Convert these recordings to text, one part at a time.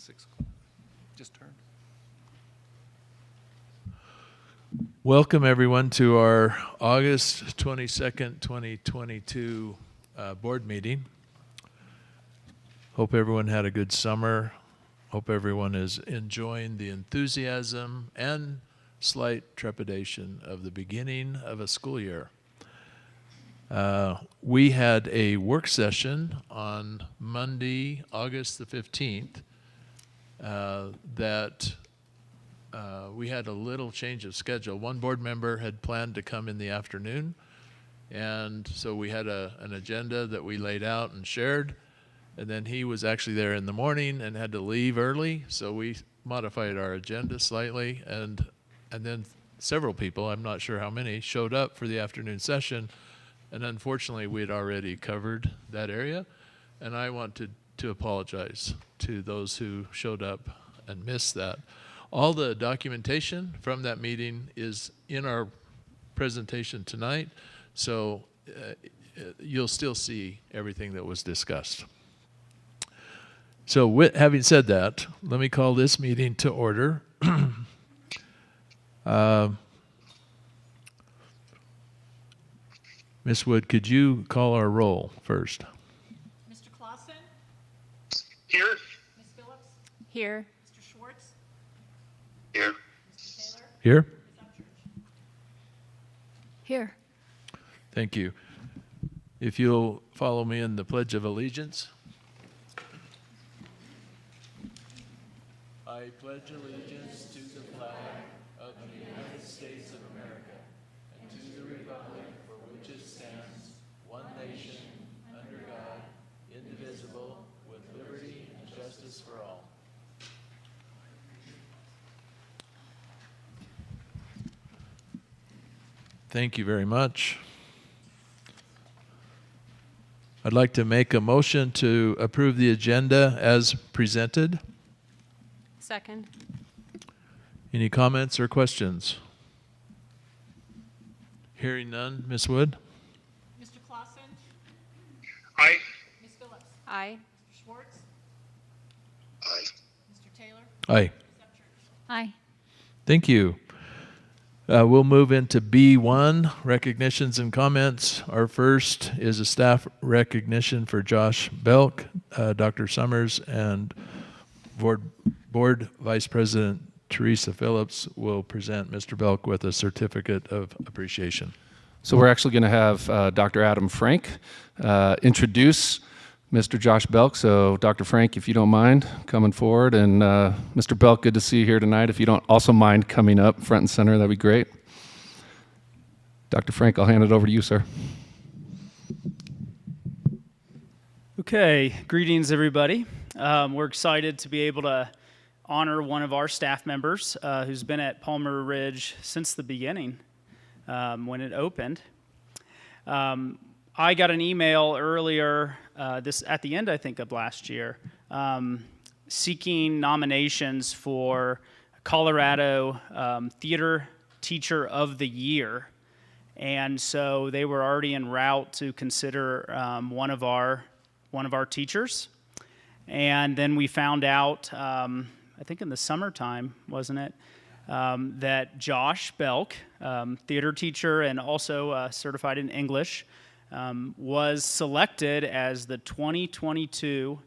6 o'clock. Just turned. Welcome, everyone, to our August 22nd, 2022 board meeting. Hope everyone had a good summer. Hope everyone is enjoying the enthusiasm and slight trepidation of the beginning of a school year. We had a work session on Monday, August the 15th, that we had a little change of schedule. One board member had planned to come in the afternoon, and so we had an agenda that we laid out and shared, and then he was actually there in the morning and had to leave early, so we modified our agenda slightly, and then several people, I'm not sure how many, showed up for the afternoon session, and unfortunately we had already covered that area, and I wanted to apologize to those who showed up and missed that. All the documentation from that meeting is in our presentation tonight, so you'll still see everything that was discussed. So having said that, let me call this meeting to order. Ms. Wood, could you call our roll first? Mr. Clausen? Here. Ms. Phillips? Here. Mr. Schwartz? Here. Mr. Taylor? Here? Ms. Upchurch? Here. Thank you. If you'll follow me in the Pledge of Allegiance. I pledge allegiance to the flag of the United States of America and to the republic for which it stands, one nation, under God, indivisible, with liberty and justice for all. Thank you very much. I'd like to make a motion to approve the agenda as presented. Second. Any comments or questions? Hearing none, Ms. Wood? Mr. Clausen? Aye. Ms. Phillips? Aye. Mr. Schwartz? Aye. Mr. Taylor? Aye. Ms. Upchurch? Aye. Thank you. We'll move into B1, recognitions and comments. Our first is a staff recognition for Josh Belk, Dr. Summers, and Board Vice President Teresa Phillips will present Mr. Belk with a certificate of appreciation. So we're actually going to have Dr. Adam Frank introduce Mr. Josh Belk. So Dr. Frank, if you don't mind coming forward, and Mr. Belk, good to see you here tonight. If you don't also mind coming up front and center, that'd be great. Dr. Frank, I'll hand it over to you, sir. Okay, greetings everybody. We're excited to be able to honor one of our staff members who's been at Palmer Ridge since the beginning when it opened. I got an email earlier, at the end I think of last year, seeking nominations for Colorado Theater Teacher of the Year. And so they were already en route to consider one of our teachers. And then we found out, I think in the summertime, wasn't it, that Josh Belk, theater teacher and also certified in English, was selected as the 2022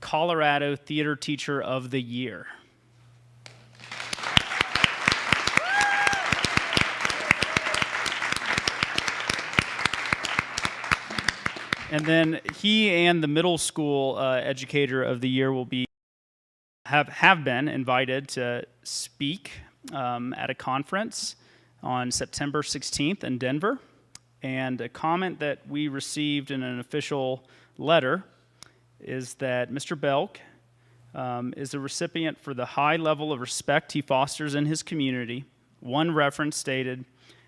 Colorado Theater Teacher of the Year. And then he and the middle school educator of the year will have been invited to speak at a conference on September 16th in Denver. And a comment that we received in an official letter is that Mr. Belk is a recipient for the high level of respect he fosters in his community. One reference stated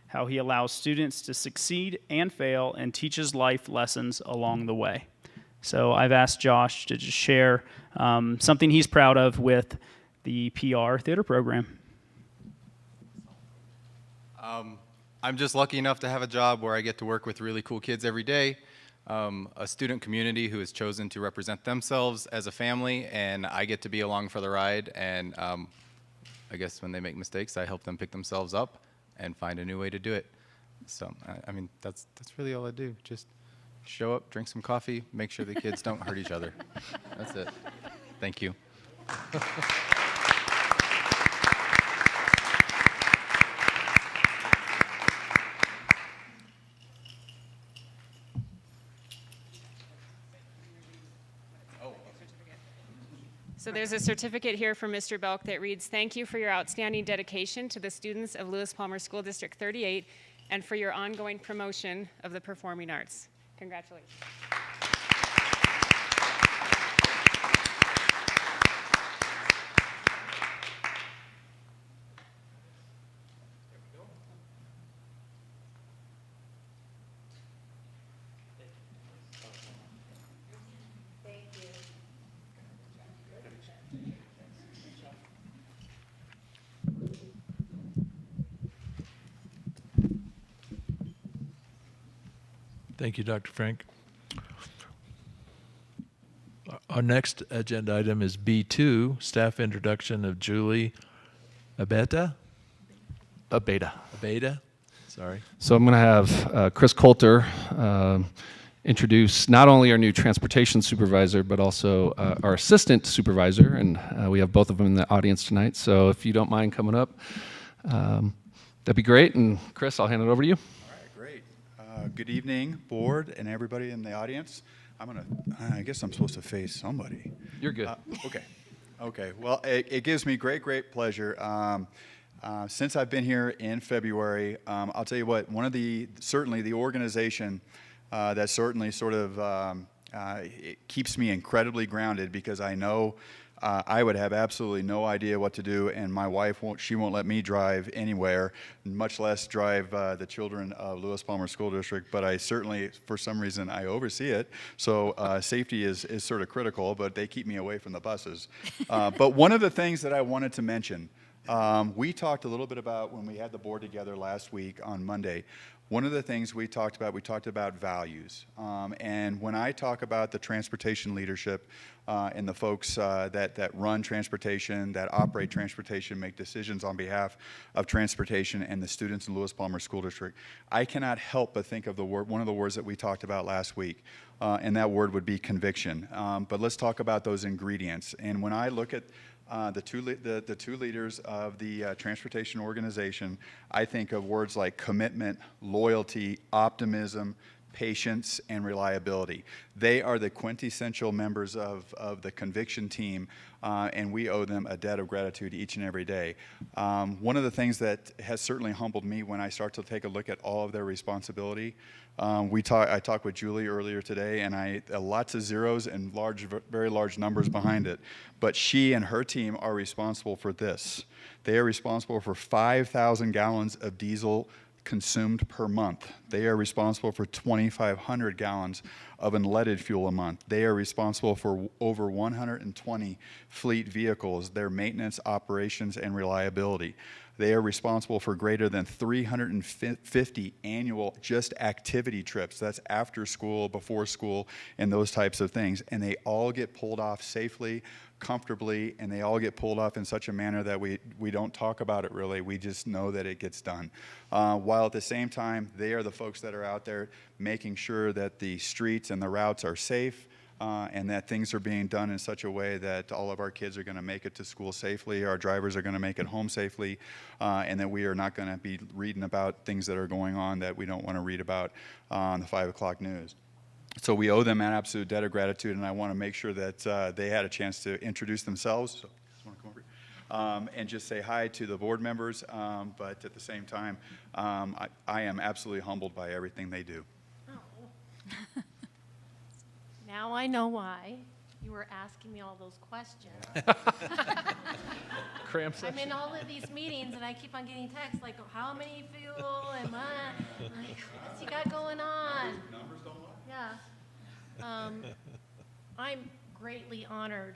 how he allows students to succeed and fail and teaches life lessons along the way. So I've asked Josh to just share something he's proud of with the PR theater program. I'm just lucky enough to have a job where I get to work with really cool kids every day. a student community who has chosen to represent themselves as a family, and I get to be along for the ride. And I guess when they make mistakes, I help them pick themselves up and find a new way to do it. So, I mean, that's really all I do. Just show up, drink some coffee, make sure the kids don't hurt each other. That's it. Thank you. So there's a certificate here from Mr. Belk that reads, "Thank you for your outstanding dedication to the students of Lewis Palmer School District 38 and for your ongoing promotion of the performing arts." Congratulations. Thank you, Dr. Frank. Our next agenda item is B2, staff introduction of Julie Abeta. Abeta, sorry. So I'm going to have Chris Coulter introduce not only our new transportation supervisor, but also our assistant supervisor, and we have both of them in the audience tonight. So if you don't mind coming up, that'd be great. And Chris, I'll hand it over to you. All right, great. Good evening, board, and everybody in the audience. I guess I'm supposed to face somebody. You're good. Okay. Okay. Well, it gives me great pleasure. Since I've been here in February, I'll tell you what, certainly the organization that certainly sort of it keeps me incredibly grounded, because I know I would have absolutely no idea what to do, and my wife won't let me drive anywhere, much less drive the children of Lewis Palmer School District. But I certainly, for some reason, I oversee it. So safety is sort of critical, but they keep me away from the buses. But one of the things that I wanted to mention, we talked a little bit about when we had the board together last week on Monday. One of the things we talked about values. And when I talk about the transportation leadership and the folks that run transportation, that operate transportation, make decisions on behalf of transportation and the students in Lewis Palmer School District, I cannot help but think of one of the words that we talked about last week, and that word would be conviction. But let's talk about those ingredients. And when I look at the two leaders of the transportation organization, I think of words like commitment, loyalty, optimism, patience, and reliability. They are the quintessential members of the conviction team, and we owe them a debt of gratitude each and every day. One of the things that has certainly humbled me when I start to take a look at all of their responsibility, I talked with Julie earlier today, and lots of zeros and very large numbers behind it. But she and her team are responsible for this. They are responsible for 5,000 gallons of diesel consumed per month. They are responsible for 2,500 gallons of unleaded fuel a month. They are responsible for over 120 fleet vehicles, their maintenance, operations, and reliability. They are responsible for greater than 350 annual just activity trips. That's after school, before school, and those types of things. And they all get pulled off safely, comfortably, and they all get pulled off in such a manner that we don't talk about it really. We just know that it gets done. While at the same time, they are the folks that are out there making sure that the streets and the routes are safe, and that things are being done in such a way that all of our kids are going to make it to school safely, our drivers are going to make it home safely, and that we are not going to be reading about things that are going on that we don't want to read about on the 5 o'clock news. So we owe them an absolute debt of gratitude, and I want to make sure that they had a chance to introduce themselves. So just want to come over and just say hi to the board members, but at the same time, I am absolutely humbled by everything they do. Oh. Now I know why you were asking me all those questions. Cram I'm in all of these meetings and I keep on getting texts like, how many fuel am I? Like, what's he got going on? Numbers don't lie. Yeah. I'm greatly honored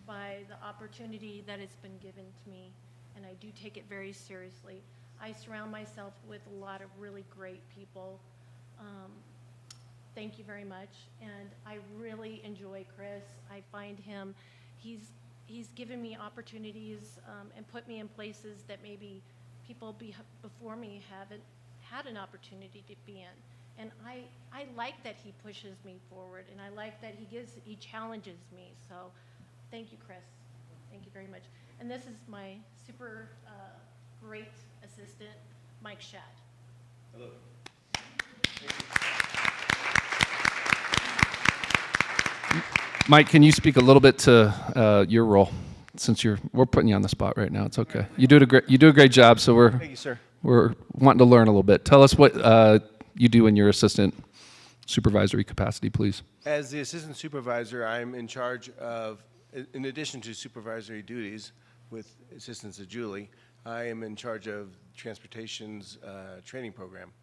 by the opportunity that has been given to me, and I do take it very seriously. I surround myself with a lot of really great people. Thank thank you very much. And I really enjoy Chris. I find him, he's given me opportunities and put me in places that maybe people before me haven't had an opportunity to be in. And I like that he pushes me forward, and I like that he challenges me. So thank you, Chris. Thank you very much. And this is my super great assistant, Mike Shad. Hello. Mike, can you speak a little bit to your role? Since we're putting you on the spot right now, it's okay. You do a great job. So Thank you, sir. we're wanting to learn a little bit. Tell us what you do in your assistant supervisory capacity, please. As the assistant supervisor, I'm in charge of, in addition to supervisory duties with assistance of Julie, I am in charge of transportation's training program.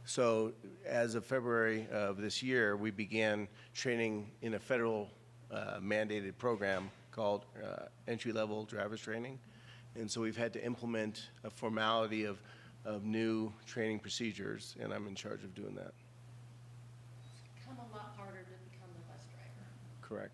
So as of February of this year, we began training in a federal mandated program called entry-level driver's training. And so we've had to implement a formality of new training procedures, and I'm in charge of doing that. It's become a lot harder to become the bus driver. Correct.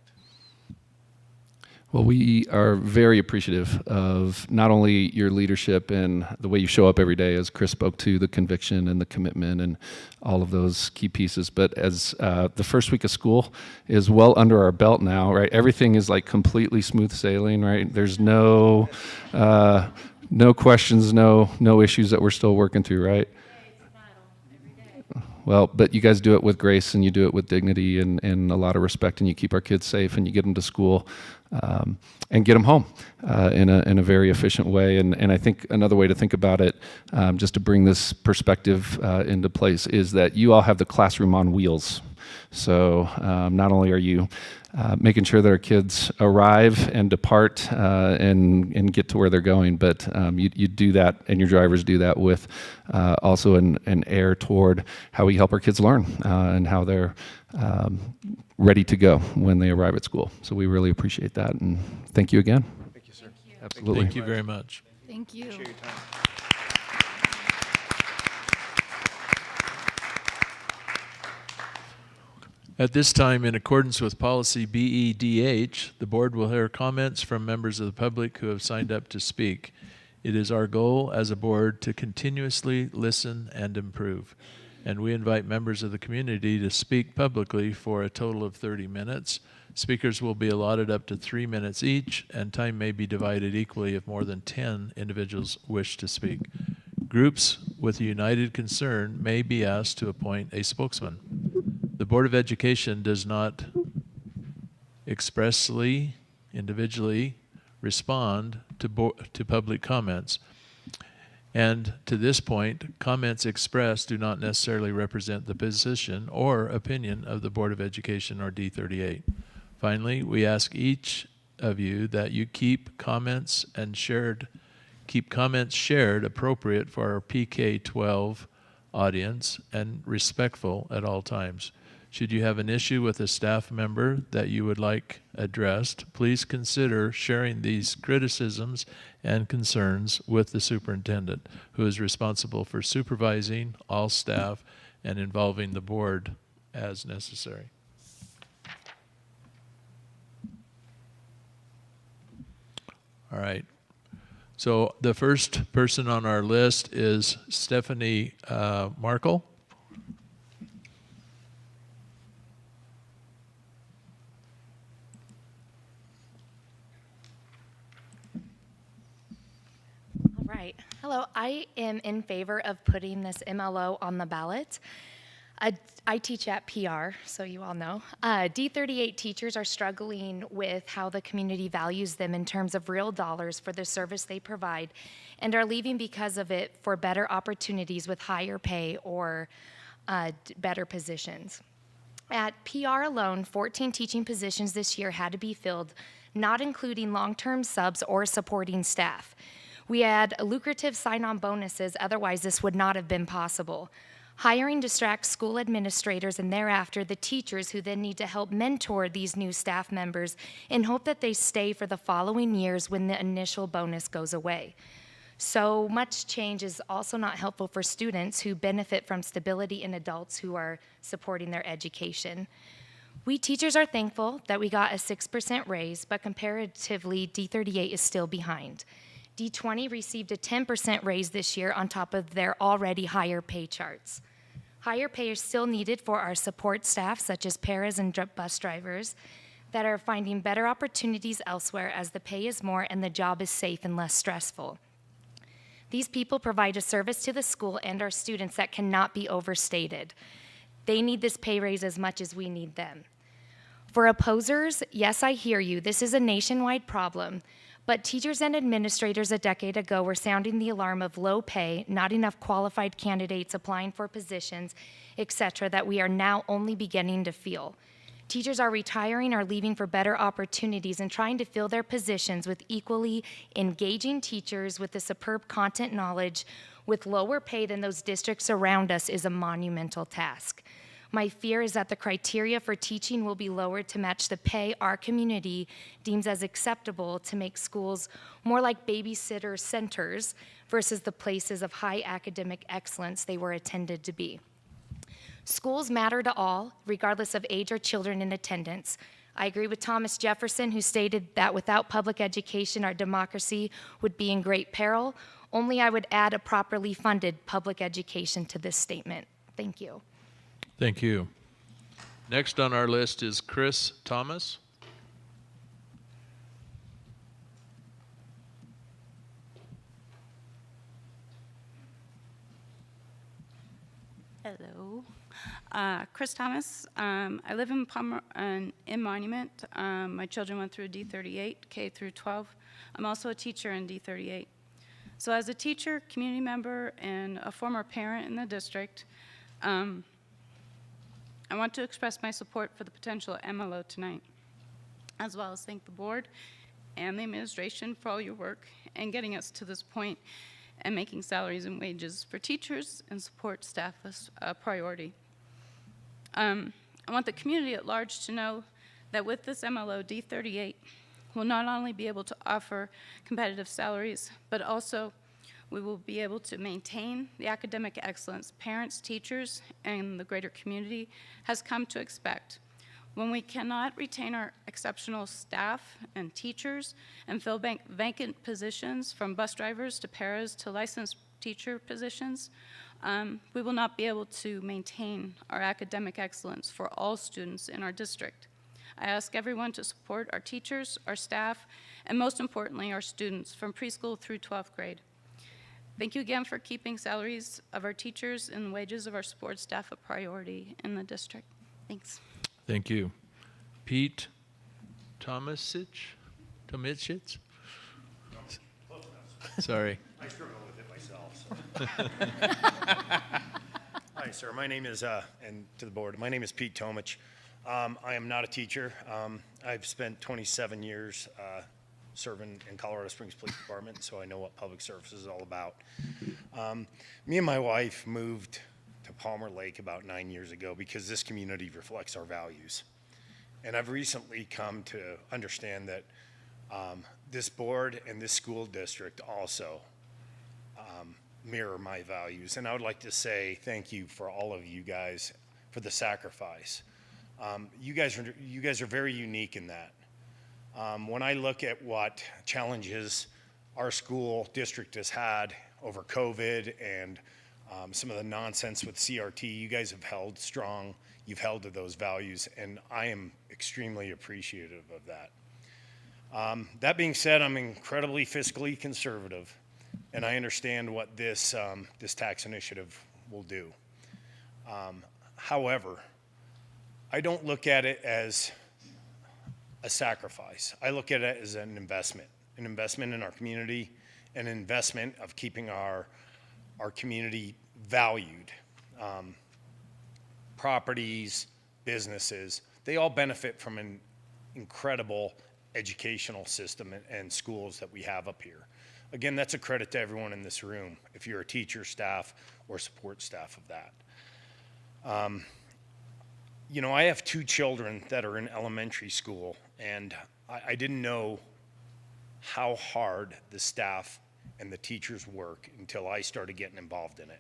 Well, we are very appreciative of not only your leadership and the way you show up every day, as Chris spoke to, the conviction and the commitment and all of those key pieces, but as the first week of school is well under our belt now, right? Everything is like completely smooth sailing, right? There's no questions, no issues that we're still working through, right? It's a battle every day. Well, but you guys do it with grace and you do it with dignity and a lot of respect, and you keep our kids safe and you get them to school and get them home in a very efficient way. And I think another way to think about it, just to bring this perspective into place, is that you all have the classroom on wheels. So not only are you making sure that our kids arrive and depart and get to where they're going, but you do that, and your drivers do that with also an air toward how we help our kids learn and how they're ready to go when they arrive at school. So we really appreciate that, and thank you again. Thank you, sir. Absolutely. Thank you very much. Thank you. Appreciate your time. At this time, in accordance with policy BEDH, the board will hear comments from members of the public who have signed up to speak. It is our goal as a board to continuously listen and improve. And we invite members of the community to speak publicly for a total of 30 minutes. Speakers will be allotted up to 3 minutes each, and time may be divided equally if more than 10 individuals wish to speak. Groups with a united concern may be asked to appoint a spokesman. The Board of Education does not expressly, individually respond to public comments. And to this point, comments expressed do not necessarily represent the position or opinion of the Board of Education or D38. Finally, we ask each of you that you keep comments shared appropriate for our PK-12 audience and respectful at all times. Should you have an issue with a staff member that you would like addressed, please consider sharing these criticisms and concerns with the superintendent, who is responsible for supervising all staff and involving the board as necessary. All right. So the first person on our list is Stephanie Markle. Right. Hello. I am in favor of putting this MLO on the ballot. I teach at PR, so you all know. D38 teachers are struggling with how the community values them in terms of real dollars for the service they provide, and are leaving because of it for better opportunities with higher pay or better positions. At PR alone, 14 teaching positions this year had to be filled, not including long-term subs or supporting staff. We had lucrative sign-on bonuses, otherwise this would not have been possible. Hiring distracts school administrators and thereafter the teachers, who then need to help mentor these new staff members in hope that they stay for the following years when the initial bonus goes away. So much change is also not helpful for students who benefit from stability in adults who are supporting their education. We teachers are thankful that we got a 6% raise, but comparatively, D38 is still behind. D20 received a 10% raise this year on top of their already higher pay charts. Higher pay is still needed for our support staff, such as paras and bus drivers, that are finding better opportunities elsewhere as the pay is more and the job is safe and less stressful. These people provide a service to the school and our students that cannot be overstated. They need this pay raise as much as we need them. For opposers, yes, I hear you. This is a nationwide problem. But teachers and administrators a decade ago were sounding the alarm of low pay, not enough qualified candidates applying for positions, etc., that we are now only beginning to feel. Teachers are retiring or leaving for better opportunities and trying to fill their positions with equally engaging teachers with the superb content knowledge with lower pay than those districts around us is a monumental task. My fear is that the criteria for teaching will be lowered to match the pay our community deems as acceptable to make schools more like babysitter centers versus the places of high academic excellence they were intended to be. Schools matter to all, regardless of age or children in attendance. I agree with Thomas Jefferson, who stated that without public education, our democracy would be in great peril. Only I would add a properly funded public education to this statement. Thank you. Thank you. Next on our list is Chris Thomas. Hello. Chris Thomas. I live in Monument. My children went through D38, K through 12. I'm also a teacher in D38. So as a teacher, community member, and a former parent in the district, I want to express my support for the potential MLO tonight, as well as thank the board and the administration for all your work and getting us to this point and making salaries and wages for teachers and support staff a priority. I want the community at large to know that with this MLO, D38 will not only be able to offer competitive salaries, but also we will be able to maintain the academic excellence parents, teachers, and the greater community has come to expect. When we cannot retain our exceptional staff and teachers and fill vacant positions from bus drivers to paras to licensed teacher positions, we will not be able to maintain our academic excellence for all students in our district. I ask everyone to support our teachers, our staff, and most importantly, our students from preschool through 12th grade. Thank you again for keeping salaries of our teachers and wages of our support staff a priority in the district. Thanks. Thank you. Pete Tomasic? Sorry. I struggle with it myself. So. Hi, sir. My name is, and to the board, my name is Pete Tomich. I am not a teacher. I've spent 27 years serving in Colorado Springs Police Department, so I know what public service is all about. Me and my wife moved to Palmer Lake about 9 years ago because this community reflects our values. And I've recently come to understand that this board and this school district also mirror my values. And I would like to say thank you for all of you guys for the sacrifice. You guys are very unique in that. When I look at what challenges our school district has had over COVID and some of the nonsense with CRT, you guys have held strong. You've held to those values, and I am extremely appreciative of that. That being said, I'm incredibly fiscally conservative, and I understand what this tax initiative will do. However, I don't look at it as a sacrifice. I look at it as an investment in our community, an investment of keeping our community valued. Properties, businesses, they all benefit from an incredible educational system and schools that we have up here. Again, that's a credit to everyone in this room, if you're a teacher, staff, or support staff of that. You know, I have 2 children that are in elementary school, and I didn't know how hard the staff and the teachers' work until I started getting involved in it.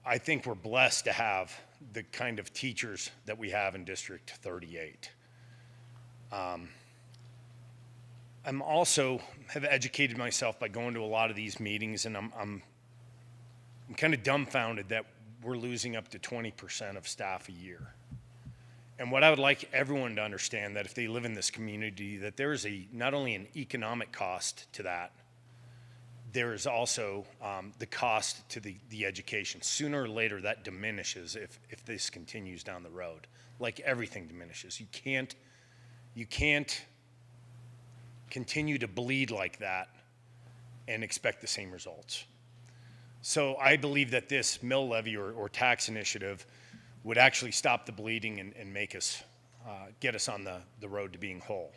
I think we're blessed to have the kind of teachers that we have in District 38. I'm also have educated myself by going to a lot of these meetings, and I'm kind of dumbfounded that we're losing up to 20% of staff a year. And what I would like everyone to understand, that if they live in this community, that there is not only an economic cost to that, there is also the cost to the education. Sooner or later, that diminishes if this continues down the road. Like everything diminishes. You can't continue to bleed like that and expect the same results. So I believe that this mill levy or tax initiative would actually stop the bleeding and make us, get us on the road to being whole.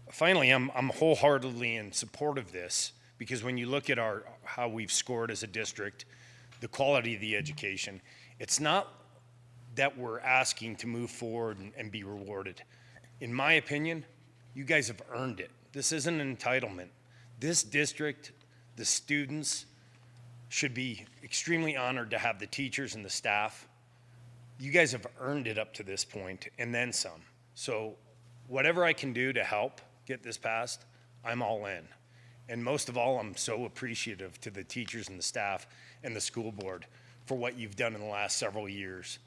Finally, I'm wholeheartedly in support of this, because when you look at how we've scored as a district, the quality of the education, it's not that we're asking to move forward and be rewarded. In my opinion, you guys have earned it. This isn't an entitlement. This district, the students, should be extremely honored to have the teachers and the staff. You guys have earned it up to this point, and then some. So whatever I can do to help get this passed, I'm all in. And most of all, I'm so appreciative to the teachers and the staff and the school board for what you've done in the last several years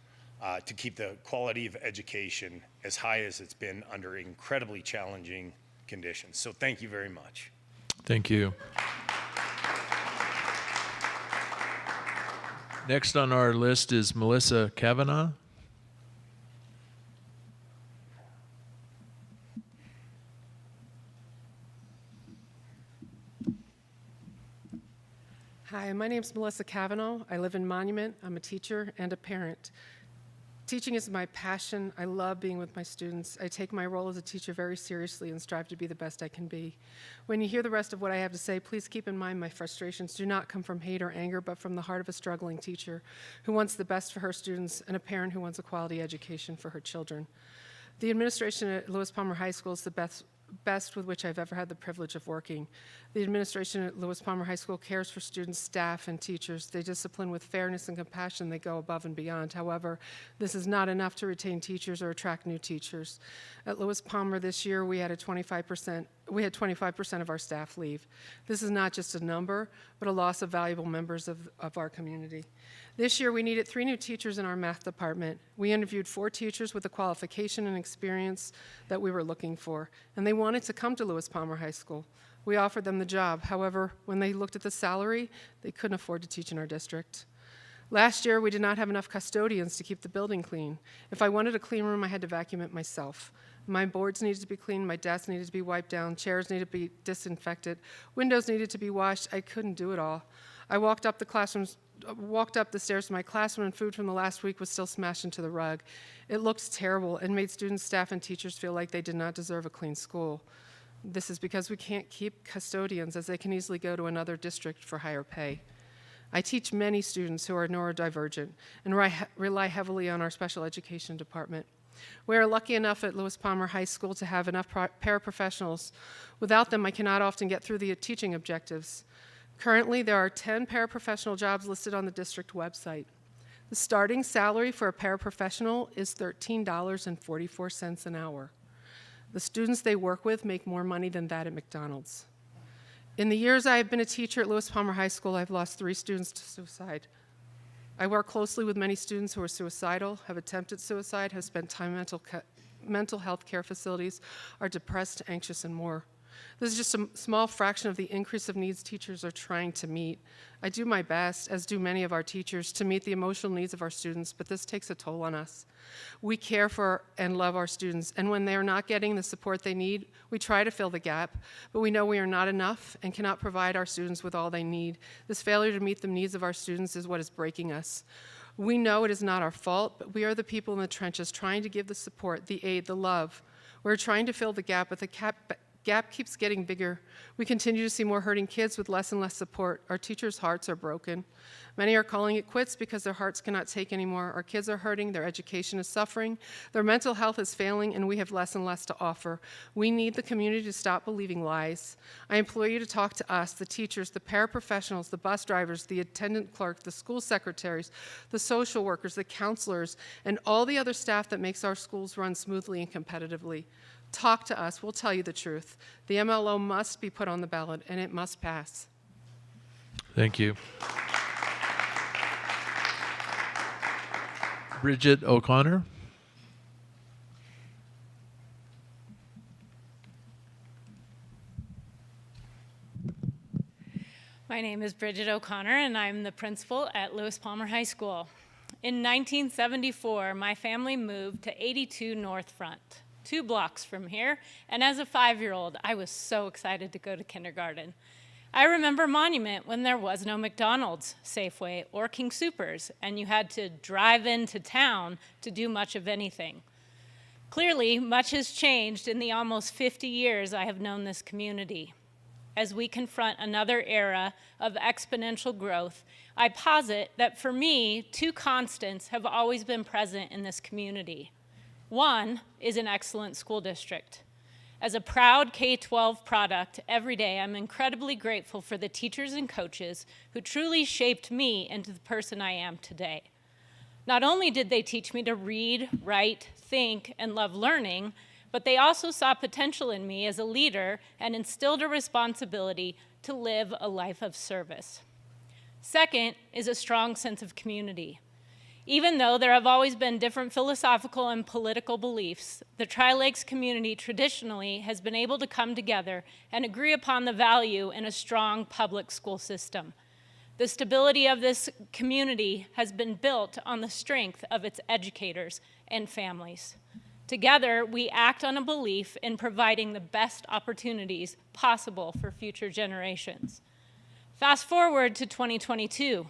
to keep the quality of education as high as it's been under incredibly challenging conditions. So thank you very much. Thank you. Next on our list is Melissa Kavanaugh. Hi, my name is Melissa Kavanaugh. I live in Monument. I'm a teacher and a parent. Teaching is my passion. I love being with my students. I take my role as a teacher very seriously and strive to be the best I can be. When you hear the rest of what I have to say, please keep in mind my frustrations do not come from hate or anger, but from the heart of a struggling teacher who wants the best for her students and a parent who wants a quality education for her children. The administration at Lewis Palmer High School is the best with which I've ever had the privilege of working. The administration at Lewis Palmer High School cares for students, staff, and teachers. They discipline with fairness and compassion. They go above and beyond. However, this is not enough to retain teachers or attract new teachers. At Lewis Palmer this year, we had 25% of our staff leave. This is not just a number, but a loss of valuable members of our community. This year, we needed 3 new teachers in our math department. We interviewed 4 teachers with the qualification and experience that we were looking for, and they wanted to come to Lewis Palmer High School. We offered them the job. However, when they looked at the salary, they couldn't afford to teach in our district. Last year, we did not have enough custodians to keep the building clean. If I wanted a clean room, I had to vacuum it myself. My boards needed to be cleaned, my desk needed to be wiped down, chairs needed to be disinfected, windows needed to be washed. I couldn't do it all. I walked up the stairs to my classroom, and food from the last week was still smashed into the rug. It looked terrible and made students, staff, and teachers feel like they did not deserve a clean school. This is because we can't keep custodians, as they can easily go to another district for higher pay. I teach many students who are neurodivergent and rely heavily on our special education department. We are lucky enough at Lewis Palmer High School to have enough paraprofessionals. Without them, I cannot often get through the teaching objectives. Currently, there are 10 paraprofessional jobs listed on the district website. The starting salary for a paraprofessional is $13.44 an hour. The students they work with make more money than that at McDonald's. In the years I have been a teacher at Lewis Palmer High School, I've lost 3 students to suicide. I work closely with many students who are suicidal, have attempted suicide, have spent time in mental health care facilities, are depressed, anxious, and more. This is just a small fraction of the increase of needs teachers are trying to meet. I do my best, as do many of our teachers, to meet the emotional needs of our students, but this takes a toll on us. We care for and love our students, and when they are not getting the support they need, we try to fill the gap, but we know we are not enough and cannot provide our students with all they need. This failure to meet the needs of our students is what is breaking us. We know it is not our fault, but we are the people in the trenches trying to give the support, the aid, the love. We're trying to fill the gap, but the gap keeps getting bigger. We continue to see more hurting kids with less and less support. Our teachers' hearts are broken. Many are calling it quits because their hearts cannot take anymore. Our kids are hurting, their education is suffering, their mental health is failing, and we have less and less to offer. We need the community to stop believing lies. I implore you to talk to us, the teachers, the paraprofessionals, the bus drivers, the attendant clerk, the school secretaries, the social workers, the counselors, and all the other staff that makes our schools run smoothly and competitively. Talk to us. We'll tell you the truth. The MLO must be put on the ballot, and it must pass. Thank you. Bridget O'Connor. My name is Bridget O'Connor, and I'm the principal at Lewis Palmer High School. In 1974, my family moved to 82 North Front, 2 blocks from here, and as a 5-year-old, I was so excited to go to kindergarten. I remember Monument when there was no McDonald's, Safeway, or King Soopers, and you had to drive into town to do much of anything. Clearly, much has changed in the almost 50 years I have known this community. As we confront another era of exponential growth, I posit that for me, 2 constants have always been present in this community. One is an excellent school district. As a proud K-12 product, every day I'm incredibly grateful for the teachers and coaches who truly shaped me into the person I am today. Not only did they teach me to read, write, think, and love learning, but they also saw potential in me as a leader and instilled a responsibility to live a life of service. Second is a strong sense of community. Even though there have always been different philosophical and political beliefs, the Tri-Lakes community traditionally has been able to come together and agree upon the value in a strong public school system. The stability of this community has been built on the strength of its educators and families. Together, we act on a belief in providing the best opportunities possible for future generations. Fast forward to 2022.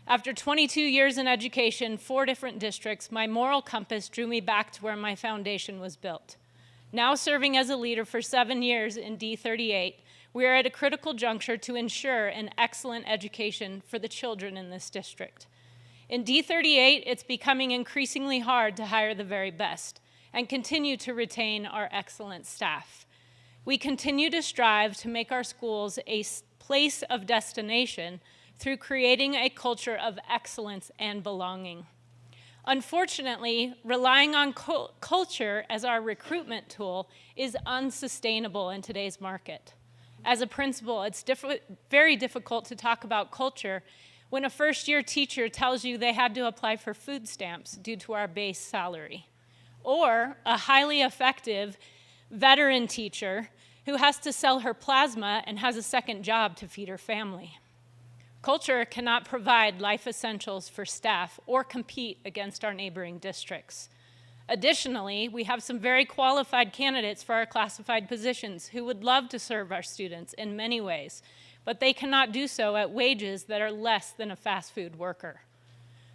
After 22 years in education, 4 different districts, my moral compass drew me back to where my foundation was built. Now serving as a leader for 7 years in D38, we are at a critical juncture to ensure an excellent education for the children in this district. In D38, it's becoming increasingly hard to hire the very best and continue to retain our excellent staff. We continue to strive to make our schools a place of destination through creating a culture of excellence and belonging. Unfortunately, relying on culture as our recruitment tool is unsustainable in today's market. As a principal, it's very difficult to talk about culture when a first-year teacher tells you they had to apply for food stamps due to our base salary, or a highly effective veteran teacher who has to sell her plasma and has a second job to feed her family. Culture cannot provide life essentials for staff or compete against our neighboring districts. Additionally, we have some very qualified candidates for our classified positions who would love to serve our students in many ways, but they cannot do so at wages that are less than a fast food worker.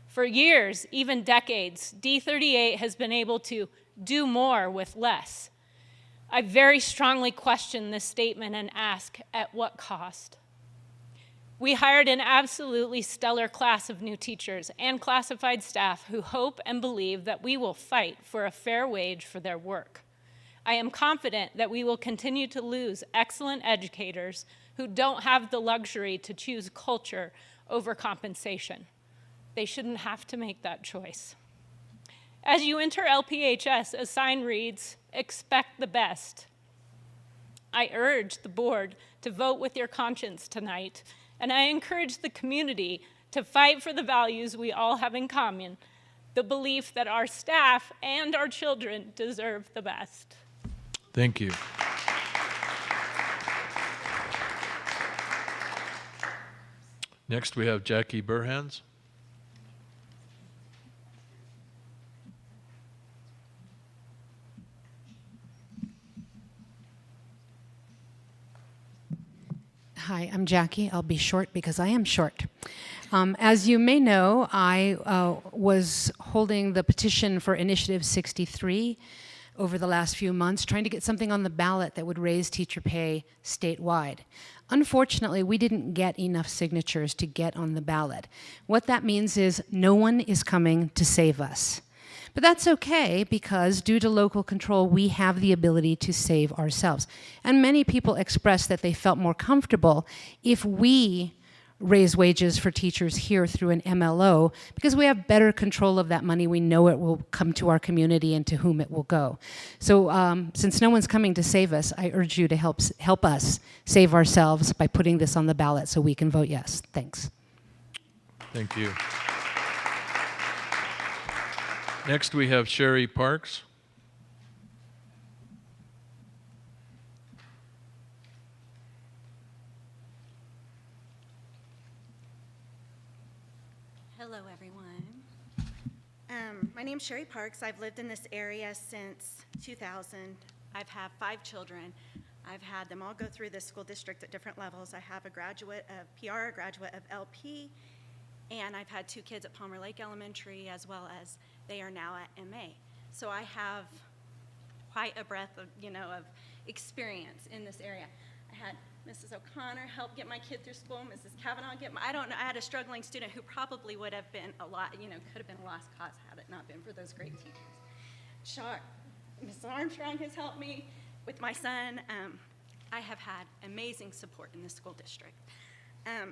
For years, even decades, D38 has been able to do more with less. I very strongly question this statement and ask, at what cost? We hired an absolutely stellar class of new teachers and classified staff who hope and believe that we will fight for a fair wage for their work. I am confident that we will continue to lose excellent educators who don't have the luxury to choose culture over compensation. They shouldn't have to make that choice. As you enter LPHS, a sign reads, "Expect the best." I urge the board to vote with your conscience tonight, and I encourage the community to fight for the values we all have in common, the belief that our staff and our children deserve the best. Thank you. Next, we have Jackie Burhans. Hi, I'm Jackie. I'll be short because I am short. As you may know, I was holding the petition for Initiative 63, over the last few months trying to get something on the ballot that would raise teacher pay statewide. Unfortunately, we didn't get enough signatures to get on the ballot. What that means is no one is coming to save us. But that's okay, because due to local control, we have the ability to save ourselves. And many people expressed that they felt more comfortable if we raise wages for teachers here through an MLO, because we have better control of that money. We know it will come to our community and to whom it will go. So since no one's coming to save us, I urge you to help us save ourselves by putting this on the ballot so we can vote yes. Thanks. Thank you. Next, we have Sherry Parks. Hello, everyone. My name's Sherry Parks. I've lived in this area since 2000. I've had 5 children. I've had them all go through this school district at different levels. I have a graduate of PR, a graduate of LP, and I've had 2 kids at Palmer Lake Elementary, as well as they are now at MA. So I have quite a breadth of, of experience in this area. I had Mrs. O'Connor help get my kid through school, Mrs. Kavanaugh I don't know, I had a struggling student who probably would have been a lot, could have been a lost cause had it not been for those great teachers. Mrs. Armstrong has helped me with my son. I have had amazing support in this school district. I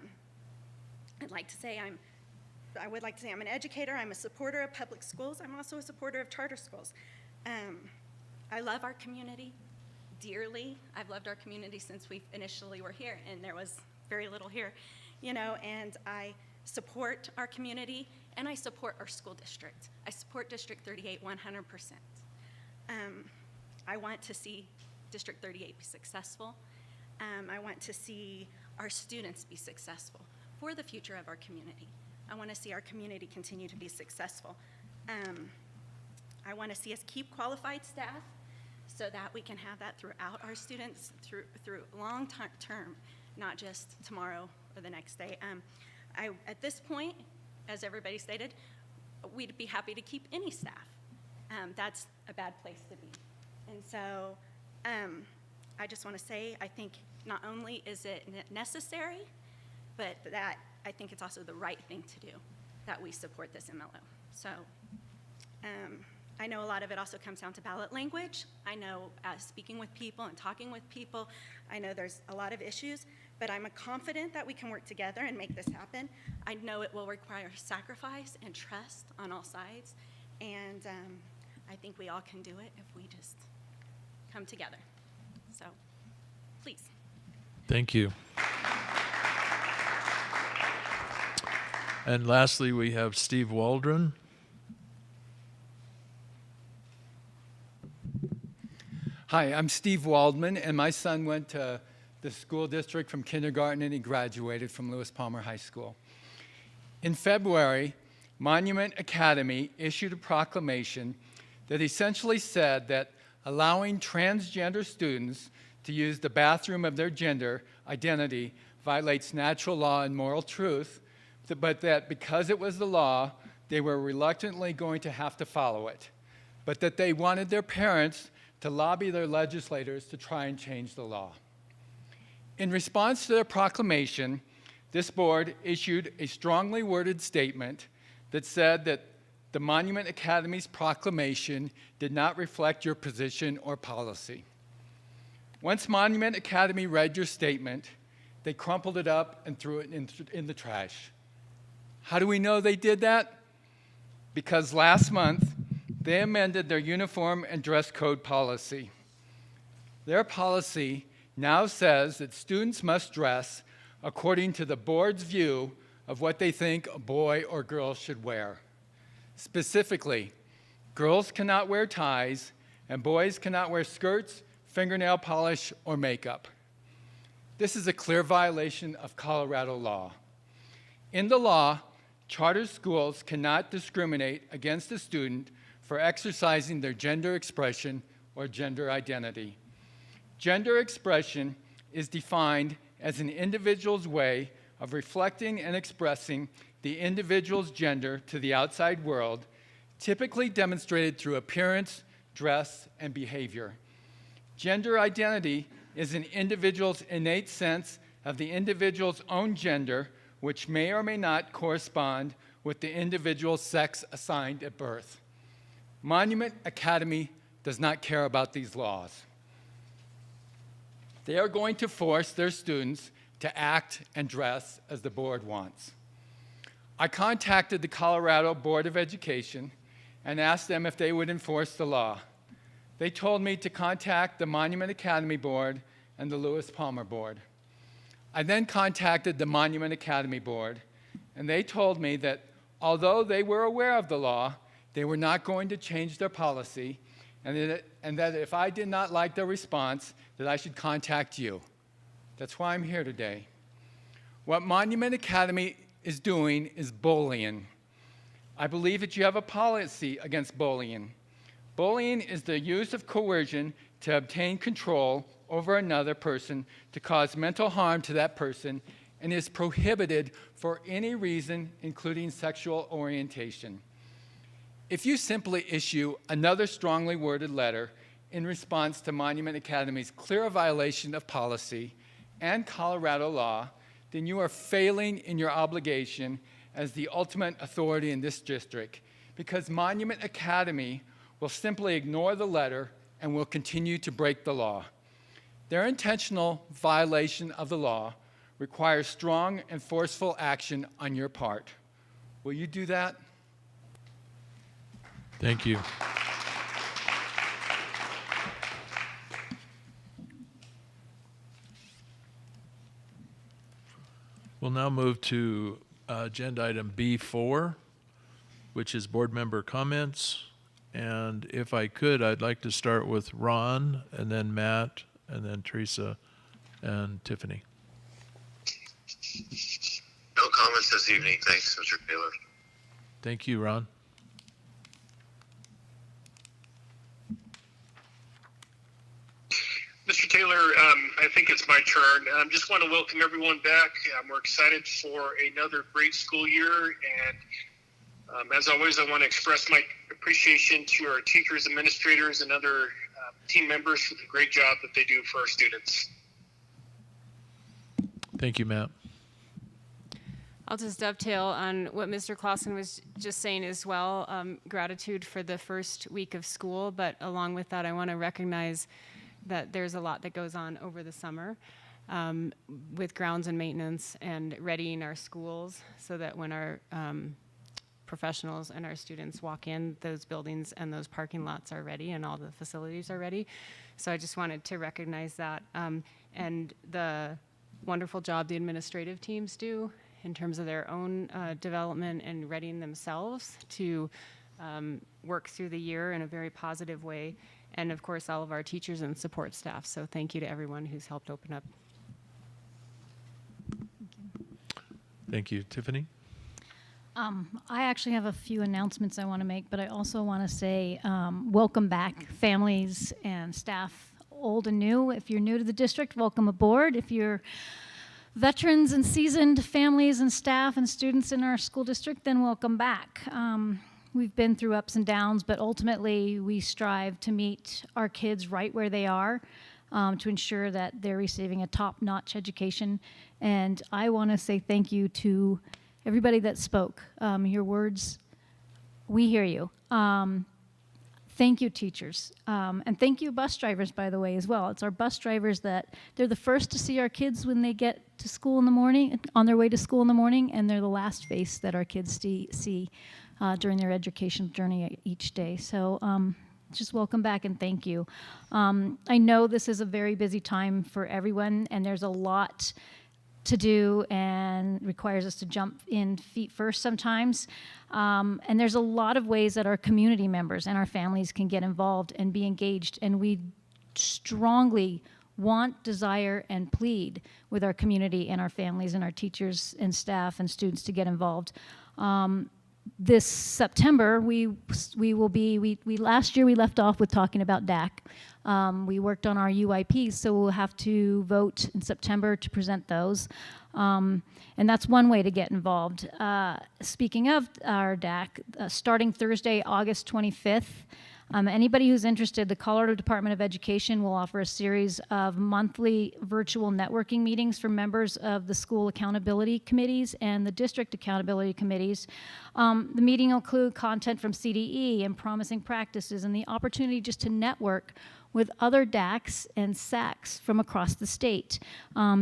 would like to say I'm an educator. I'm a supporter of public schools. I'm also a supporter of charter schools. I love our community dearly. I've loved our community since we initially were here, and there was very little here, and I support our community, and I support our school district. I support District 38 100%. I want to see District 38 be successful. I want to see our students be successful for the future of our community. I want to see our community continue to be successful. I want to see us keep qualified staff so that we can have that throughout our students through long term, not just tomorrow or the next day. At this point, as everybody stated, we'd be happy to keep any staff. That's a bad place to be. And so I just want to say, I think not only is it necessary, but that I think it's also the right thing to do, that we support this MLO. So I know a lot of it also comes down to ballot language. I know speaking with people and talking with people, I know there's a lot of issues, but I'm confident that we can work together and make this happen. I know it will require sacrifice and trust on all sides, and I think we all can do it if we just come together. So, please. Thank you. And lastly, we have Steve Waldron. Hi, I'm Steve Waldman, and my son went to the school district from kindergarten, and he graduated from Lewis Palmer High School. In February, Monument Academy issued a proclamation that essentially said that allowing transgender students to use the bathroom of their gender identity violates natural law and moral truth, but that because it was the law, they were reluctantly going to have to follow it, but that they wanted their parents to lobby their legislators to try and change the law. In response to their proclamation, this board issued a strongly worded statement that said that the Monument Academy's proclamation did not reflect your position or policy. Once Monument Academy read your statement, they crumpled it up and threw it in the trash. How do we know they did that? Because last month, they amended their uniform and dress code policy. Their policy now says that students must dress according to the board's view of what they think a boy or girl should wear. Specifically, girls cannot wear ties, and boys cannot wear skirts, fingernail polish, or makeup. This is a clear violation of Colorado law. In the law, charter schools cannot discriminate against a student for exercising their gender expression or gender identity. Gender expression is defined as an individual's way of reflecting and expressing the individual's gender to the outside world, typically demonstrated through appearance, dress, and behavior. Gender identity is an individual's innate sense of the individual's own gender, which may or may not correspond with the individual's sex assigned at birth. Monument Academy does not care about these laws. They are going to force their students to act and dress as the board wants. I contacted the Colorado Board of Education and asked them if they would enforce the law. They told me to contact the Monument Academy Board and the Lewis Palmer Board. I then contacted the Monument Academy Board, and they told me that although they were aware of the law, they were not going to change their policy, and that if I did not like their response, that I should contact you. That's why I'm here today. What Monument Academy is doing is bullying. I believe that you have a policy against bullying. Bullying is the use of coercion to obtain control over another person to cause mental harm to that person and is prohibited for any reason, including sexual orientation. If you simply issue another strongly worded letter in response to Monument Academy's clear violation of policy and Colorado law, then you are failing in your obligation as the ultimate authority in this district, because Monument Academy will simply ignore the letter and will continue to break the law. Their intentional violation of the law requires strong and forceful action on your part. Will you do that? Thank you. We'll now move to agenda item B4, which is board member comments. And if I could, I'd like to start with Ron, and then Matt, and then Teresa, and Tiffany. No comments this evening. Thanks, Mr. Taylor. Thank you, Ron. Mr. Taylor, I think it's my turn. Just want to welcome everyone back. We're excited for another great school year. And as always, I want to express my appreciation to our teachers, administrators, and other team members for the great job that they do for our students. Thank you, Matt. I'll just dovetail on what Mr. Clausen was just saying as well. Gratitude for the first week of school, but along with that, I want to recognize that there's a lot that goes on over the summer with grounds and maintenance and readying our schools so that when our professionals and our students walk in, those buildings and those parking lots are ready and all the facilities are ready. So I just wanted to recognize that and the wonderful job the administrative teams do in terms of their own development and readying themselves to work through the year in a very positive way. And of course, all of our teachers and support staff. So thank you to everyone who's helped open up. Thank you. Tiffany? I actually have a few announcements I want to make, but I also want to say welcome back, families and staff, old and new. If you're new to the district, welcome aboard. If you're veterans and seasoned families and staff and students in our school district, then welcome back. We've been through ups and downs, but ultimately we strive to meet our kids right where they are to ensure that they're receiving a top-notch education. And I want to say thank you to everybody that spoke. Your words, we hear you. Thank you, teachers. And thank you, bus drivers, by the way, as well. It's our bus drivers that they're the first to see our kids when they get to school in the morning, on their way to school in the morning, and they're the last face that our kids see during their educational journey each day. So just welcome back and thank you. I know this is a very busy time for everyone, and there's a lot to do and requires us to jump in feet first sometimes. And there's a lot of ways that our community members and our families can get involved and be engaged. And we strongly want, desire, and plead with our community and our families and our teachers and staff and students to get involved. This September, last year we left off with talking about DAC. We worked on our UIPs, so we'll have to vote in September to present those. And that's one way to get involved. Speaking of our DAC, starting Thursday, August 25th, Anybody who's interested, the Colorado Department of Education will offer a series of monthly virtual networking meetings for members of the school accountability committees and the district accountability committees. The meeting will include content from CDE and promising practices and the opportunity just to network with other DACs and SACs from across the state,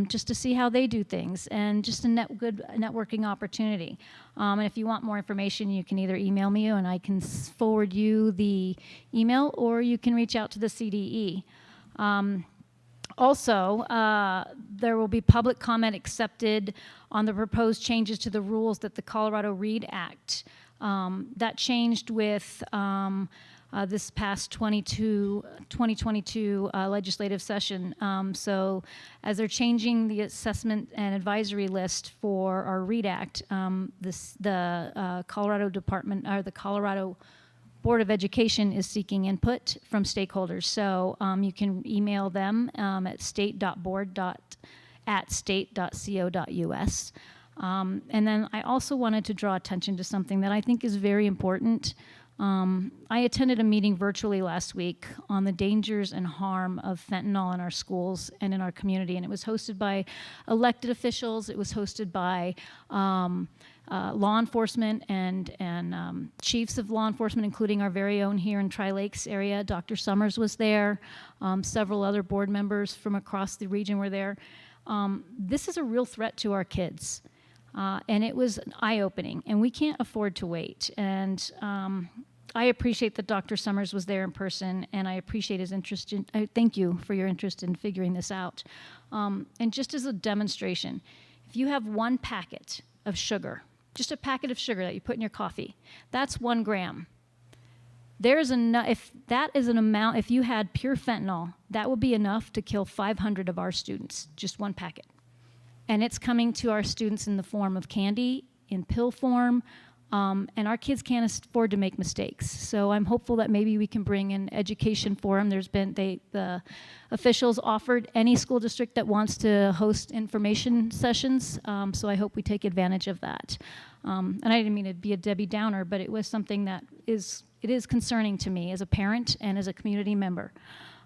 just to see how they do things, and just a good networking opportunity. And if you want more information, you can either email me and I can forward you the email, or you can reach out to the CDE. Also, there will be public comment accepted on the proposed changes to the rules that the Colorado READ Act that changed with this past 2022 legislative session. So as they're changing the assessment and advisory list for our READ Act, the Colorado Department, or the Colorado Board of Education is seeking input from stakeholders. So you can email them at state.board@state.co.us. And then I also wanted to draw attention to something that I think is very important. I attended a meeting virtually last week on the dangers and harm of fentanyl in our schools and in our community, and it was hosted by elected officials. It was hosted by law enforcement and chiefs of law enforcement, including our very own here in Tri-Lakes area. Dr. Summers was there. Several other board members from across the region were there. This is a real threat to our kids. And it was eye-opening, and we can't afford to wait. And I appreciate that Dr. Summers was there in person, and I appreciate his interest in, thank you for your interest in figuring this out. And just as a demonstration, if you have one packet of sugar, just a packet of sugar that you put in your coffee, that's 1 gram. There's enough, if that is an amount, if you had pure fentanyl, that would be enough to kill 500 of our students, just one packet. And it's coming to our students in the form of candy, in pill form, and our kids can't afford to make mistakes. So I'm hopeful that maybe we can bring an education forum. There's been, the officials offered any school district that wants to host information sessions, so I hope we take advantage of that. And I didn't mean to be a Debbie Downer, but it was something that it is concerning to me as a parent and as a community member,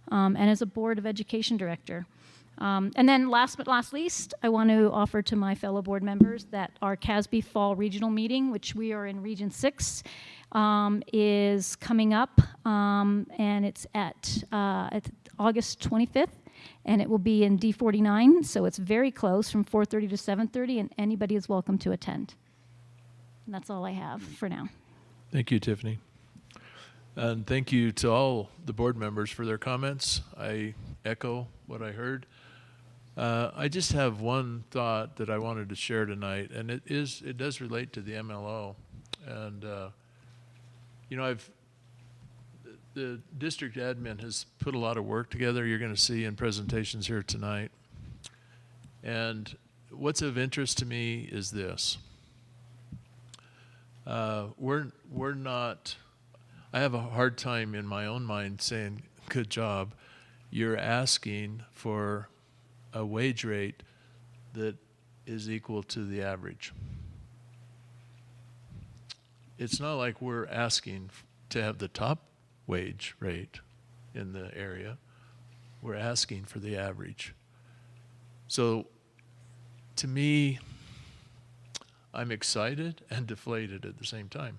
and as a Board of Education director. And then last but not least, I want to offer to my fellow board members that our Casby Fall Regional Meeting, which we are in Region 6, is coming up, and it's at August 25th, and it will be in D49, so it's very close, from 4:30 to 7:30, and anybody is welcome to attend. And that's all I have for now. Thank you, Tiffany. And thank you to all the board members for their comments. I echo what I heard. I just have one thought that I wanted to share tonight, and it does relate to the MLO. And you know, the district admin has put a lot of work together. You're going to see in presentations here tonight. And what's of interest to me is this: we're not. I have a hard time in my own mind saying, "Good job." You're asking for a wage rate that is equal to the average. It's not like we're asking to have the top wage rate in the area. We're asking for the average. So to me, I'm excited and deflated at the same time.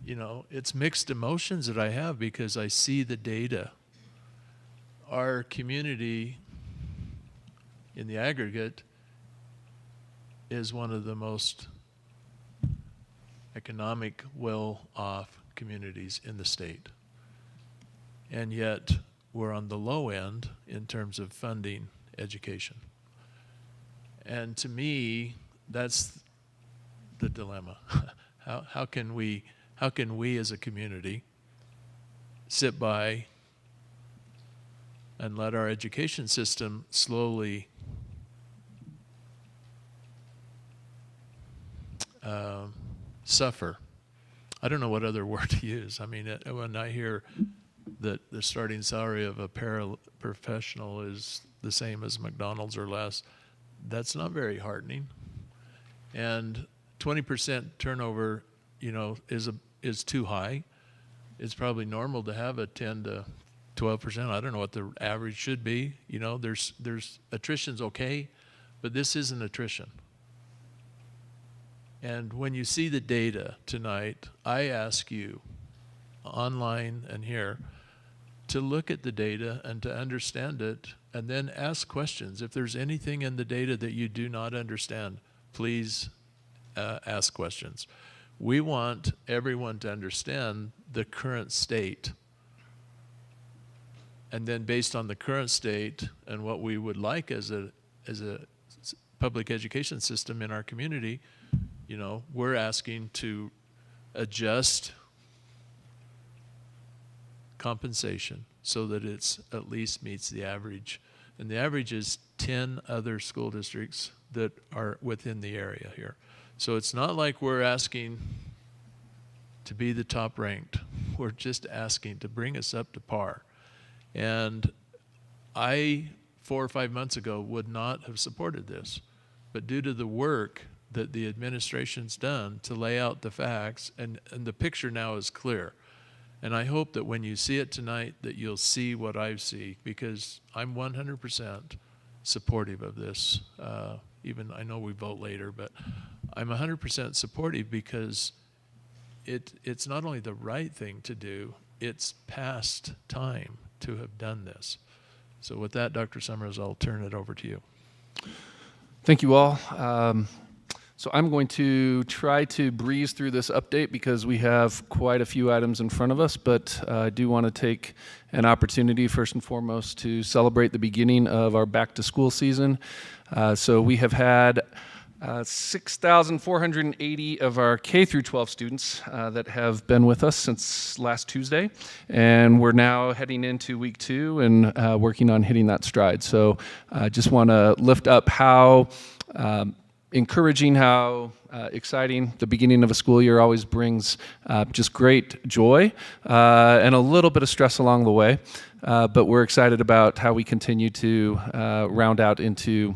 You know, it's mixed emotions that I have because I see the data. Our community in the aggregate is one of the most economic well-off communities in the state. And yet we're on the low end in terms of funding education. And to me, that's the dilemma. How can we as a community sit by and let our education system slowly suffer? I don't know what other word to use. I mean, when I hear that the starting salary of a paraprofessional is the same as McDonald's or less, that's not very heartening. And 20% turnover, you know, is too high. it's probably normal to have a 10 to 12%. I don't know what the average should be. You know, there's attrition's okay, but this isn't attrition. And when you see the data tonight, I ask you, online and here, to look at the data and to understand it, and then ask questions. If there's anything in the data that you do not understand, please ask questions. We want everyone to understand the current state. And then based on the current state and what we would like as a public education system in our community, you know, we're asking to adjust compensation so that it's at least meets the average. And the average is 10 other school districts that are within the area here. So it's not like we're asking to be the top ranked. We're just asking to bring us up to par. And I, 4 or 5 months ago, would not have supported this. But due to the work that the administration's done to lay out the facts, and the picture now is clear. And I hope that when you see it tonight, that you'll see what I see, because I'm 100% supportive of this. Even I know we vote later, but I'm 100% supportive because it's not only the right thing to do, it's past time to have done this. So with that, Dr. Summers, I'll turn it over to you. Thank you all. So I'm going to try to breeze through this update because we have quite a few items in front of us, but I do want to take an opportunity first and foremost to celebrate the beginning of our back to school season. So we have had 6,480 of our K through 12 students that have been with us since last Tuesday, and we're now heading into week 2 and working on hitting that stride. So I just want to lift up how encouraging, how exciting the beginning of a school year always brings just great joy and a little bit of stress along the way. But we're excited about how we continue to round out into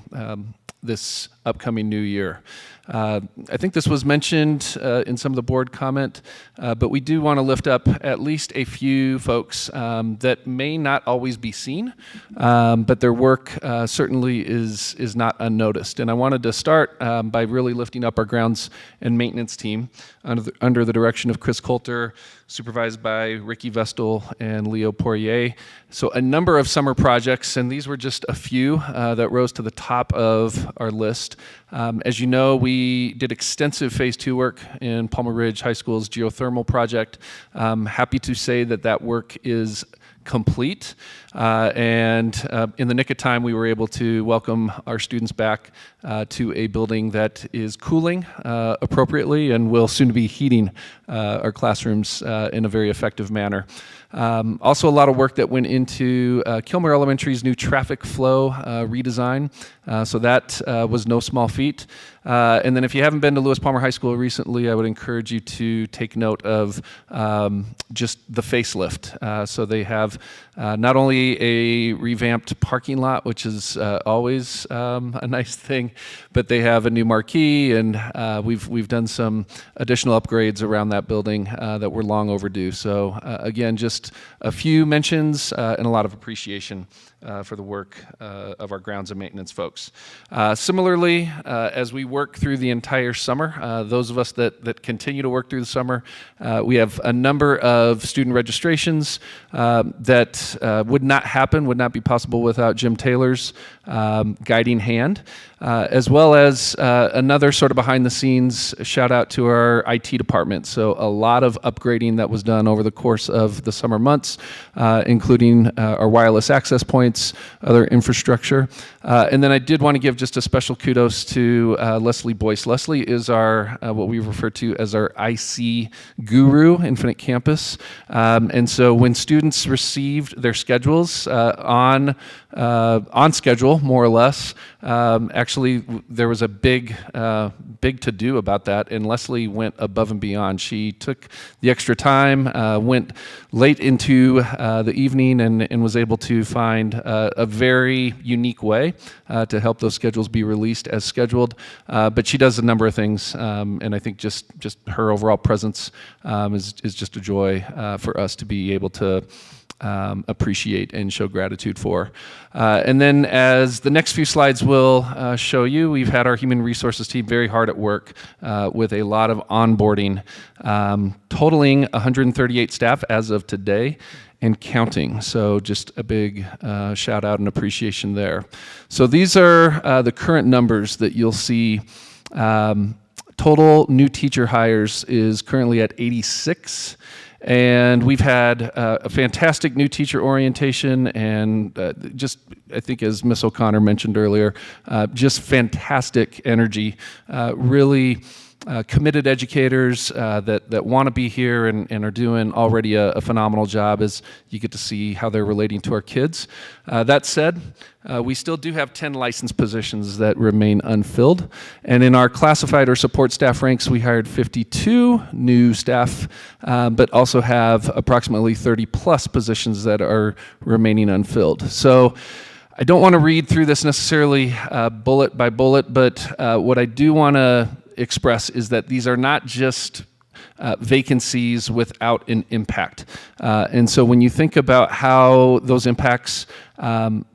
this upcoming new year. I think this was mentioned in some of the board comment, but we do want to lift up at least a few folks that may not always be seen, but their work certainly is not unnoticed. And I wanted to start by really lifting up our grounds and maintenance team under the direction of Chris Coulter, supervised by Ricky Vestal and Leo Poirier. So a number of summer projects, and these were just a few that rose to the top of our list. As you know, we did extensive Phase 2 work in Palmer Ridge High School's geothermal project. Happy to say that that work is complete, and in the nick of time we were able to welcome our students back to a building that is cooling appropriately and will soon be heating our classrooms in a very effective manner. Also a lot of work that went into Kilmer Elementary's new traffic flow redesign, so that was no small feat. And then if you haven't been to Lewis Palmer High School recently, I would encourage you to take note of just the facelift. So they have not only a revamped parking lot, which is always a nice thing, but they have a new marquee, and we've done some additional upgrades around that building that were long overdue. So again, just a few mentions and a lot of appreciation for the work of our grounds and maintenance folks. Similarly, as we work through the entire summer, those of us that continue to work through the summer, we have a number of student registrations that would not be possible without Jim Taylor's guiding hand, as well as another sort of behind the scenes shout out to our IT department. So a lot of upgrading that was done over the course of the summer months, including our wireless access points, other infrastructure. And then I did want to give just a special kudos to Leslie Boyce. Leslie is our, what we refer to as our IC guru, Infinite Campus. And so when students received their schedules on schedule, more or less, actually there was a big to-do about that, and Leslie went above and beyond. She took the extra time, went late into the evening, and was able to find a very unique way to help those schedules be released as scheduled. but she does a number of things, and I think just her overall presence is just a joy for us to be able to appreciate and show gratitude for. And then as the next few slides will show you, we've had our human resources team very hard at work with a lot of onboarding, totaling 138 staff as of today and counting. So just a big shout out and appreciation there. So these are the current numbers that you'll see. Total new teacher hires is currently at 86. And we've had a fantastic new teacher orientation and just, I think as Ms. O'Connor mentioned earlier, just fantastic energy, really committed educators that want to be here and are doing already a phenomenal job as you get to see how they're relating to our kids. That said, we still do have 10 licensed positions that remain unfilled. And in our classified or support staff ranks, we hired 52 new staff, but also have approximately 30 plus positions that are remaining unfilled. So I don't want to read through this necessarily bullet by bullet, but what I do want to express is that these are not just vacancies without an impact. And so when you think about how those impacts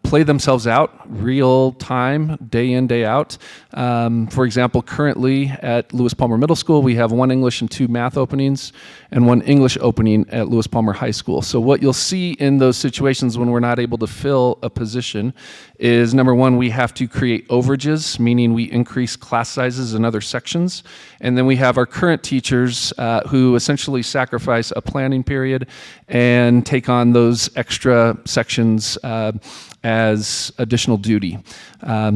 play themselves out real time, day in, day out. For example, currently at Lewis Palmer Middle School, we have 1 English and 2 math openings and 1 English opening at Lewis Palmer High School. So what you'll see in those situations when we're not able to fill a position is, number one, we have to create overages, meaning we increase class sizes in other sections. And then we have our current teachers who essentially sacrifice a planning period and take on those extra sections as additional duty.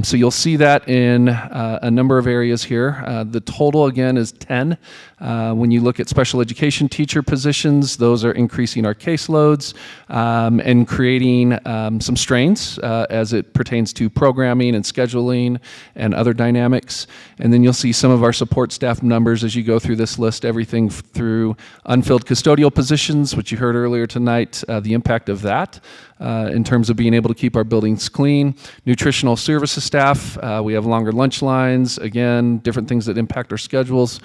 So you'll see that in a number of areas here. The total, again, is 10. When you look at special education teacher positions, those are increasing our caseloads and creating some strains as it pertains to programming and scheduling and other dynamics. And then you'll see some of our support staff numbers as you go through this list, everything through unfilled custodial positions, which you heard earlier tonight, the impact of that in terms of being able to keep our buildings clean. Nutritional services staff, we have longer lunch lines, again, different things that impact our schedules,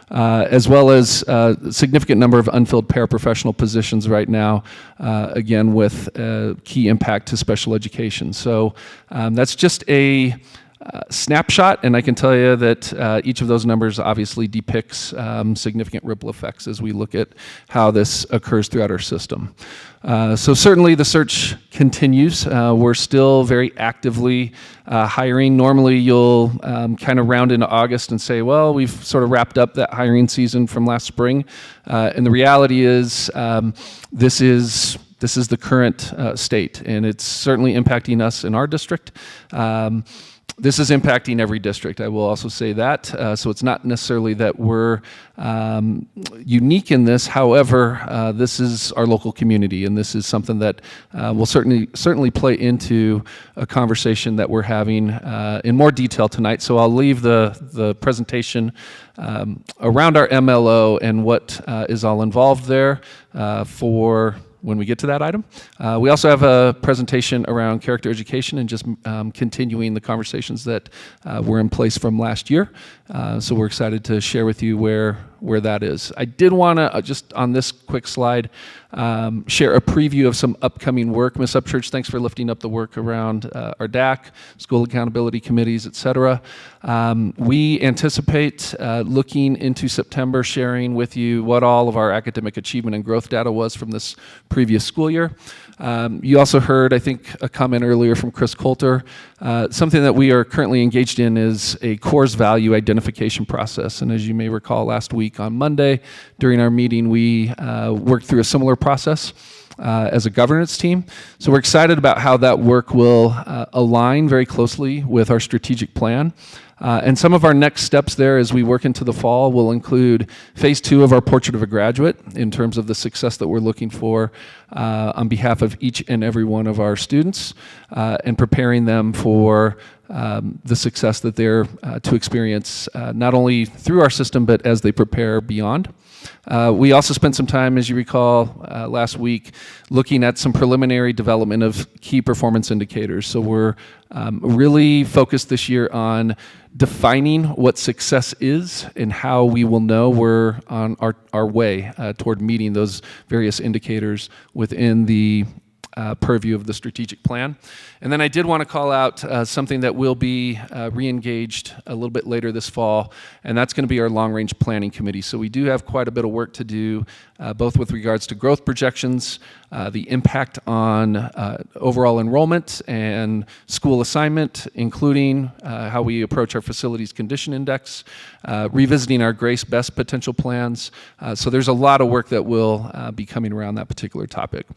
as well as a significant number of unfilled paraprofessional positions right now, again, with key impact to special education. So that's just a snapshot, and I can tell you that each of those numbers obviously depicts significant ripple effects as we look at how this occurs throughout our system. So certainly the search continues. We're still very actively hiring. Normally you'll kind of round into August and say, well, we've sort of wrapped up that hiring season from last spring. And the reality is this is the current state, and it's certainly impacting us in our district. This is impacting every district, I will also say that. So it's not necessarily that we're unique in this. However, this is our local community, and this is something that will certainly play into a conversation that we're having in more detail tonight. So I'll leave the presentation around our MLO and what is all involved there for when we get to that item. We also have a presentation around character education and just continuing the conversations that were in place from last year. So we're excited to share with you where that is. I did want to, just on this quick slide, share a preview of some upcoming work. Ms. Upchurch, thanks for lifting up the work around our DAC, school accountability committees, et cetera. We anticipate looking into September, sharing with you what all of our academic achievement and growth data was from this previous school year. You also heard, I think, a comment earlier from Chris Coulter. Something that we are currently engaged in is a course value identification process. And as you may recall, last week on Monday, during our meeting, we worked through a similar process as a governance team. So we're excited about how that work will align very closely with our strategic plan. And some of our next steps there as we work into the fall will include phase 2 of our portrait of a graduate in terms of the success that we're looking for on behalf of each and every one of our students and preparing them for the success that they're to experience, not only through our system, but as they prepare beyond. We also spent some time, as you recall, last week, looking at some preliminary development of key performance indicators. So we're really focused this year on defining what success is and how we will know we're on our way toward meeting those various indicators within the purview of the strategic plan. And then I did want to call out something that will be re-engaged a little bit later this fall, and that's going to be our long-range planning committee. So we do have quite a bit of work to do, both with regards to growth projections, the impact on overall enrollment and school assignment, including how we approach our facilities condition index, revisiting our GRACE best potential plans. So there's a lot of work that will be coming around that particular topic.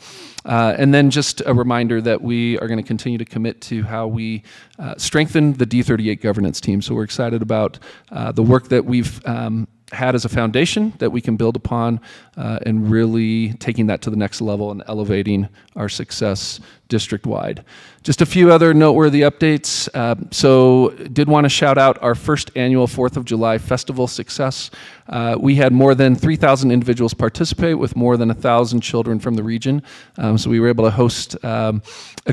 And then just a reminder that we are going to continue to commit to how we strengthen the D38 governance team. So we're excited about the work that we've had as a foundation that we can build upon and really taking that to the next level and elevating our success district-wide. Just a few other noteworthy updates. So did want to shout out our first annual 4th of July festival success. We had more than 3,000 individuals participate with more than 1,000 children from the region. So we were able to host a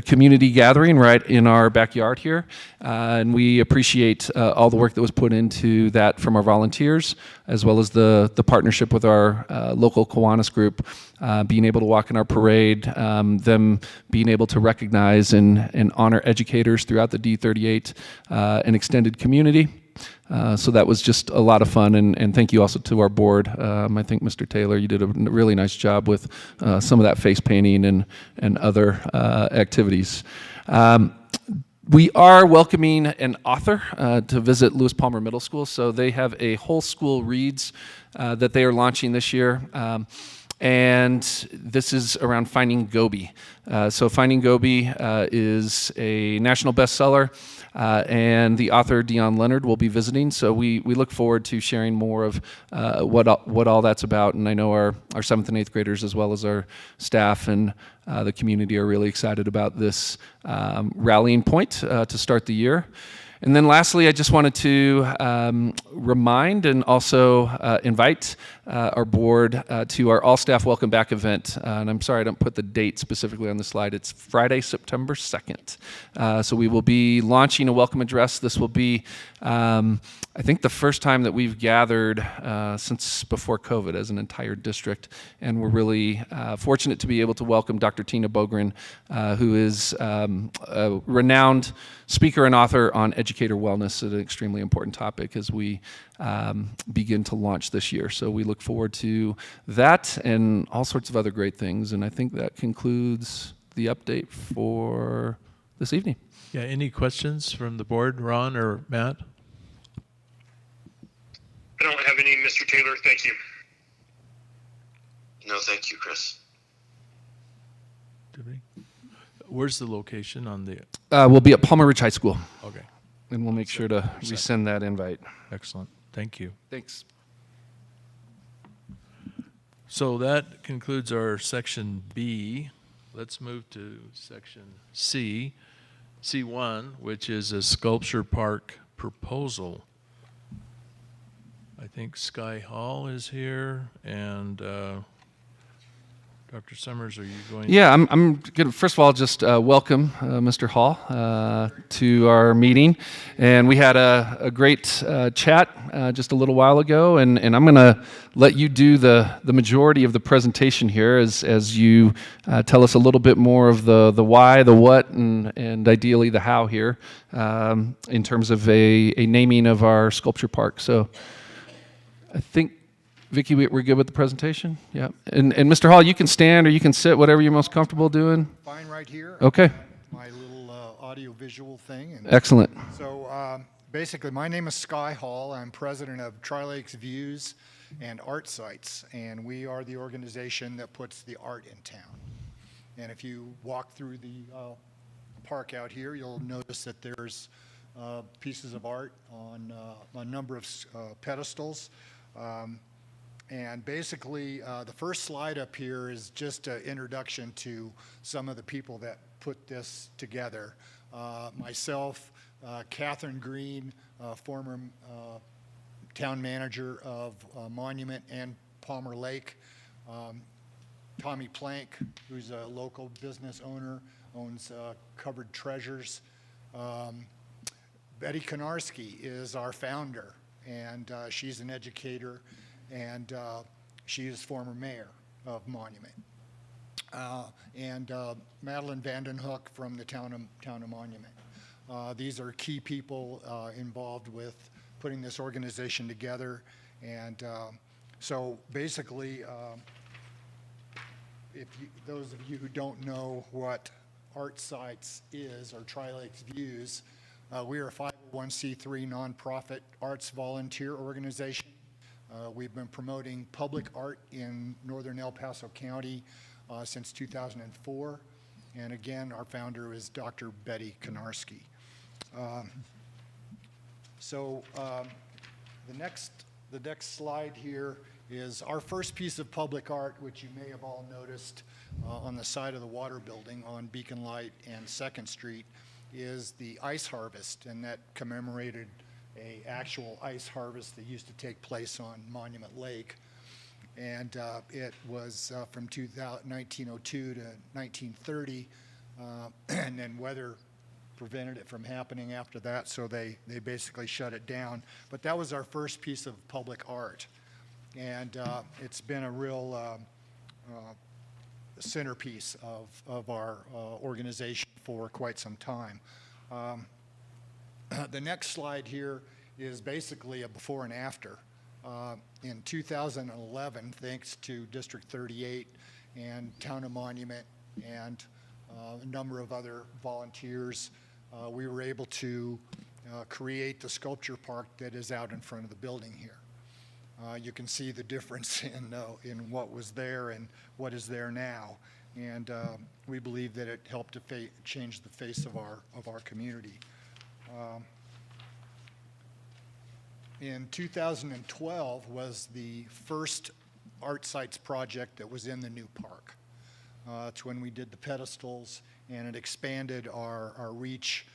community gathering right in our backyard here. And we appreciate all the work that was put into that from our volunteers, as well as the partnership with our local Kiwanis group, being able to walk in our parade, them being able to recognize and honor educators throughout the D38 and extended community. So that was just a lot of fun, and thank you also to our board. I think Mr. Taylor, you did a really nice job with some of that face painting and other activities. We are welcoming an author to visit Lewis Palmer Middle School, so they have a whole school reads that they are launching this year. And this is around Finding Gobi. So Finding Gobi is a national bestseller, and the author Dion Leonard will be visiting. So we look forward to sharing more of what all that's about. And I know our 7th and 8th graders, as well as our staff and the community, are really excited about this rallying point to start the year. And then lastly, I just wanted to remind and also invite our board to our all-staff welcome back event. And I'm sorry I don't put the date specifically on the slide. It's Friday, September 2nd. So we will be launching a welcome address. This will be, I think, the first time that we've gathered since before COVID as an entire district. And we're really fortunate to be able to welcome Dr. Tina Bogren, who is a renowned speaker and author on educator wellness, an extremely important topic as we begin to launch this year. So we look forward to that and all sorts of other great things. And I think that concludes the update for this evening. Yeah, any questions from the board, Ron or Matt? I don't have any, Mr. Taylor. Thank you. No, thank you, Chris. Where's the location on the? We'll be at Palmer Ridge High School. Okay. And we'll make sure to resend that invite. Excellent. Thank you. Thanks. So that concludes our section B. Let's move to section C, C1, which is a sculpture park proposal. I think Sky Hall is here, and Dr. Summers, are you going? Yeah, I'm good. First of all, just welcome Mr. Hall to our meeting. And we had a great chat just a little while ago, and I'm going to let you do the majority of the presentation here as you tell us a little bit more of the why, the what, and ideally the how here in terms of a naming of our sculpture park. So I think, Vicki, we're good with the presentation? Yeah. And Mr. Hall, you can stand or you can sit, whatever you're most comfortable doing. Fine right here. Okay. My little audio-visual thing. And excellent. So basically, my name is Sky Hall. I'm president of Tri-Lakes Views and Art Sites, and we are the organization that puts the art in town. And if you walk through the park out here, you'll notice that there's pieces of art on a number of pedestals. And basically, the first slide up here is just an introduction to some of the people that put this together. Myself, Catherine Green, former town manager of Monument and Palmer Lake. Tommy Plank, who's a local business owner, owns Covered Treasures. Betty Konarski is our founder, and she's an educator, and she is former mayor of Monument. And Madeline Vandenhoek from the town of Monument. These are key people involved with putting this organization together, and so basically, those of you who don't know what Art Sites is, or Tri-Lakes Views, we are a 501c3 nonprofit arts volunteer organization. We've been promoting public art in northern El Paso County since 2004. And again, our founder is Dr. Betty Konarski. The next slide here is our first piece of public art, which you may have all noticed on the side of the water building on Beacon Light and 2nd Street, is the ice harvest, and that commemorated a actual ice harvest that used to take place on Monument Lake. And it was from 1902 to 1930, and then weather prevented it from happening after that, so they basically shut it down. But that was our first piece of public art. And it's been a real centerpiece of our organization for quite some time. The next slide here is basically a before and after. In 2011, thanks to District 38 and Town of Monument and a number of other volunteers, we were able to create the sculpture park that is out in front of the building here. You can see the difference in what was there and what is there now, and we believe that it helped to change the face of our community. In 2012 was the first Art Sites project that was in the new park. It's when we did the pedestals, and it expanded our reach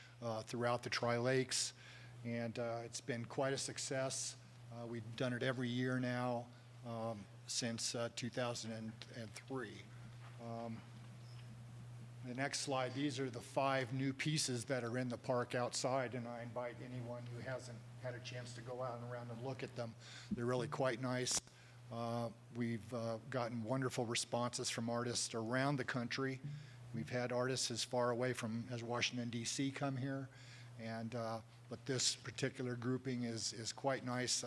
throughout the Tri-Lakes, and it's been quite a success. We've done it every year now since 2003. The next slide, these are the 5 new pieces that are in the park outside, and I invite anyone who hasn't had a chance to go out and around and look at them. They're really quite nice. We've gotten wonderful responses from artists around the country. We've had artists as far away as Washington, D.C. come here, and but this particular grouping is quite nice.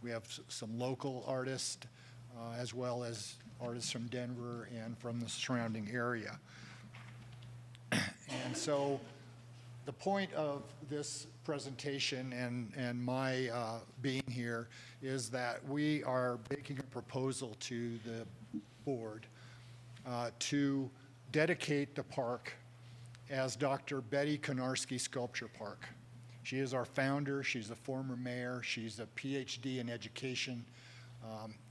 We have some local artists as well as artists from Denver and from the surrounding area. And so the point of this presentation and my being here is that we are making a proposal to the board to dedicate the park as Dr. Betty Konarski Sculpture Park. She is our founder. She's a former mayor. She's a PhD in education.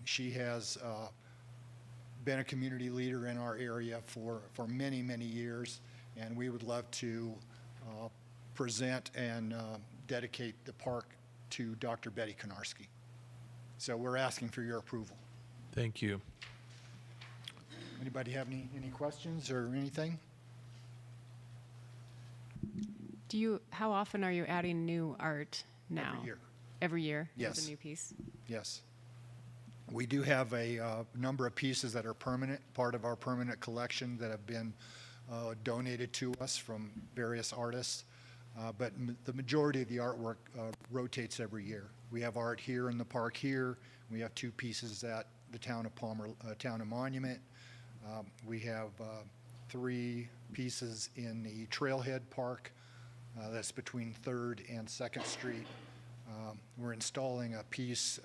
She has been a community leader in our area for many, many years, and we would love to present and dedicate the park to Dr. Betty Konarski. So we're asking for your approval. Thank you. Anybody have any questions or anything? How often are you adding new art now? Every year. Every year? Yes. There's a new piece? Yes. We do have a number of pieces that are permanent, part of our permanent collection that have been donated to us from various artists. But the majority of the artwork rotates every year. We have art here in the park here. We have 2 pieces at the Town of Monument. We have 3 pieces in the Trailhead Park. That's between 3rd and 2nd Street. We're installing a piece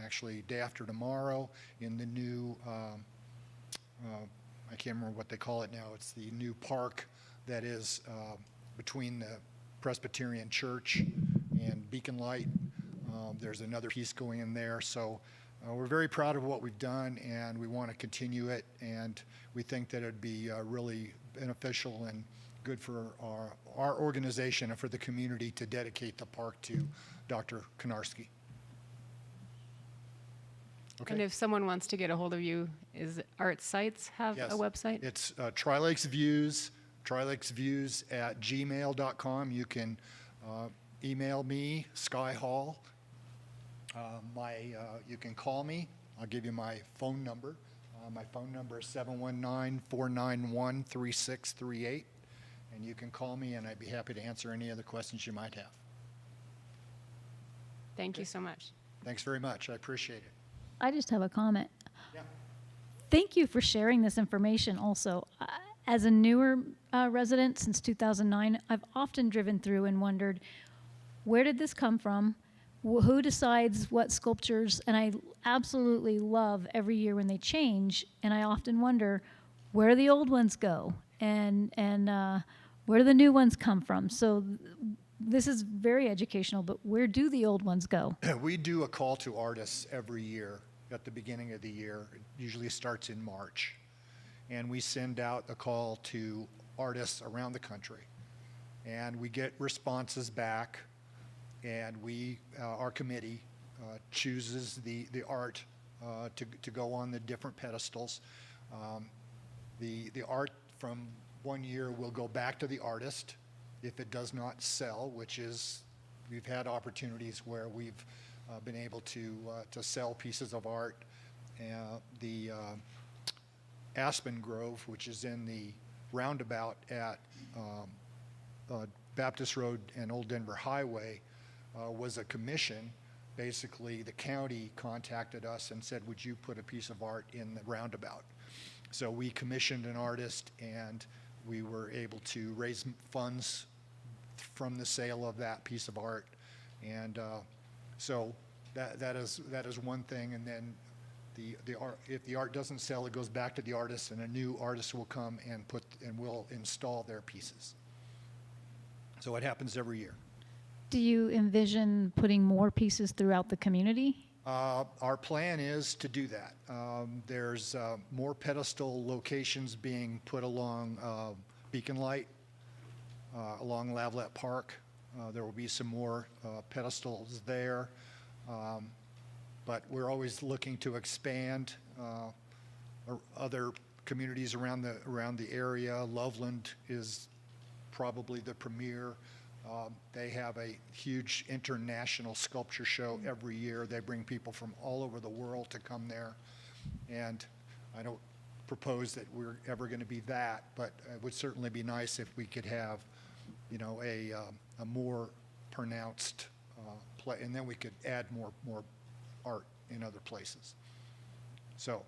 actually day after tomorrow in the new, I can't remember what they call it now. It's the new park that is between the Presbyterian Church and Beacon Light. There's another piece going in there. So we're very proud of what we've done, and we want to continue it, and we think that it'd be really beneficial and good for our organization and for the community to dedicate the park to Dr. Konarski. And if someone wants to get a hold of you, is Art Sites have Yes. a website? It's Tri-Lakes Views at gmail.com. You can email me, Sky Hall. You can call me. I'll give you my phone number. My phone number is 719-491-3638. And you can call me, and I'd be happy to answer any other questions you might have. Thank you so much. Thanks very much. I appreciate it. I just have a comment. Yeah. Thank you for sharing this information also. As a newer resident since 2009, I've often driven through and wondered, where did this come from? Who decides what sculptures? And I absolutely love every year when they change, and I often wonder, where do the old ones go? And where do the new ones come from? So this is very educational, but where do the old ones go? We do a call to artists every year at the beginning of the year. It usually starts in March. And we send out a call to artists around the country. And we get responses back, and our committee chooses the art to go on the different pedestals. The art from one year will go back to the artist if it does not sell, which is, we've had opportunities where we've been able to sell pieces of art. The Aspen Grove, which is in the roundabout at Baptist Road and Old Denver Highway, was a commission. Basically, the county contacted us and said, would you put a piece of art in the roundabout? So we commissioned an artist, and we were able to raise funds from the sale of that piece of art. And so that is one thing. And then the art, if the art doesn't sell, it goes back to the artist, and a new artist will come and will install their pieces. So it happens every year. Do you envision putting more pieces throughout the community? Our plan is to do that. There's more pedestal locations being put along Beacon Light, along Lavlet Park. There will be some more pedestals there. But we're always looking to expand other communities around the area. Loveland is probably the premier. They have a huge international sculpture show every year. They bring people from all over the world to come there. And I don't propose that we're ever going to be that, but it would certainly be nice if we could have, a more pronounced play, and then we could add more art in other places. So.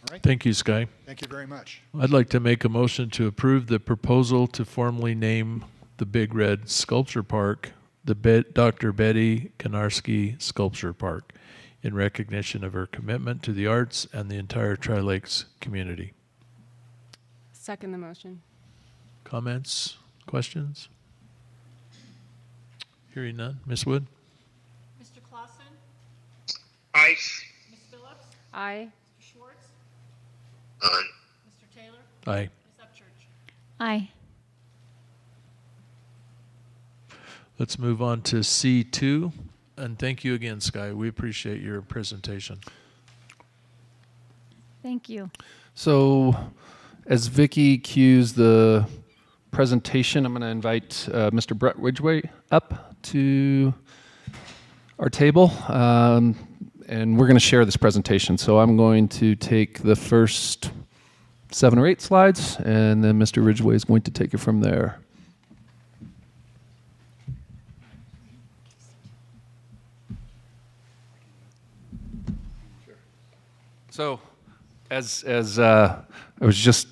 All right. Thank you, Sky. Thank you very much. I'd like to make a motion to approve the proposal to formally name the Big Red Sculpture Park the Dr. Betty Konarski Sculpture Park in recognition of her commitment to the arts and the entire Tri-Lakes community. Second the motion. Comments? Questions? Hearing none. Ms. Wood? Mr. Clausen? Aye. Ms. Phillips? Aye. Mr. Schwartz? Aye. Mr. Taylor? Aye. Ms. Upchurch? Aye. Let's move on to C2. And thank you again, Sky. We appreciate your presentation. Thank you. So as Vicky cues the presentation, I'm going to invite Mr. Brett Ridgway up to our table, and we're going to share this presentation. So I'm going to take the first 7 or 8 slides, and then Mr. Ridgway is going to take it from there. So, as I was just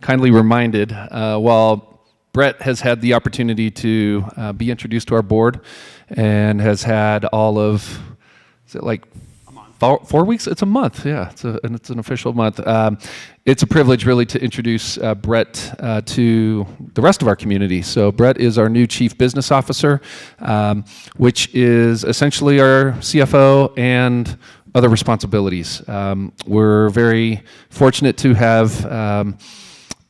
kindly reminded, while Brett has had the opportunity to be introduced to our board and has had all of, is it like 4 weeks? It's a month, yeah. It's an official month. It's a privilege, really, to introduce Brett to the rest of our community. So Brett is our new Chief Business Officer, which is essentially our CFO and other responsibilities. We're very fortunate to have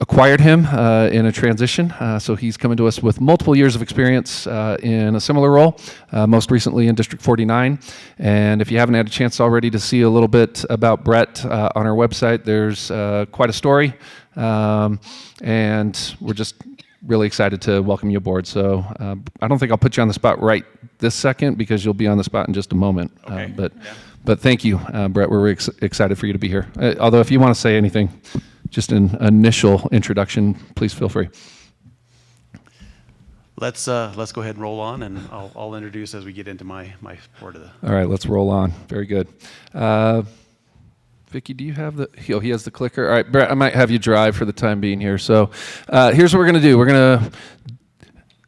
acquired him in a transition, so he's coming to us with multiple years of experience in a similar role, most recently in District 49. And if you haven't had a chance already to see a little bit about Brett on our website, there's quite a story, and we're just really excited to welcome you aboard. So I don't think I'll put you on the spot right this second, because you'll be on the spot in just a moment. Okay. But thank you, Brett. We're excited for you to be here. Although if you want to say anything, just an initial introduction, please feel free. Let's go ahead and roll on, and I'll introduce as we get into my part of the. All right, let's roll on. Very good. Vicki, do you have the? Oh, he has the clicker. All right, Brett, I might have you drive for the time being here. So here's what we're going to do. We're going to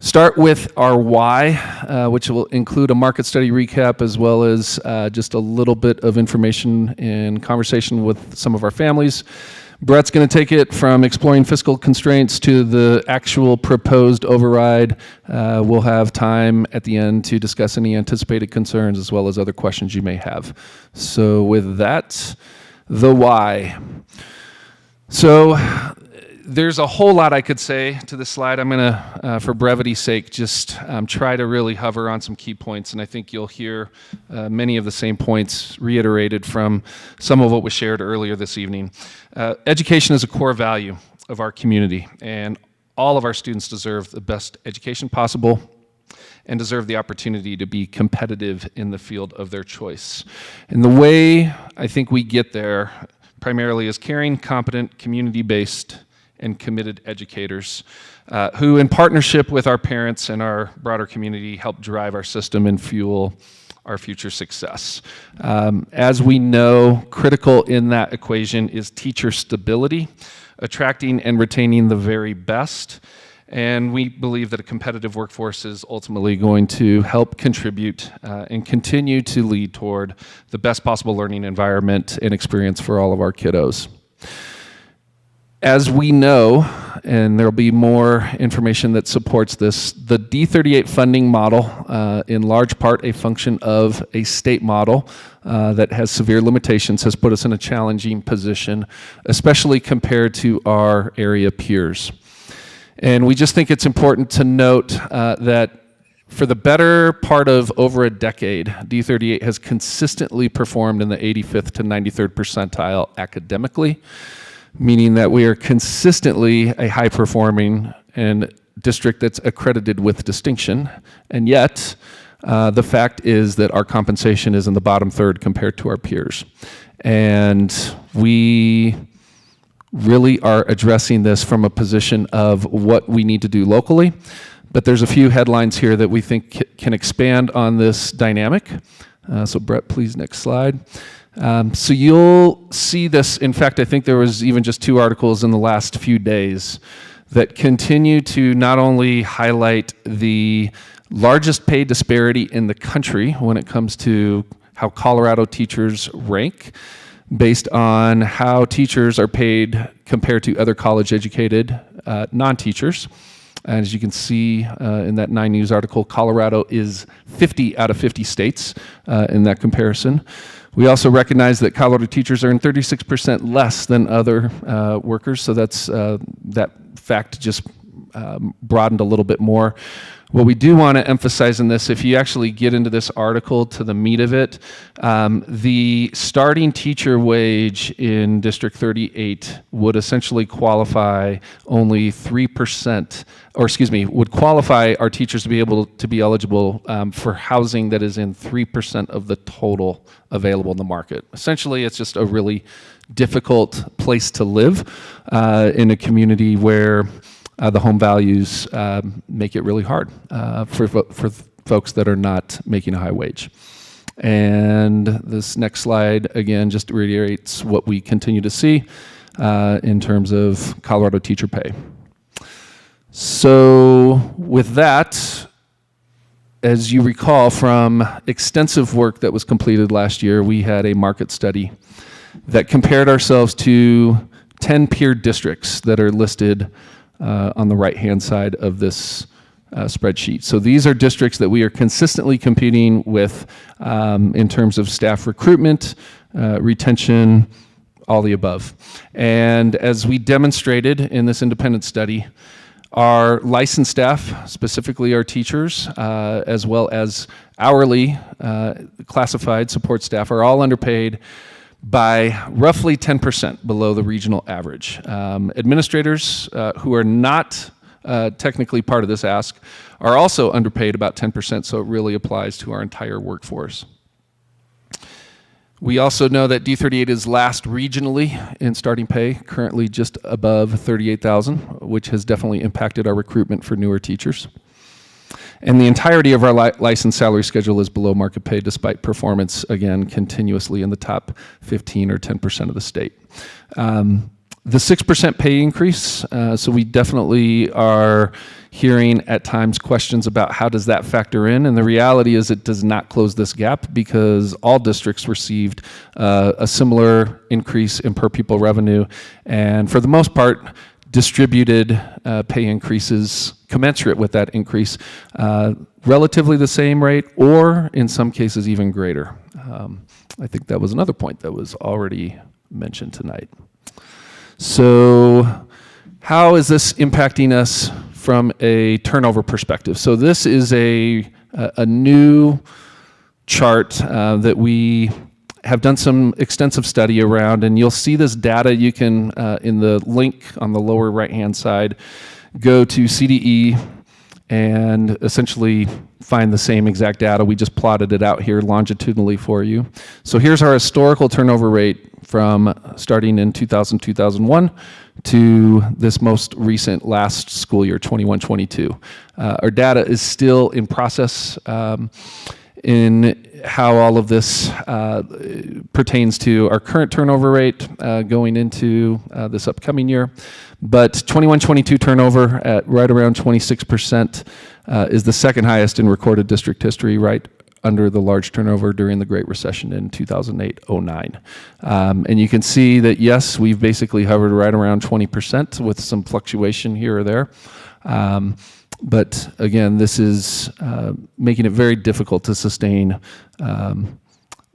start with our why, which will include a market study recap, as well as just a little bit of information and conversation with some of our families. Brett's going to take it from exploring fiscal constraints to the actual proposed override. We'll have time at the end to discuss any anticipated concerns, as well as other questions you may have. So with that, the why. So there's a whole lot I could say to this slide. I'm going to, for brevity's sake, just try to really hover on some key points, and I think you'll hear many of the same points reiterated from some of what was shared earlier this evening. Education is a core value of our community, and all of our students deserve the best education possible and deserve the opportunity to be competitive in the field of their choice. And the way I think we get there primarily is caring, competent, community-based, and committed educators who, in partnership with our parents and our broader community, help drive our system and fuel our future success. As we know, critical in that equation is teacher stability, attracting and retaining the very best. And we believe that a competitive workforce is ultimately going to help contribute and continue to lead toward the best possible learning environment and experience for all of our kiddos. As we know, and there'll be more information that supports this, the D38 funding model, in large part a function of a state model that has severe limitations, has put us in a challenging position, especially compared to our area peers. And we just think it's important to note that for the better part of over a decade, D38 has consistently performed in the 85th to 93rd percentile academically, meaning that we are consistently a high-performing and district that's accredited with distinction. And yet, the fact is that our compensation is in the bottom third compared to our peers. And we really are addressing this from a position of what we need to do locally. But there's a few headlines here that we think can expand on this dynamic. So Brett, please, next slide. So you'll see this. In fact, I think there was even just 2 articles in the last few days that continue to not only highlight the largest pay disparity in the country when it comes to how Colorado teachers rank based on how teachers are paid compared to other college-educated non-teachers. And as you can see in that 9 News article, Colorado is 50 out of 50 states in that comparison. We also recognize that Colorado teachers earn 36% less than other workers, so that's that fact just broadened a little bit more. What we do want to emphasize in this, if you actually get into this article to the meat of it, the starting teacher wage in District 38 would essentially qualify only 3%, or excuse me, would qualify our teachers to be able to be eligible for housing that is in 3% of the total available in the market. Essentially, it's just a really difficult place to live in a community where the home values make it really hard for folks that are not making a high wage. And this next slide, again, just reiterates what we continue to see in terms of Colorado teacher pay. So with that, as you recall from extensive work that was completed last year, we had a market study that compared ourselves to 10 peer districts that are listed on the right-hand side of this spreadsheet. So these are districts that we are consistently competing with in terms of staff recruitment, retention, all the above. And as we demonstrated in this independent study, our licensed staff, specifically our teachers, as well as hourly classified support staff, are all underpaid by roughly 10% below the regional average. Administrators who are not technically part of this ask are also underpaid about 10%, so it really applies to our entire workforce. We also know that D38 is last regionally in starting pay, currently just above $38,000, which has definitely impacted our recruitment for newer teachers. And the entirety of our licensed salary schedule is below market pay, despite performance, again, continuously in the top 15 or 10% of the state. The 6% pay increase, so we definitely are hearing at times questions about how does that factor in, and the reality is it does not close this gap because all districts received a similar increase in per pupil revenue, and for the most part, distributed pay increases commensurate with that increase, relatively the same rate, or in some cases even greater. I think that was another point that was already mentioned tonight. So how is this impacting us from a turnover perspective? So this is a new chart that we have done some extensive study around, and you'll see this data. You can, in the link on the lower right-hand side, go to CDE and essentially find the same exact data. We just plotted it out here longitudinally for you. So here's our historical turnover rate from starting in 2000-2001 to this most recent last school year, 21-22. Our data is still in process in how all of this pertains to our current turnover rate going into this upcoming year. But 21-22 turnover at right around 26% is the second highest in recorded district history, right under the large turnover during the Great Recession in 2008-09. And you can see that, yes, we've basically hovered right around 20% with some fluctuation here or there. But again, this is making it very difficult to sustain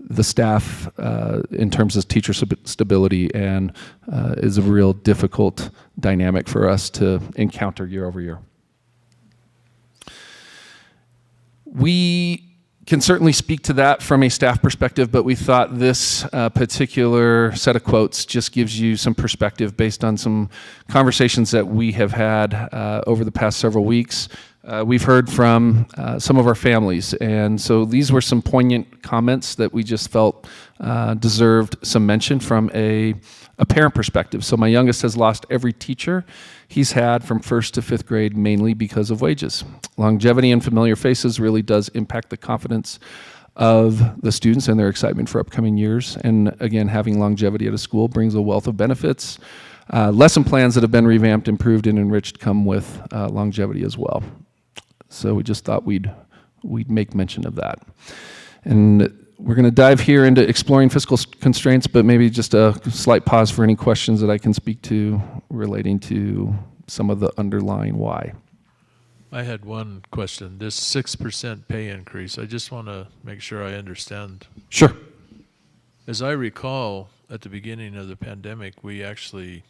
the staff in terms of teacher stability, and is a real difficult dynamic for us to encounter year over year. We can certainly speak to that from a staff perspective, but we thought this particular set of quotes just gives you some perspective based on some conversations that we have had over the past several weeks. We've heard from some of our families, and so these were some poignant comments that we just felt deserved some mention from a parent perspective. So my youngest has lost every teacher he's had from 1st to 5th grade, mainly because of wages. Longevity and familiar faces really does impact the confidence of the students and their excitement for upcoming years. And again, having longevity at a school brings a wealth of benefits. Lesson plans that have been revamped, improved, and enriched come with longevity as well. So we just thought we'd make mention of that. And we're going to dive here into exploring fiscal constraints, but maybe just a slight pause for any questions that I can speak to relating to some of the underlying why. I had one question. This 6% pay increase, I just want to make sure I understand. Sure. As I recall, at the beginning of the pandemic, we actually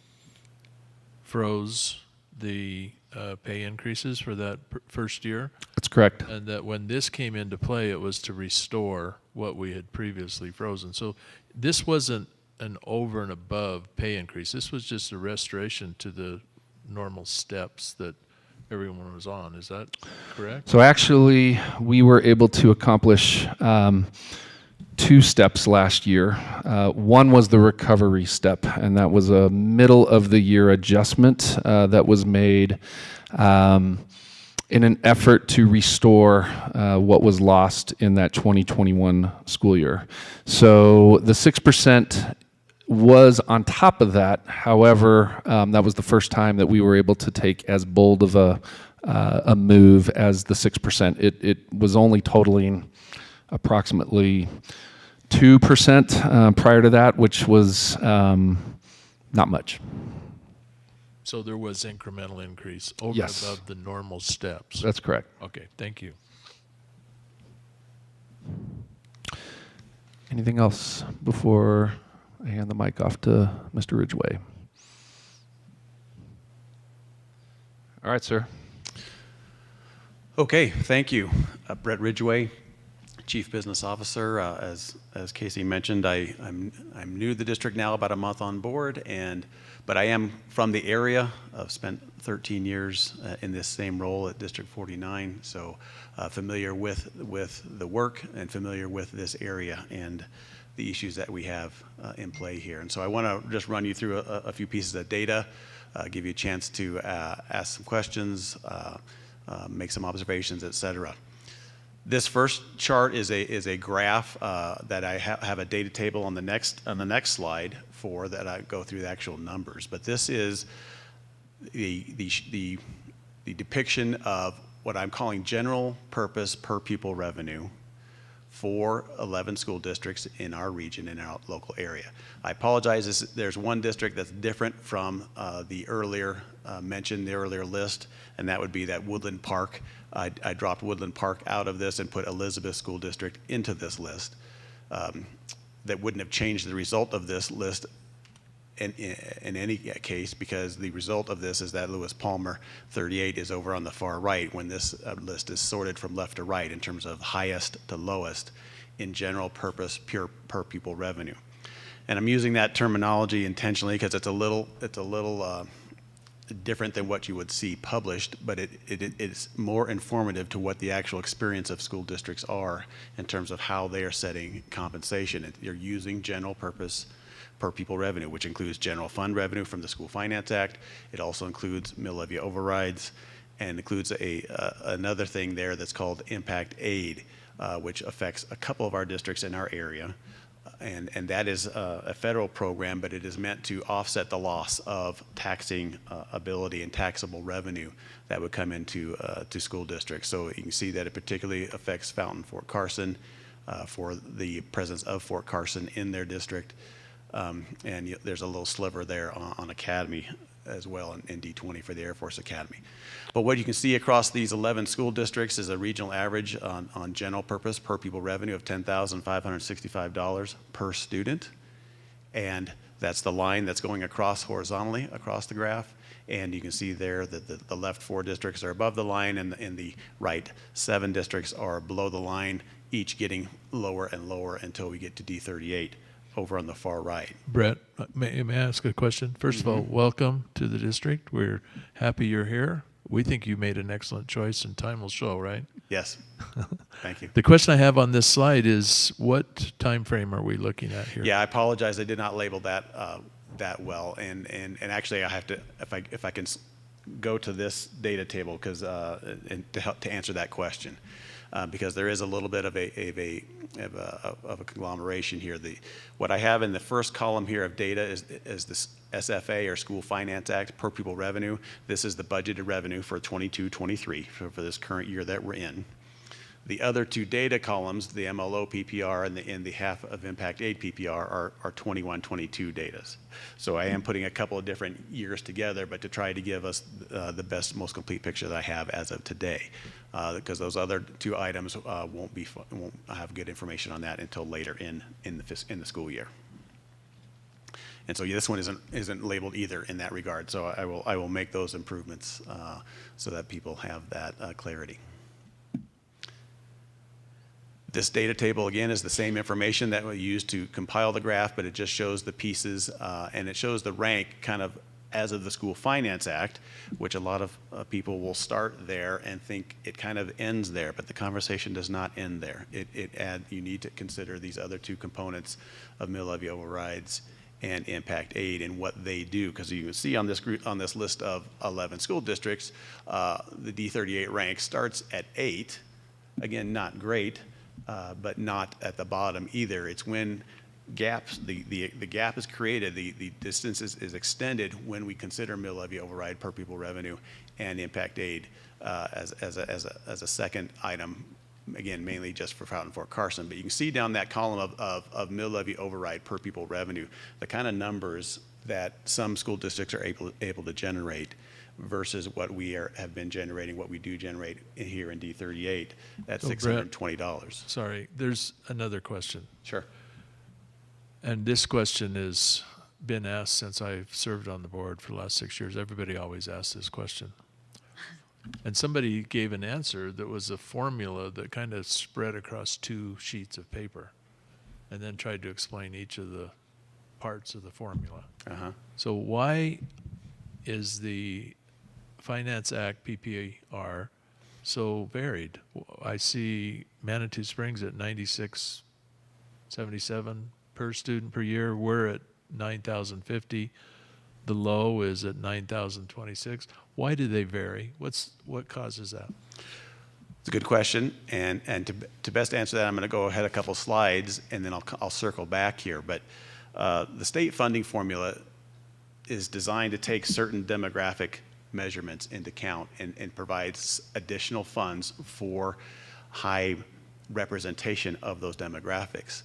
froze the pay increases for that first year. That's correct. And that when this came into play, it was to restore what we had previously frozen. So this wasn't an over and above pay increase. This was just a restoration to the normal steps that everyone was on. Is that correct? So actually, we were able to accomplish 2 steps last year. One was the recovery step, and that was a middle of the year adjustment that was made in an effort to restore what was lost in that 2021 school year. So the 6% was on top of that. However, that was the first time that we were able to take as bold of a move as the 6%. It was only totaling approximately 2% prior to that, which was not much. So there was incremental increase over Yes. above the normal steps. That's correct. Okay, thank you. Anything else before hand the mic off to Mr. Ridgway. All right, sir. Okay, thank you. Brett Ridgway, Chief Business Officer. As Casey mentioned, I'm new to the district now, about a month on board, but I am from the area. I've spent 13 years in this same role at District 49, so familiar with the work and familiar with this area and the issues that we have in play here. And so I want to just run you through a few pieces of data, give you a chance to ask some questions, make some observations, etc. This first chart is a graph that I have a data table on the next slide for that I go through the actual numbers. But this is the depiction of what I'm calling general purpose per pupil revenue for 11 school districts in our region, in our local area. I apologize, there's one district that's different from the earlier mentioned, the earlier list, and that would be that Woodland Park. I dropped Woodland Park out of this and put Elizabeth School District into this list. That wouldn't have changed the result of this list in any case, because the result of this is that Lewis Palmer 38 is over on the far right when this list is sorted from left to right in terms of highest to lowest in general purpose pure per pupil revenue. And I'm using that terminology intentionally because it's a little different than what you would see published, but it's more informative to what the actual experience of school districts are in terms of how they are setting compensation. You're using general purpose per pupil revenue, which includes general fund revenue from the School Finance Act. It also includes mill levy overrides, and includes another thing there that's called impact aid, which affects a couple of our districts in our area. And that is a federal program, but it is meant to offset the loss of taxing ability and taxable revenue that would come into to school districts. So you can see that it particularly affects Fountain, Fort Carson, for the presence of Fort Carson in their district. And there's a little sliver there on Academy as well in D20 for the Air Force Academy. But what you can see across these 11 school districts is a regional average on general purpose per pupil revenue of $10,565 per student. And that's the line that's going across horizontally across the graph. And you can see there that the left 4 districts are above the line, and the right 7 districts are below the line, each getting lower and lower until we get to D38. Over on the far right. Brett, may I ask a question? First of all, welcome to the district. We're happy you're here. We think you made an excellent choice, and time will show, right? Yes. Thank you. The question I have on this slide is, what time frame are we looking at here? Yeah, I apologize. I did not label that that well, and actually, I have to, if I can go to this data table because to answer that question. Because there is a little bit of a conglomeration here. What I have in the first column here of data is this SFA, or School Finance Act, per pupil revenue. This is the budgeted revenue for 22-23 for this current year that we're in. The other 2 data columns, the MLO PPR and the half of impact aid PPR, are 21-22 data. So I am putting a couple of different years together, but to try to give us the best, most complete picture that I have as of today, because those other 2 items won't have good information on that until later in the school year. And so this one isn't labeled either in that regard. So I will make those improvements so that people have that clarity. This data table, again, is the same information that we used to compile the graph, but it just shows the pieces, and it shows the rank kind of as of the School Finance Act, which a lot of people will start there and think it kind of ends there, but the conversation does not end there. You need to consider these other 2 components of mill levy overrides and impact aid and what they do, because you can see on this list of 11 school districts, the D38 rank starts at 8. Again, not great. But not at the bottom either. It's when gaps, the gap is created, the distance is extended when we consider mill levy override per pupil revenue and impact aid as a second item, again, mainly just for Fountain, Fort Carson. But you can see down that column of mill levy override per pupil revenue, the kind of numbers that some school districts are able to generate versus what we have been generating, what we do generate here in D38, that's $620. Sorry, there's another question. Sure. And this question has been asked since I've served on the board for the last 6 years. Everybody always asks this question. And somebody gave an answer that was a formula that kind of spread across 2 sheets of paper and then tried to explain each of the parts of the formula. So why is the Finance Act PPR so varied? I see Manitou Springs at 96.77 per student per year. We're at 9,050. The low is at 9,026. Why do they vary? What causes that? It's a good question, and to best answer that, I'm going to go ahead a couple slides, and then I'll circle back here. But the state funding formula is designed to take certain demographic measurements into account and provides additional funds for high representation of those demographics.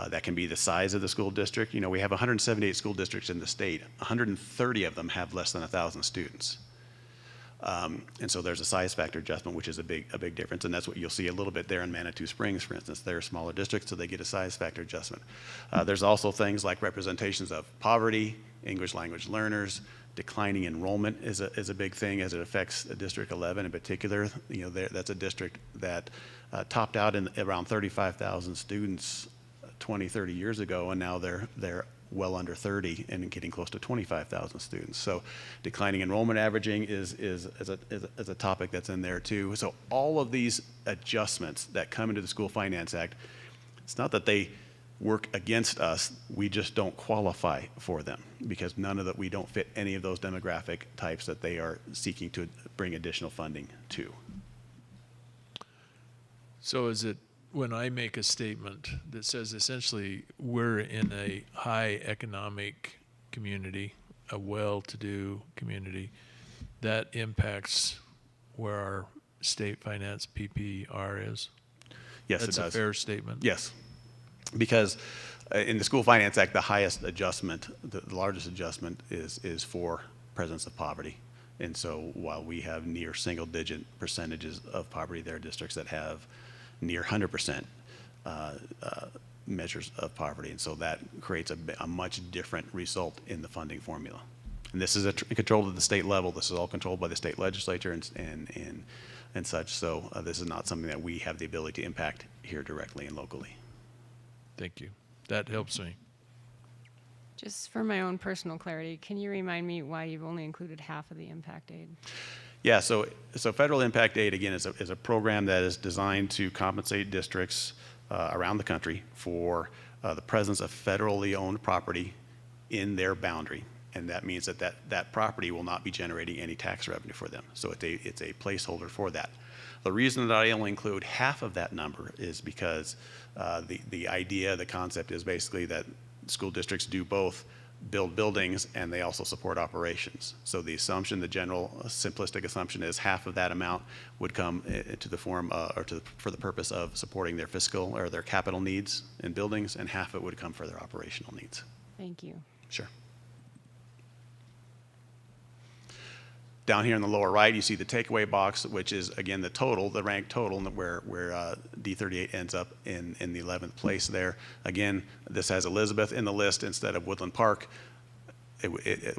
That can be the size of the school district. You know, we have 178 school districts in the state. 130 of them have less than 1,000 students. And so there's a size factor adjustment, which is a big difference, and that's what you'll see a little bit there in Manitou Springs, for instance. They're smaller districts, so they get a size factor adjustment. There's also things like representations of poverty, English language learners, declining enrollment is a big thing as it affects District 11 in particular. You know, that's a district that topped out in around 35,000 students 20, 30 years ago, and now they're well under 30 and getting close to 25,000 students. So declining enrollment averaging is a topic that's in there too. So all of these adjustments that come into the School Finance Act, it's not that they work against us, we just don't qualify for them because we don't fit any of those demographic types that they are seeking to bring additional funding to. So is it, when I make a statement that says essentially we're in a high economic community, a well-to-do community, that impacts where our state finance PPR is? Yes, That's it does. a fair statement? Yes, because in the School Finance Act, the highest adjustment, the largest adjustment is for presence of poverty. And so while we have near single-digit percentages of poverty, there are districts that have near 100% measures of poverty. And so that creates a much different result in the funding formula. And this is controlled at the state level. This is all controlled by the state legislature and such. So this is not something that we have the ability to impact here directly and locally. Thank you. That helps me. Just for my own personal clarity, can you remind me why you've only included half of the impact aid? Yeah, so federal impact aid, again, is a program that is designed to compensate districts around the country for the presence of federally owned property in their boundary. And that means that property will not be generating any tax revenue for them. So it's a placeholder for that. The reason that I only include half of that number is because the idea, the concept is basically that school districts do both build buildings and they also support operations. So the assumption, the general simplistic assumption is half of that amount would come to the form for the purpose of supporting their fiscal or their capital needs in buildings, and half of it would come for their operational needs. Thank you. Sure. Down here in the lower right, you see the takeaway box, which is, again, the total, the ranked total, where D38 ends up in the 11th place there. Again, this has Elizabeth in the list instead of Woodland Park.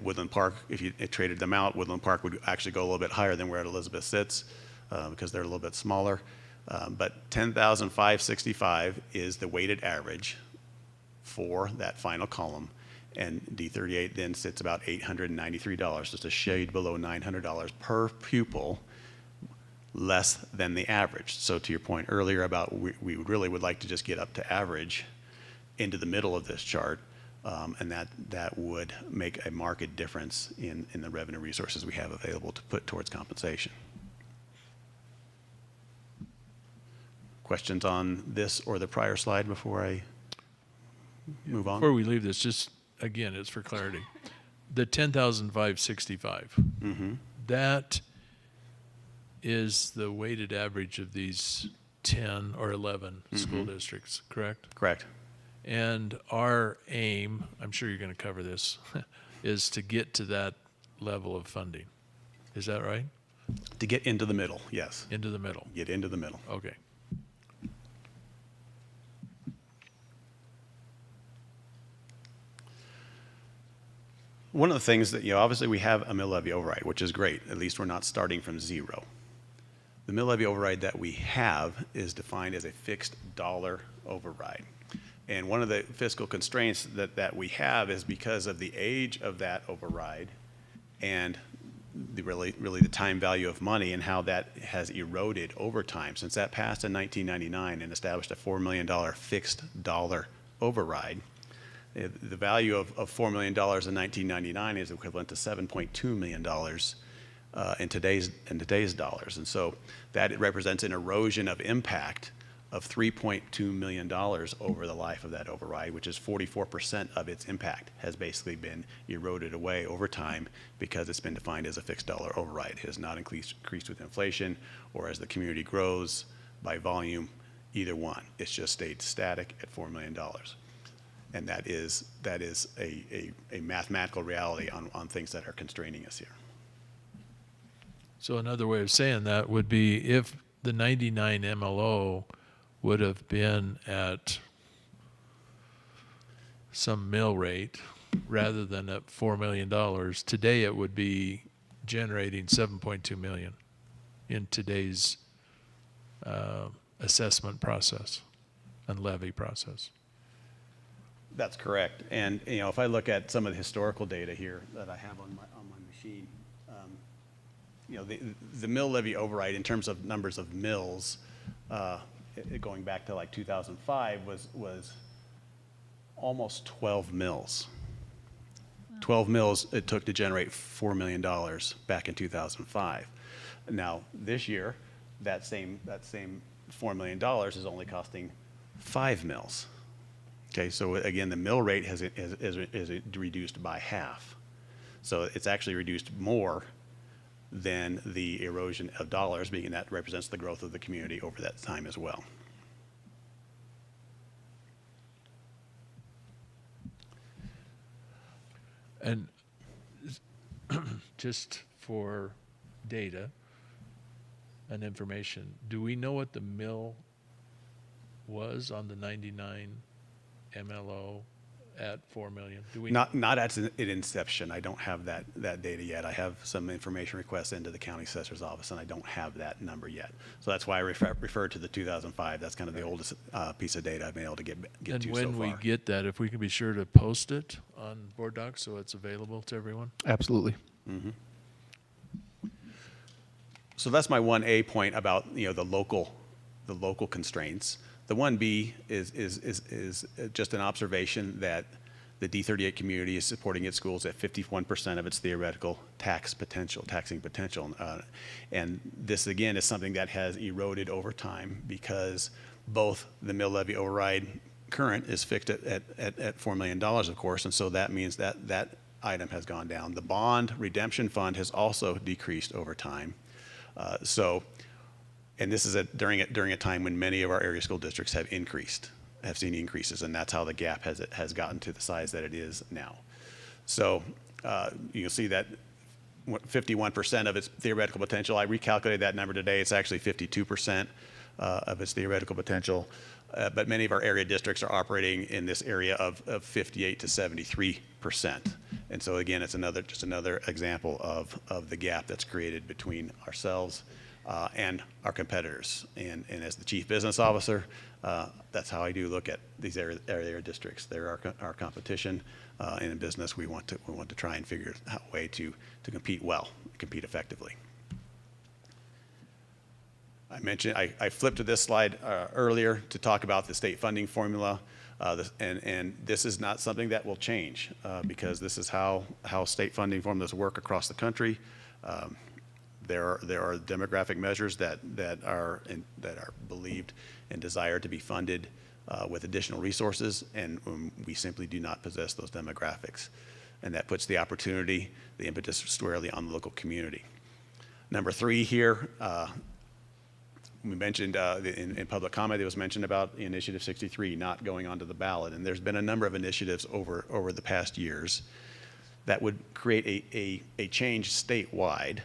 Woodland Park, if you traded them out, Woodland Park would actually go a little bit higher than where Elizabeth sits because they're a little bit smaller. But 10,565 is the weighted average for that final column. And D38 then sits about $893, just a shade below $900 per pupil, less than the average. So to your point earlier about we really would like to just get up to average into the middle of this chart, and that would make a marked difference in the revenue resources we have available to put towards compensation. Questions on this or the prior slide before I move on? Before we leave this, just again, it's for clarity. The 10,565, that is the weighted average of these 10 or 11 school districts, correct? Correct. And our aim, I'm sure you're going to cover this, is to get to that level of funding. Is that right? To get into the middle, yes. Into the middle. Get into the middle. Okay. one of the things that, obviously we have a mill levy override, which is great. At least we're not starting from zero. The mill levy override that we have is defined as a fixed dollar override. And one of the fiscal constraints that we have is because of the age of that override and really the time value of money and how that has eroded over time. Since that passed in 1999 and established a $4 million fixed dollar override, the value of $4 million in 1999 is equivalent to $7.2 million in today's dollars. And so that represents an erosion of impact of $3.2 million over the life of that override, which is 44% of its impact has basically been eroded away over time because it's been defined as a fixed dollar override. It has not increased with inflation or as the community grows by volume, either one. It's just stayed static at $4 million. And that is a mathematical reality on things that are constraining us here. So another way of saying that would be if the 99 MLO would have been at some mill rate rather than at $4 million, today it would be generating $7.2 million in today's assessment process and levy process. That's correct. And if I look at some of the historical data here that I have on my machine, the mill levy override in terms of numbers of mills, going back to like 2005 was almost 12 mills. 12 mills it took to generate $4 million back in 2005. Now this year, that same $4 million is only costing 5 mills. Okay, so again, the mill rate is reduced by half. So it's actually reduced more than the erosion of dollars, being that represents the growth of the community over that time as well. And just for data and information, do we know what the mill was on the 99 MLO at 4 million? Do we not at inception? I don't have that data yet. I have some information requests into the county assessor's office, and I don't have that number yet. So that's why I refer to the 2005. That's kind of the oldest piece of data I've been able to get to so far. And when we get that, if we can be sure to post it on Board Docs so it's available to everyone. Absolutely. Mm-hmm. So that's my 1A point about the local constraints. The 1B is just an observation that the D38 community is supporting its schools at 51% of its theoretical taxing potential. And this, again, is something that has eroded over time because both the mill levy override current is fixed at $4 million, of course, and so that means that item has gone down. The bond redemption fund has also decreased over time. And this is during a time when many of our area school districts have seen increases, and that's how the gap has gotten to the size that it is now. So you'll see that 51% of its theoretical potential. I recalculated that number today. It's actually 52% of its theoretical potential. But many of our area districts are operating in this area of 58 to 73%. And so again, it's just another example of the gap that's created between ourselves and our competitors. And as the chief business officer, that's how I do look at these area districts. They're our competition. And in business, we want to try and figure out a way to compete well, compete effectively. I flipped to this slide earlier to talk about the state funding formula. And this is not something that will change because this is how state funding formulas work across the country. There are demographic measures that are believed and desired to be funded with additional resources, and we simply do not possess those demographics. And that puts the opportunity, the impetus squarely on the local community. Number 3 here, we mentioned in public comment, it was mentioned about Initiative 63 not going onto the ballot. And there's been a number of initiatives over the past years that would create a change statewide.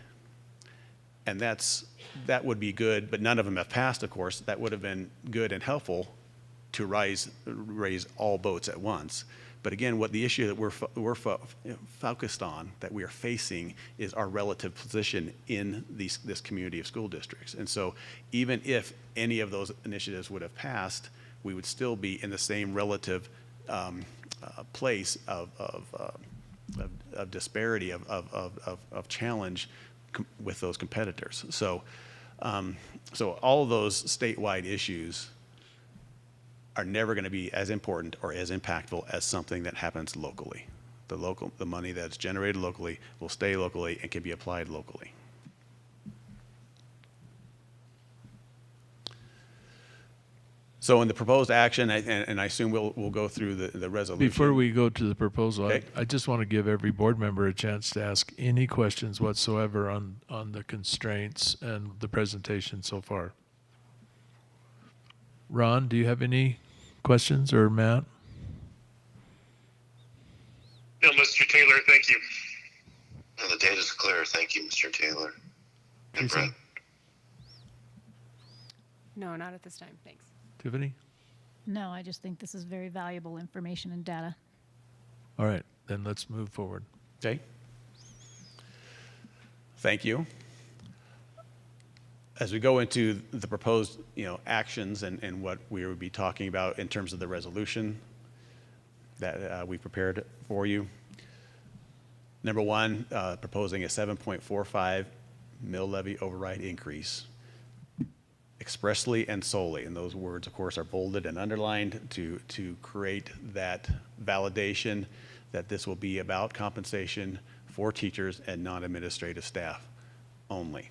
And that would be good, but none of them have passed, of course. That would have been good and helpful to raise all boats at once. But again, what the issue that we're focused on, that we are facing, is our relative position in this community of school districts. And so even if any of those initiatives would have passed, we would still be in the same relative place of disparity, of challenge with those competitors. So, so all of those statewide issues are never going to be as important or as impactful as something that happens locally. The money that's generated locally will stay locally and can be applied locally. So in the proposed action, and I assume we'll go through the resolution. Before we go to the proposal, Okay. I just want to give every board member a chance to ask any questions whatsoever on the constraints and the presentation so far. Ron, do you have any questions, or Matt? No, Mr. Taylor, thank you. No, the data's clear. Thank you, Mr. Taylor. And Brett. No, not at this time. Thanks. Tiffany? No, I just think this is very valuable information and data. All right, then let's move forward. Okay. Thank you. As we go into the proposed, actions and what we would be talking about in terms of the resolution that we prepared for you. Number one, proposing a 7.45 mill levy override increase, expressly and solely, and those words, of course, are bolded and underlined to create that validation that this will be about compensation for teachers and non-administrative staff only.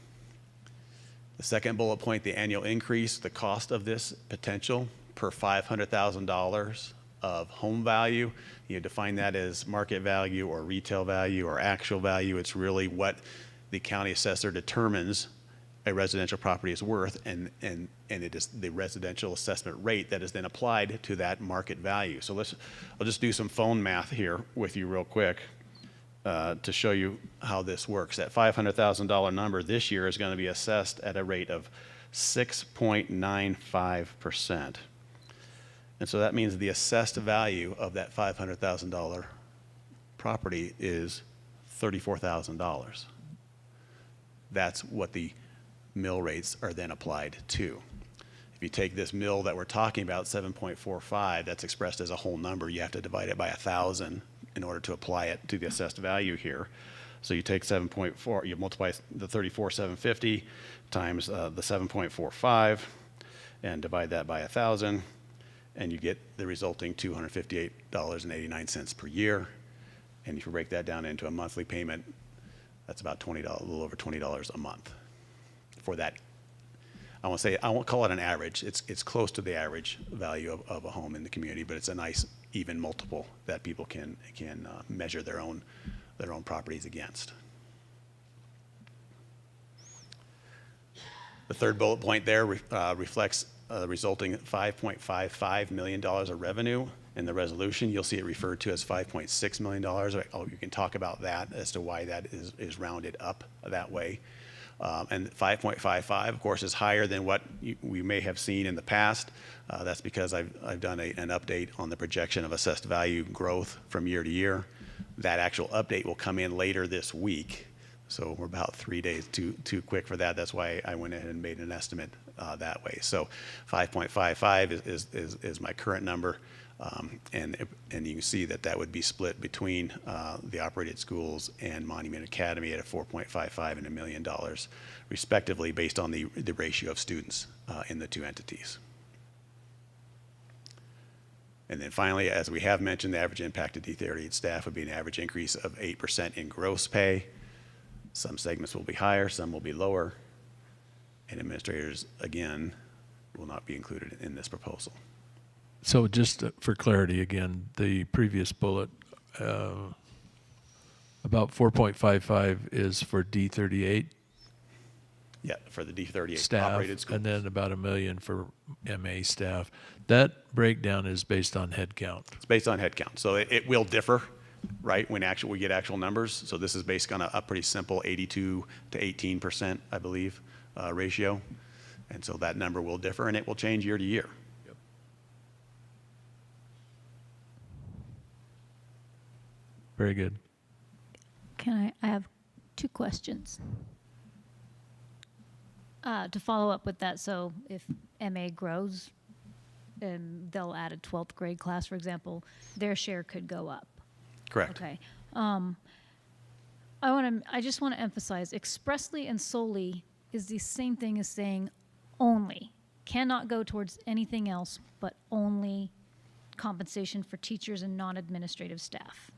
The second bullet point, the annual increase, the cost of this potential per $500,000 of home value. You define that as market value or retail value or actual value. It's really what the county assessor determines a residential property is worth, and it is the residential assessment rate that is then applied to that market value. So I'll just do some phone math here with you real quick. To show you how this works. That $500,000 number this year is going to be assessed at a rate of 6.95%. And so that means the assessed value of that $500,000 property is $34,000. That's what the mill rates are then applied to. If you take this mill that we're talking about, 7.45, that's expressed as a whole number. You have to divide it by 1,000 in order to apply it to the assessed value here. So you take 7.4, you multiply the 34,750 times the 7.45 and divide that by 1,000, and you get the resulting $258.89 per year. And if you break that down into a monthly payment, that's about $20, a little over $20 a month for that. I won't call it an average. It's close to the average value of a home in the community, but it's a nice even multiple that people can measure their own properties against. The third bullet point there reflects the resulting $5.55 million of revenue in the resolution. You'll see it referred to as $5.6 million. You can talk about that as to why that is rounded up that way. And 5.55, of course, is higher than what we may have seen in the past. That's because I've done an update on the projection of assessed value growth from year to year. That actual update will come in later this week. So we're about 3 days too quick for that. That's why I went ahead and made an estimate that way. So 5.55 is my current number. And you can see that would be split between the operated schools and Monument Academy at a 4.55 and $1 million, respectively, based on the ratio of students in the two entities. And then finally, as we have mentioned, the average impact of D38 staff would be an average increase of 8% in gross pay. Some segments will be higher, some will be lower, and administrators, again, will not be included in this proposal. So just for clarity, again, the previous bullet, about 4.55 is for D38? Yeah, for the D38 staff, operated schools. And then about $1 million for MA staff. That breakdown is based on head count. It's based on head count. So it will differ, right, when we get actual numbers. So this is based on a pretty simple 82 to 18%, I believe, ratio. And so that number will differ, and it will change year to year. Very good. I have two questions. To follow up with that, so if MA grows and they'll add a 12th grade class, for example, their share could go up. Correct. Okay. I just want to emphasize expressly and solely is the same thing as saying only. Cannot go towards anything else but only compensation for teachers and non-administrative staff.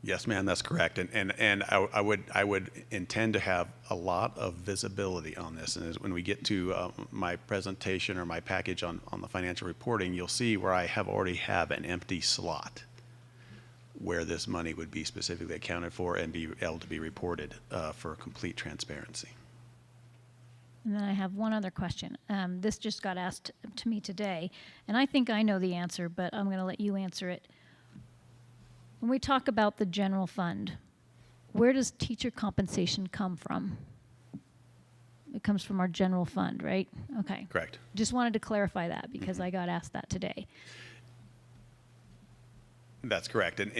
Yes, ma'am, that's correct. And I would intend to have a lot of visibility on this. And when we get to my presentation or my package on the financial reporting, you'll see where I already have an empty slot where this money would be specifically accounted for and be able to be reported for complete transparency. And then I have one other question. This just got asked to me today, and I think I know the answer, but I'm going to let you answer it. When we talk about the general fund, where does teacher compensation come from? It comes from our general fund, right? Okay. Correct. Just wanted to clarify that because I got asked that today. That's correct. And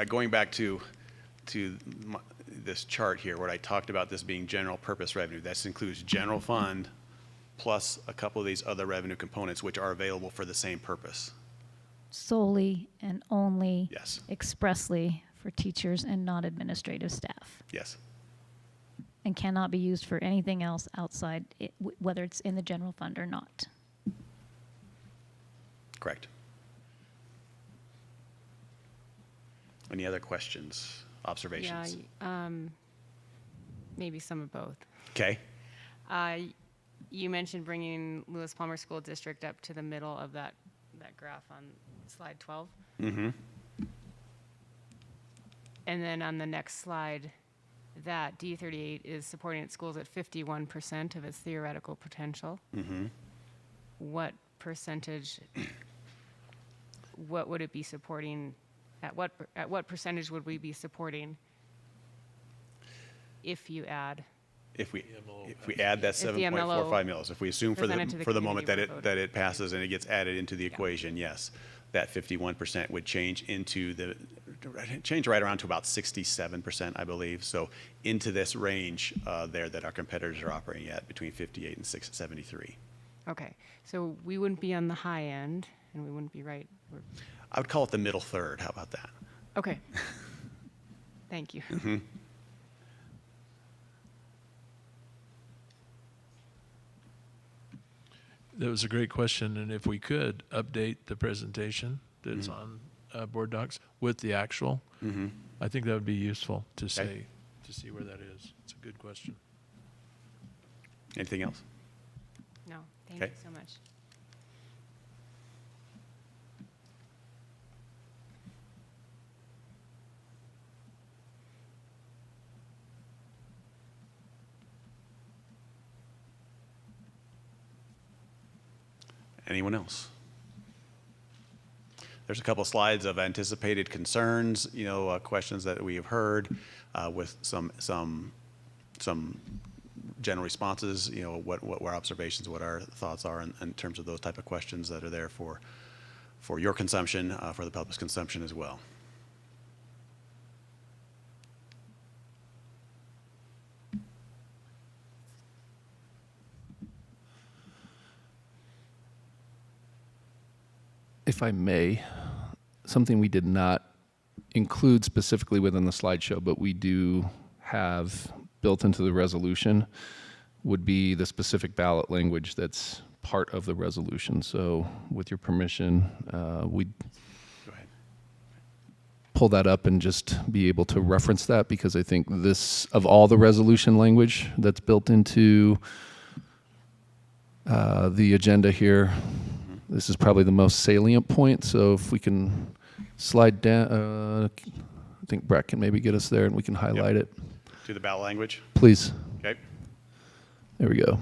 going back to this chart here where I talked about this being general purpose revenue, this includes general fund plus a couple of these other revenue components which are available for the same purpose. Solely and only Yes. expressly for teachers and non-administrative staff. Yes. And cannot be used for anything else outside, whether it's in the general fund or not. Correct. Any other questions, observations? Yeah, maybe some of both. Okay. You mentioned bringing Lewis Palmer School District up to the middle of that graph on slide 12. Mm-hmm. And then on the next slide, that D38 is supporting its schools at 51% of its theoretical potential. Mm-hmm. What percentage, what would it be supporting, at what percentage would we be supporting if you add? If we add that 7.45 mils, if we assume for the moment that it passes and it gets added into the equation, yes, that 51% would change right around to about 67%, I believe. So into this range there that our competitors are operating at between 58 and 73. Okay, so we wouldn't be on the high end, and we wouldn't be right. I would call it the middle third. How about that? Okay. Thank you. Mm-hmm. That was a great question, and if we could update the presentation that's on board docs with the actual, I think that would be useful to see where that is. It's a good question. Anything else? No, thank you so much. Anyone else? There's a couple slides of anticipated concerns, questions that we have heard with some general responses, what our observations, what our thoughts are in terms of those type of questions that are there for your consumption, for the public's consumption as well. If I may, something we did not include specifically within the slideshow, but we do have built into the resolution would be the specific ballot language that's part of the resolution. So with your permission, we'd pull that up and just be able to reference that, because I think this, of all the resolution language that's built into the agenda here, this is probably the most salient point. So if we can slide down, I think Brett can maybe get us there and we can highlight it. To the ballot language? Please. Okay. There we go.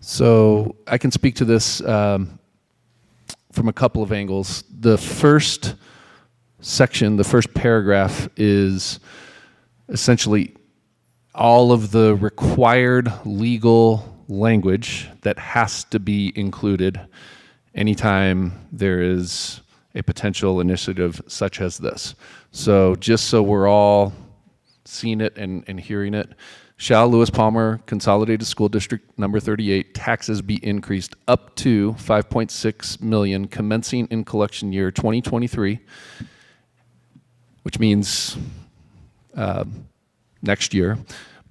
So I can speak to this from a couple of angles. The first section, the first paragraph, is essentially all of the required legal language that has to be included anytime there is a potential initiative such as this. So just so we're all seeing it and hearing it, shall Lewis Palmer Consolidated School District number 38 taxes be increased up to $5.6 million commencing in collection year 2023, which means next year,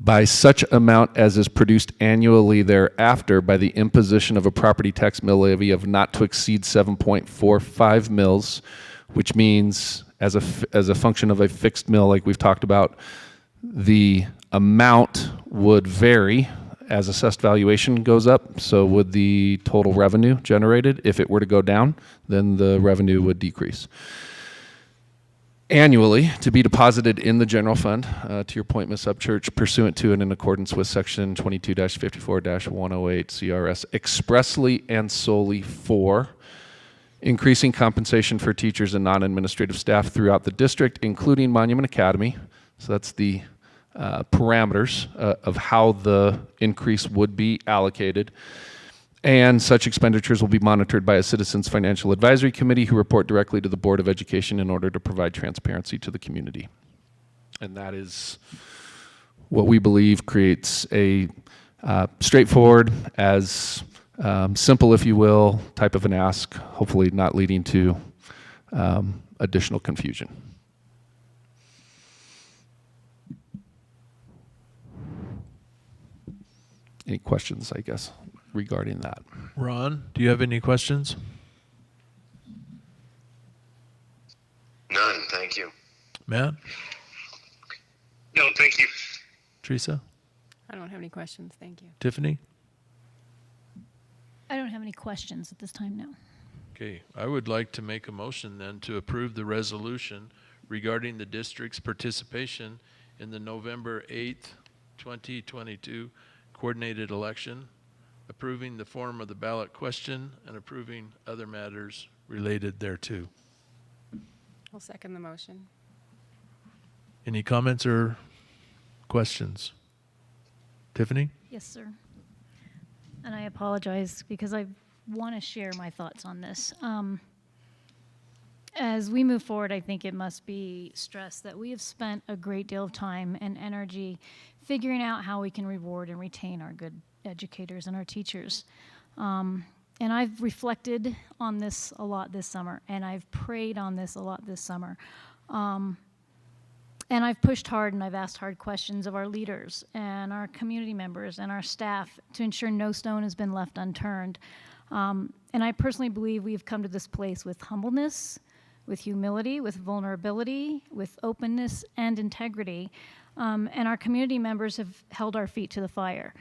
by such amount as is produced annually thereafter by the imposition of a property tax mill levy of not to exceed 7.45 mils, which means as a function of a fixed mill like we've talked about, the amount would vary as assessed valuation goes up. So would the total revenue generated, if it were to go down, then the revenue would decrease. Annually, to be deposited in the general fund, to your point, Ms. Upchurch, pursuant to and in accordance with section 22-54-108 CRS, expressly and solely for increasing compensation for teachers and non-administrative staff throughout the district, including Monument Academy. So that's the parameters of how the increase would be allocated. And such expenditures will be monitored by a Citizens Financial Advisory Committee who report directly to the Board of Education in order to provide transparency to the community. And that is what we believe creates a straightforward, as simple, if you will, type of an ask, hopefully not leading to additional confusion. Any questions, I guess, regarding that? Ron, do you have any questions? None, thank you. Matt? No, thank you. Teresa? I don't have any questions, thank you. Tiffany? I don't have any questions at this time, no. Okay, I would like to make a motion then to approve the resolution regarding the district's participation in the November 8th, 2022 coordinated election, approving the form of the ballot question and approving other matters related thereto. I'll second the motion. Any comments or questions? Tiffany? Yes, sir. And I apologize because I want to share my thoughts on this. As we move forward, I think it must be stressed that we have spent a great deal of time and energy figuring out how we can reward and retain our good educators and our teachers. And I've reflected on this a lot this summer, and I've prayed on this a lot this summer. And I've pushed hard and I've asked hard questions of our leaders and our community members and our staff to ensure no stone has been left unturned. And I personally believe we've come to this place with humbleness, with humility, with vulnerability, with openness and integrity. And our community members have held our feet to the fire.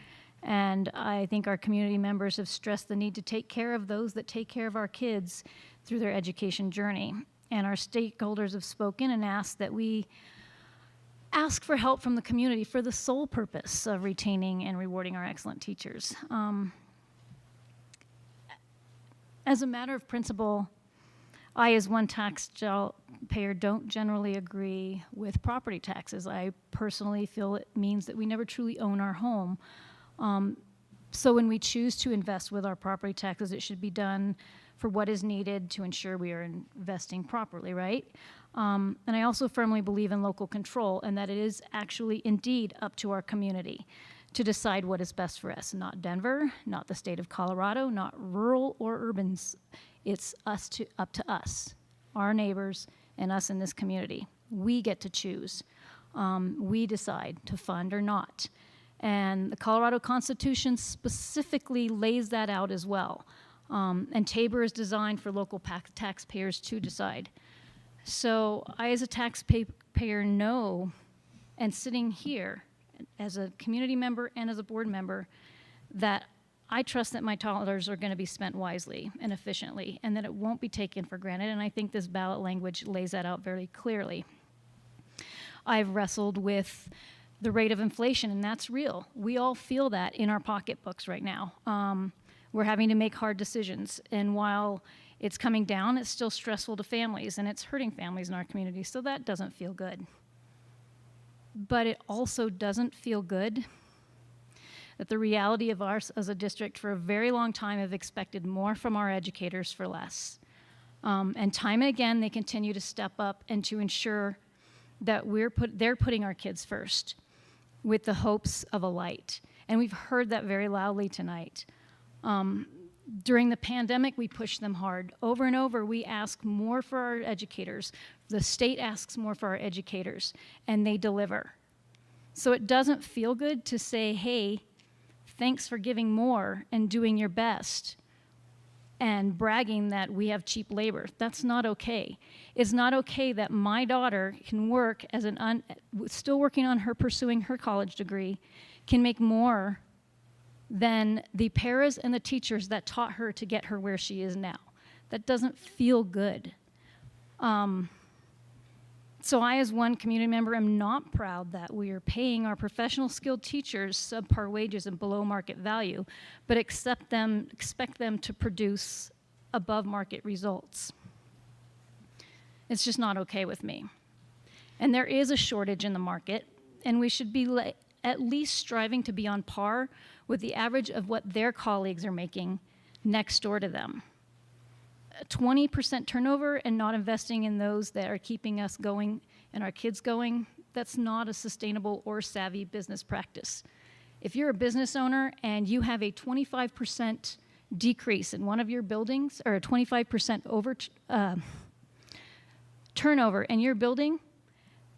And I think our community members have stressed the need to take care of those that take care of our kids through their education journey. And our stakeholders have spoken and asked that we ask for help from the community for the sole purpose of retaining and rewarding our excellent teachers. As a matter of principle, I, as one taxpayer, don't generally agree with property taxes. I personally feel it means that we never truly own our home. So when we choose to invest with our property taxes, it should be done for what is needed to ensure we are investing properly, right? And I also firmly believe in local control and that it is actually indeed up to our community to decide what is best for us, not Denver, not the state of Colorado, not rural or urban. It's up to us, our neighbors, and us in this community. We get to choose. We decide to fund or not. And the Colorado Constitution specifically lays that out as well. And Tabor is designed for local taxpayers to decide. So I, as a taxpayer, know, and sitting here as a community member and as a board member, that I trust that my dollars are going to be spent wisely and efficiently, and that it won't be taken for granted. And I think this ballot language lays that out very clearly. I've wrestled with the rate of inflation, and that's real. We all feel that in our pocketbooks right now. We're having to make hard decisions, and while it's coming down, it's still stressful to families, and it's hurting families in our community, so that doesn't feel good. But it also doesn't feel good that the reality of ours as a district for a very long time have expected more from our educators for less. And time and again, they continue to step up and to ensure that they're putting our kids first with the hopes of a light. And we've heard that very loudly tonight. During the pandemic, we pushed them hard. Over and over, we ask more for our educators. The state asks more for our educators, and they deliver. So it doesn't feel good to say, hey, thanks for giving more and doing your best and bragging that we have cheap labor. That's not okay. It's not okay that my daughter can work as still working on her pursuing her college degree, can make more than the paras and the teachers that taught her to get her where she is now. That doesn't feel good. So I, as one community member, am not proud that we are paying our professional skilled teachers subpar wages and below market value, but expect them to produce above market results. It's just not okay with me. And there is a shortage in the market, and we should be at least striving to be on par with the average of what their colleagues are making next door to them. 20% turnover and not investing in those that are keeping us going and our kids going, that's not a sustainable or savvy business practice. If you're a business owner and you have a 25% decrease in one of your buildings, or a 25% turnover in your building,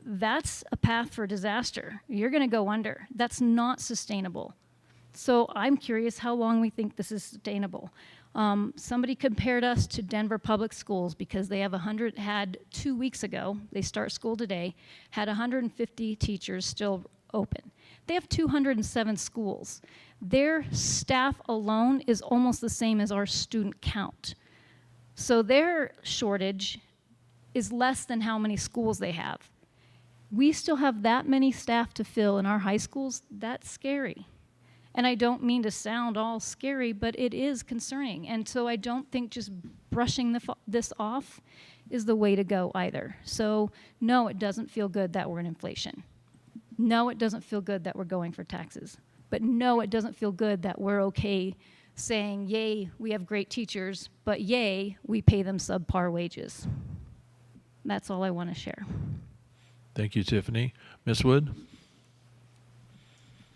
that's a path for disaster. You're going to go under. That's not sustainable. So I'm curious how long we think this is sustainable. Somebody compared us to Denver Public Schools because they have 2 weeks ago, they start school today, had 150 teachers still open. They have 207 schools. Their staff alone is almost the same as our student count. So their shortage is less than how many schools they have. We still have that many staff to fill in our high schools. That's scary. And I don't mean to sound all scary, but it is concerning. And so I don't think just brushing this off is the way to go either. So no, it doesn't feel good that we're in inflation. No, it doesn't feel good that we're going for taxes. But no, it doesn't feel good that we're okay saying, yay, we have great teachers, but yay, we pay them subpar wages. That's all I want to share. Thank you, Tiffany. Ms. Wood?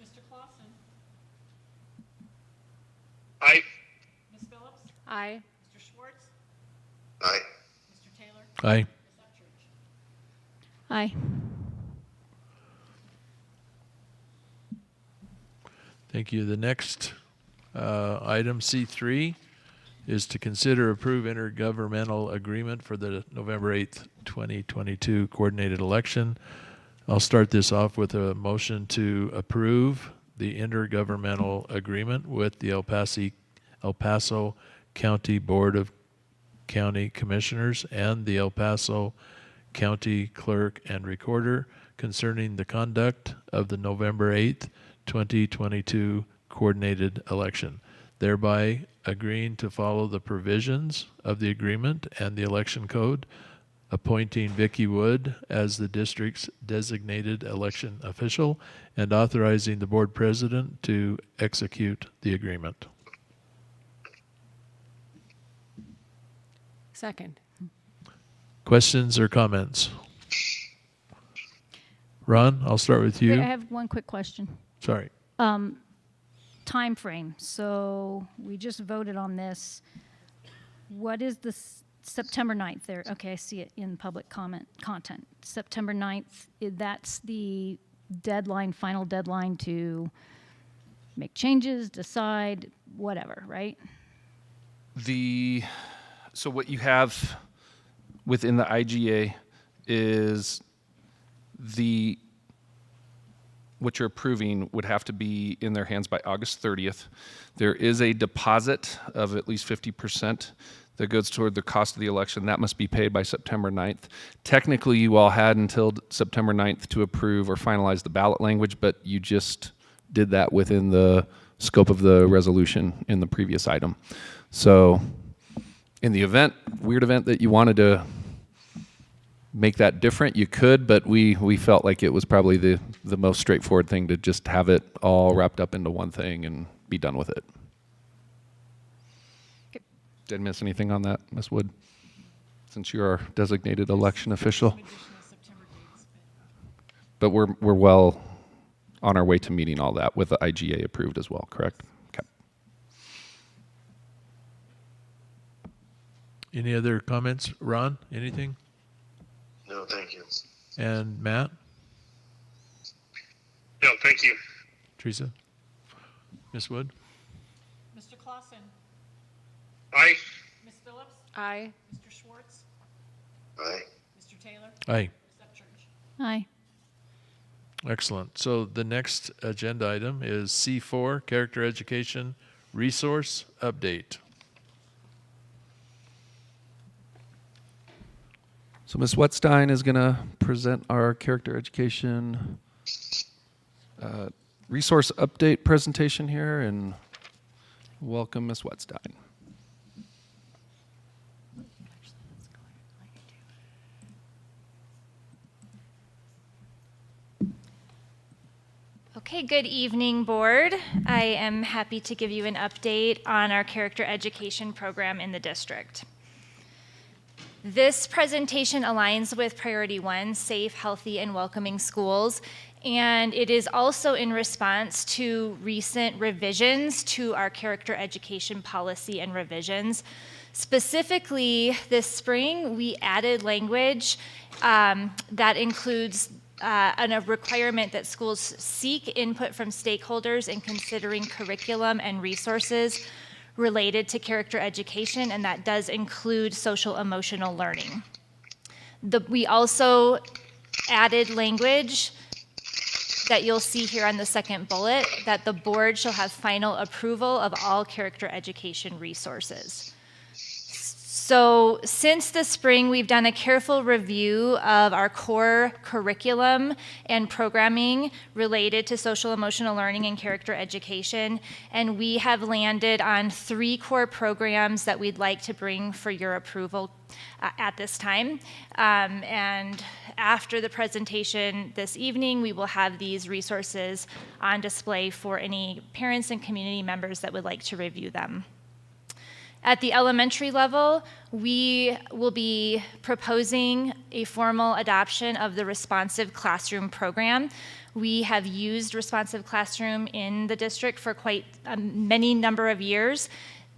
Mr. Clausen? Aye. Ms. Phillips? Aye. Mr. Schwartz? Aye. Mr. Taylor? Aye. Ms. Upchurch? Aye. Thank you. The next item, C3, is to consider approve intergovernmental agreement for the November 8th, 2022 coordinated election. I'll start this off with a motion to approve the intergovernmental agreement with the El Paso County Board of County Commissioners and the El Paso County Clerk and Recorder concerning the conduct of the November 8th, 2022 coordinated election, thereby agreeing to follow the provisions of the agreement and the election code, appointing Vicki Wood as the district's designated election official, and authorizing the board president to execute the agreement. Second. Questions or comments? Ron, I'll start with you. Wait, I have one quick question. Sorry. Time frame. So we just voted on this. What is the September 9th there? Okay, I see it in public content. September 9th, that's the deadline, final deadline to make changes, decide, whatever, right? So what you have within the IGA is what you're approving would have to be in their hands by August 30th. There is a deposit of at least 50% that goes toward the cost of the election. That must be paid by September 9th. Technically, you all had until September 9th to approve or finalize the ballot language, but you just did that within the scope of the resolution in the previous item. So in the weird event that you wanted to make that different, you could, but we felt like it was probably the most straightforward thing to just have it all wrapped up into one thing and be done with it. Did I miss anything on that, Ms. Wood? Since you're our designated election official. But we're well on our way to meeting all that with the IGA approved as well, correct? Okay. Any other comments? Ron, anything? No, thank you. And Matt? No, thank you. Teresa? Ms. Wood? Mr. Clausen? Aye. Ms. Phillips? Aye. Mr. Schwartz? Aye. Mr. Taylor? Aye. Ms. Upchurch? Aye. Excellent. So the next agenda item is C4, Character Education Resource Update. So Ms. Wetstein is going to present our character education resource update presentation here, and welcome Ms. Wetstein. Okay, good evening, board. I am happy to give you an update on our character education program in the district. This presentation aligns with Priority 1, Safe, Healthy, and Welcoming Schools, and it is also in response to recent revisions to our character education policy and revisions. Specifically, this spring, we added language that includes a requirement that schools seek input from stakeholders in considering curriculum and resources related to character education, and that does include social emotional learning. We also added language that you'll see here on the second bullet, that the board shall have final approval of all character education resources. So since the spring, we've done a careful review of our core curriculum and programming related to social emotional learning and character education, and we have landed on 3 core programs that we'd like to bring for your approval at this time. And after the presentation this evening, we will have these resources on display for any parents and community members that would like to review them. At the elementary level, we will be proposing a formal adoption of the Responsive Classroom program. We have used Responsive Classroom in the district for quite a many number of years.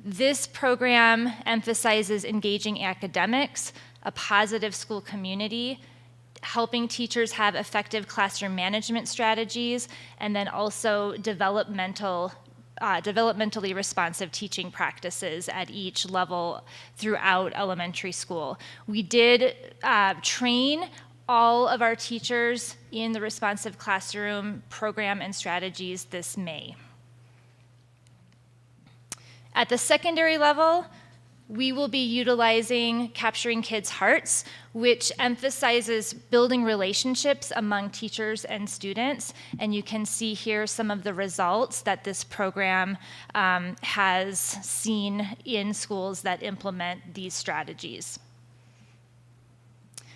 This program emphasizes engaging academics, a positive school community, helping teachers have effective classroom management strategies, and then also developmentally responsive teaching practices at each level throughout elementary school. We did train all of our teachers in the Responsive Classroom program and strategies this May. At the secondary level, we will be utilizing Capturing Kids' Hearts, which emphasizes building relationships among teachers and students. And you can see here some of the results that this program has seen in schools that implement these strategies.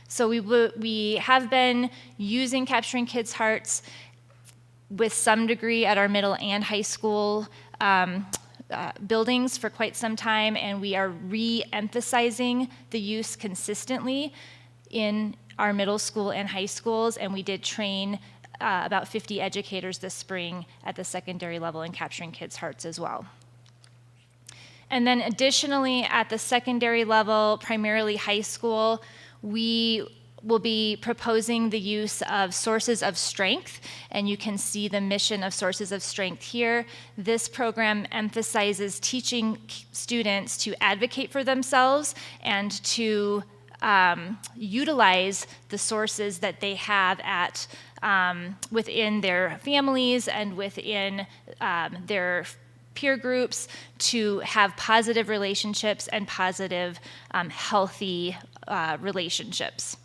So we have been using Capturing Kids' Hearts with some degree at our middle and high school buildings for quite some time, and we are re-emphasizing the use consistently in our middle school and high schools, and we did train about 50 educators this spring at the secondary level in Capturing Kids' Hearts as well. And then additionally, at the secondary level, primarily high school, we will be proposing the use of Sources of Strength, and you can see the mission of Sources of Strength here. This program emphasizes teaching students to advocate for themselves and to utilize the sources that they have at within their families and within their peer groups to have positive relationships and positive, healthy relationships.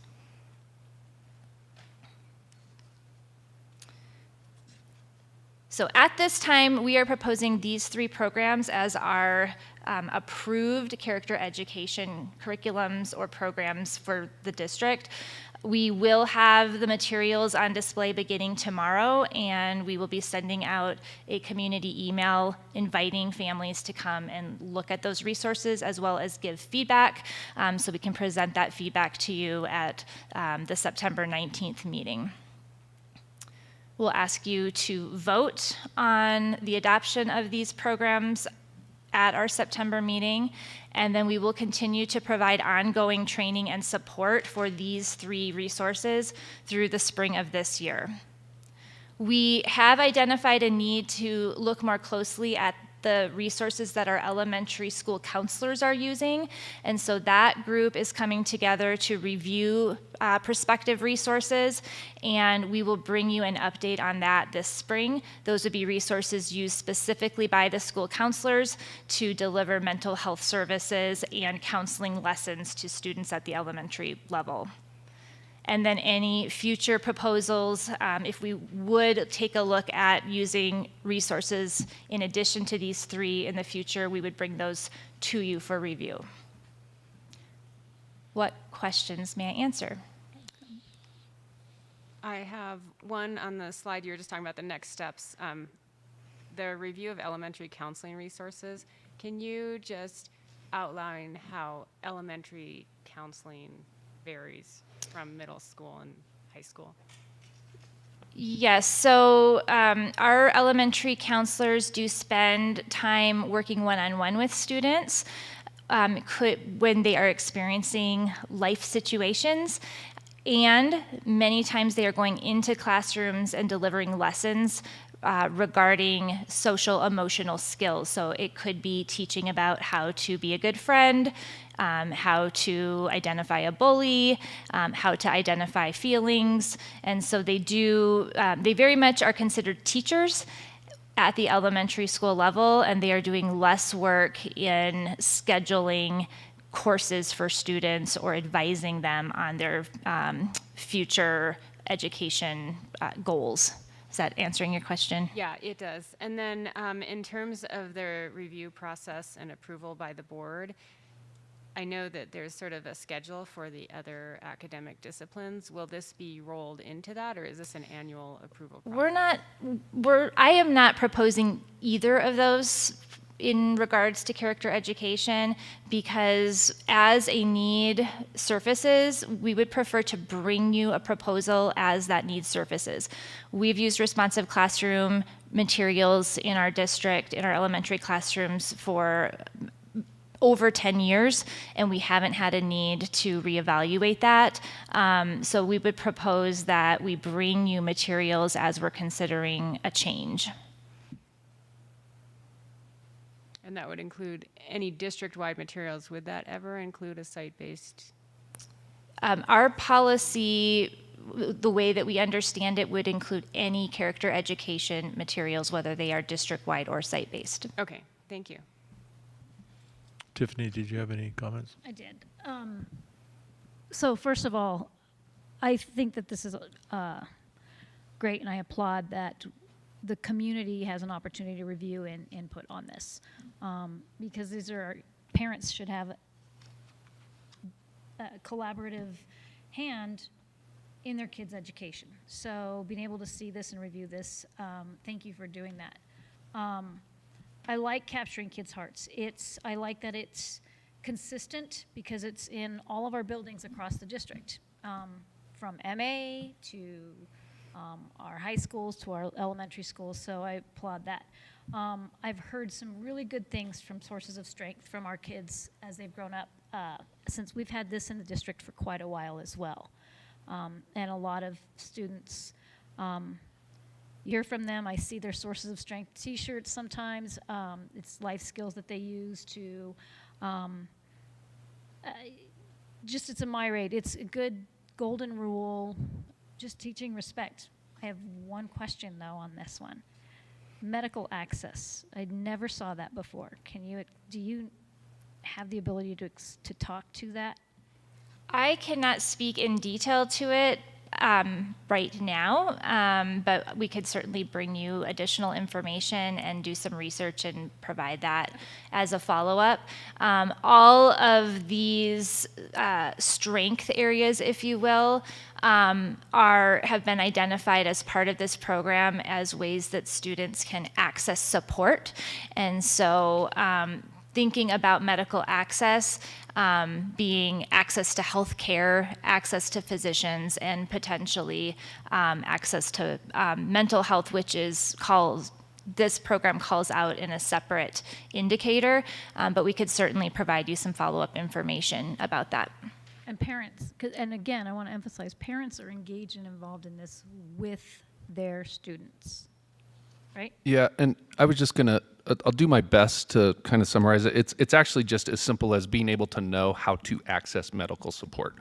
So at this time, we are proposing these 3 programs as our approved character education curriculums or programs for the district. We will have the materials on display beginning tomorrow, and we will be sending out a community email inviting families to come and look at those resources as well as give feedback, so we can present that feedback to you at the September 19th meeting. We'll ask you to vote on the adoption of these programs at our September meeting, and then we will continue to provide ongoing training and support for these 3 resources through the spring of this year. We have identified a need to look more closely at the resources that our elementary school counselors are using, and so that group is coming together to review prospective resources, and we will bring you an update on that this spring. Those would be resources used specifically by the school counselors to deliver mental health services and counseling lessons to students at the elementary level. And then any future proposals, if we would take a look at using resources in addition to these 3 in the future, we would bring those to you for review. What questions may I answer? I have one on the slide you were just talking about, the next steps. The review of elementary counseling resources. Can you just outline how elementary counseling varies from middle school and high school? Yes, so our elementary counselors do spend time working one-on-one with students when they are experiencing life situations, and many times they are going into classrooms and delivering lessons regarding social emotional skills. So it could be teaching about how to be a good friend, how to identify a bully, how to identify feelings. And so they very much are considered teachers at the elementary school level, and they are doing less work in scheduling courses for students or advising them on their future education goals. Is that answering your question? Yeah, it does. And then in terms of the review process and approval by the board, I know that there's sort of a schedule for the other academic disciplines. Will this be rolled into that, or is this an annual approval process? I am not proposing either of those in regards to character education, because as a need surfaces, we would prefer to bring you a proposal as that need surfaces. We've used responsive classroom materials in our district, in our elementary classrooms for over 10 years, and we haven't had a need to reevaluate that. So we would propose that we bring you materials as we're considering a change. And that would include any district-wide materials. Would that ever include a site-based? Our policy, the way that we understand it, would include any character education materials, whether they are district-wide or site-based. Okay, thank you. Tiffany, did you have any comments? I did. So first of all, I think that this is great, and I applaud that the community has an opportunity to review and input on this, because parents should have a collaborative hand in their kids' education. So being able to see this and review this, thank you for doing that. I like capturing kids' hearts. I like that it's consistent because it's in all of our buildings across the district, from MA to our high schools to our elementary schools, so I applaud that. I've heard some really good things from sources of strength from our kids as they've grown up, since we've had this in the district for quite a while as well. And a lot of students, you hear from them, I see their sources of strength t-shirts sometimes. It's life skills that they use to, it's a myriad. It's a good golden rule, just teaching respect. I have one question though on this one. Medical access. I never saw that before. Do you have the ability to talk to that? I cannot speak in detail to it. right now, but we could certainly bring you additional information and do some research and provide that as a follow-up. All of these strength areas, if you will, have been identified as part of this program as ways that students can access support. And so thinking about medical access being access to health care, access to physicians, and potentially access to mental health, which is this program calls out in a separate indicator, but we could certainly provide you some follow-up information about that. And parents, and again, I want to emphasize, parents are engaged and involved in this with their students, right? Yeah, and I was just gonna, I'll do my best to kind of summarize it. It's actually just as simple as being able to know how to access medical support.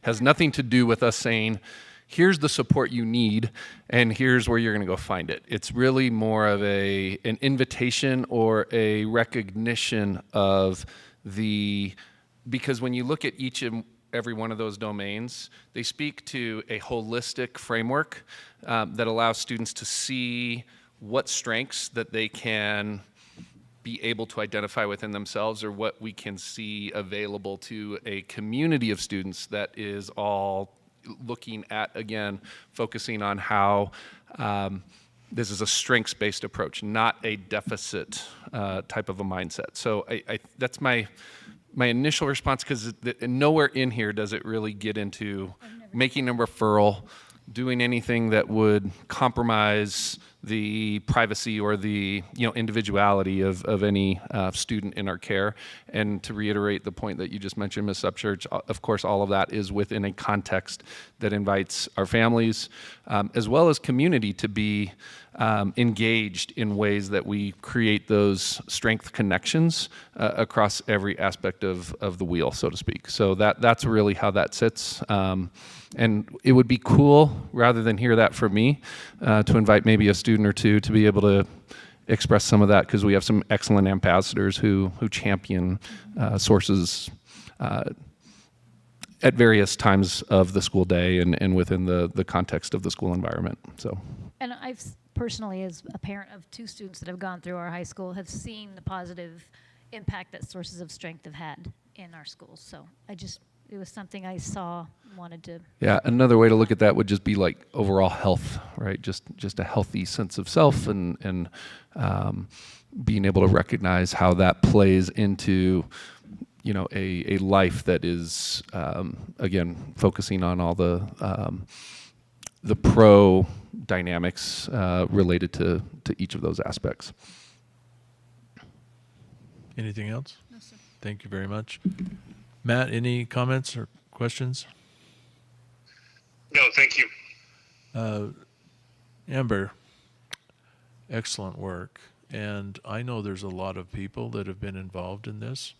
Has nothing to do with us saying, here's the support you need, and here's where you're gonna go find it. It's really more of an invitation or a recognition of because when you look at each and every one of those domains, they speak to a holistic framework that allows students to see what strengths that they can be able to identify within themselves, or what we can see available to a community of students that is all looking at, again, focusing on how this is a strengths-based approach, not a deficit type of a mindset. So that's my initial response, because nowhere in here does it really get into making a referral, doing anything that would compromise the privacy or the individuality of any student in our care. And to reiterate the point that you just mentioned, Ms. Upchurch, of course, all of that is within a context that invites our families as well as community to be engaged in ways that we create those strength connections across every aspect of the wheel, so to speak. So that's really how that sits. And it would be cool, rather than hear that from me, to invite maybe a student or two to be able to express some of that, because we have some excellent ambassadors who champion sources at various times of the school day and within the context of the school environment. So. And I've personally, as a parent of 2 students that have gone through our high school, have seen the positive impact that sources of strength have had in our schools. So it was something I saw, wanted to. Yeah, another way to look at that would just be like overall health, right? Just a healthy sense of self, and being able to recognize how that plays into a life that is again focusing on all the pro dynamics related to each of those aspects. Anything else? No, sir. Thank you very much. Matt, any comments or questions? No, thank you. Amber, excellent work. And I know there's a lot of people that have been involved in this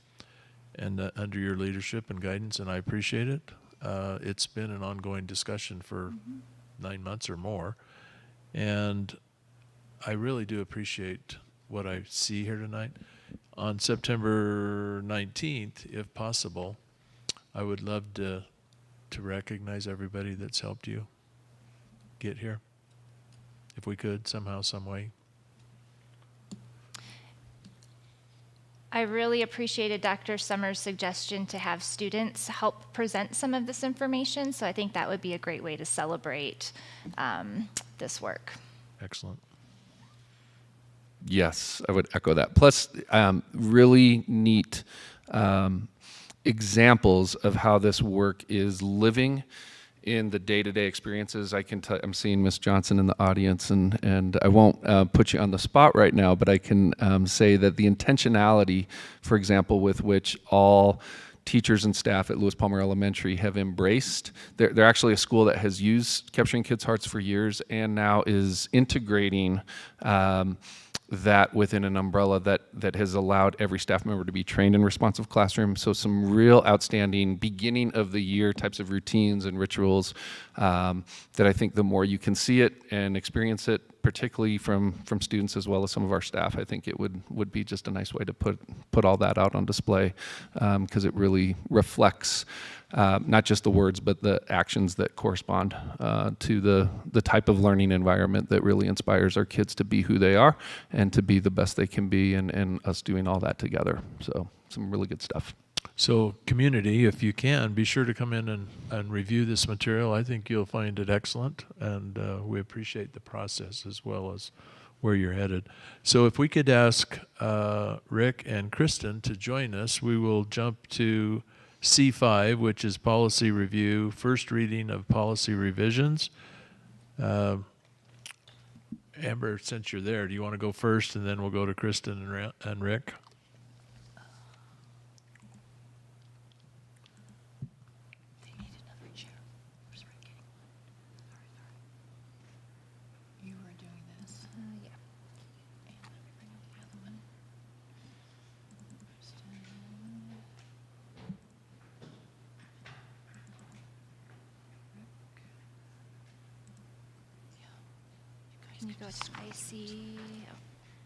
and under your leadership and guidance, and I appreciate it. It's been an ongoing discussion for 9 months or more. And I really do appreciate what I see here tonight. On September 19th, if possible, I would love to recognize everybody that's helped you get here, if we could, somehow, some way. I really appreciated Dr. Summers' suggestion to have students help present some of this information, so I think that would be a great way to celebrate this work. Excellent. Yes, I would echo that. Plus, really neat examples of how this work is living in the day-to-day experiences. I can tell, I'm seeing Ms. Johnson in the audience, and I won't put you on the spot right now, but I can say that the intentionality, for example, with which all teachers and staff at Lewis Palmer Elementary have embraced. They're actually a school that has used Capturing Kids' Hearts for years and now is integrating that within an umbrella that has allowed every staff member to be trained in responsive classroom. So some real outstanding beginning of the year types of routines and rituals that I think the more you can see it and experience it, particularly from students as well as some of our staff. I think it would be just a nice way to put all that out on display, because it really reflects not just the words, but the actions that correspond to the type of learning environment that really inspires our kids to be who they are and to be the best they can be, and us doing all that together. So some really good stuff. So community, if you can, be sure to come in and review this material. I think you'll find it excellent, and we appreciate the process as well as where you're headed. So if we could ask Rick and Kristen to join us, we will jump to C5, which is policy review, first reading of policy revisions. Amber, since you're there, do you want to go first, and then we'll go to Kristen and Rick? Can you go to IC?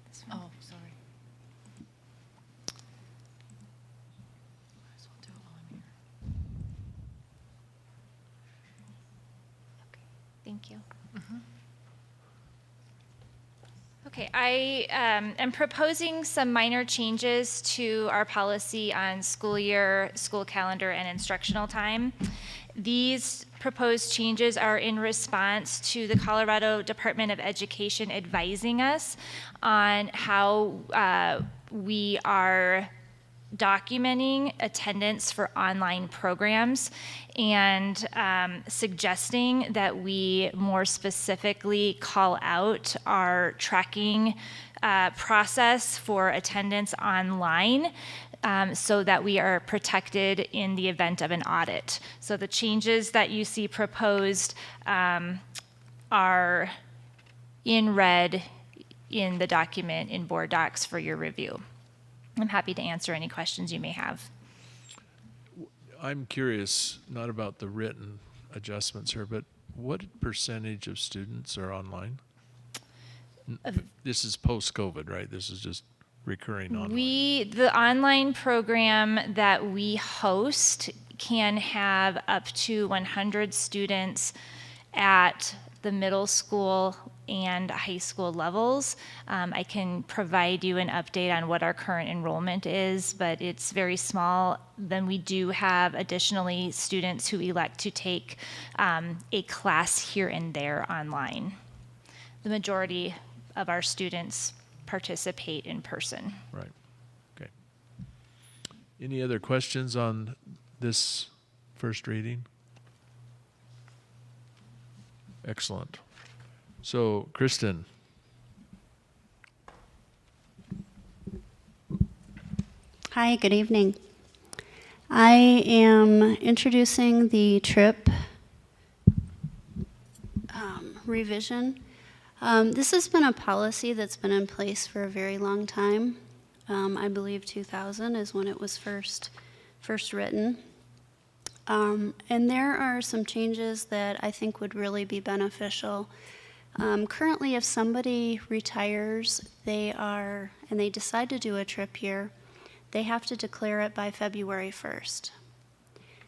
This one. Oh, sorry. Might as well do it while I'm here. Okay, thank you. Okay, I am proposing some minor changes to our policy on school year, school calendar, and instructional time. These proposed changes are in response to the Colorado Department of Education advising us on how we are documenting attendance for online programs, and suggesting that we more specifically call out our tracking process for attendance online, so that we are protected in the event of an audit. So the changes that you see proposed are in red in the document in board docs for your review. I'm happy to answer any questions you may have. I'm curious, not about the written adjustments here, but what percentage of students are online? This is post-COVID, right? This is just recurring online. The online program that we host can have up to 100 students at the middle school and high school levels. I can provide you an update on what our current enrollment is, but it's very small. Then we do have additionally students who elect to take a class here and there online. The majority of our students participate in person. Right. Okay. Any other questions on this first reading? Excellent. So, Kristen. Hi, good evening. I am introducing the trip revision. This has been a policy that's been in place for a very long time. I believe 2000 is when it was first written. And there are some changes that I think would really be beneficial. Currently, if somebody retires, and they decide to do a trip year, they have to declare it by February 1st.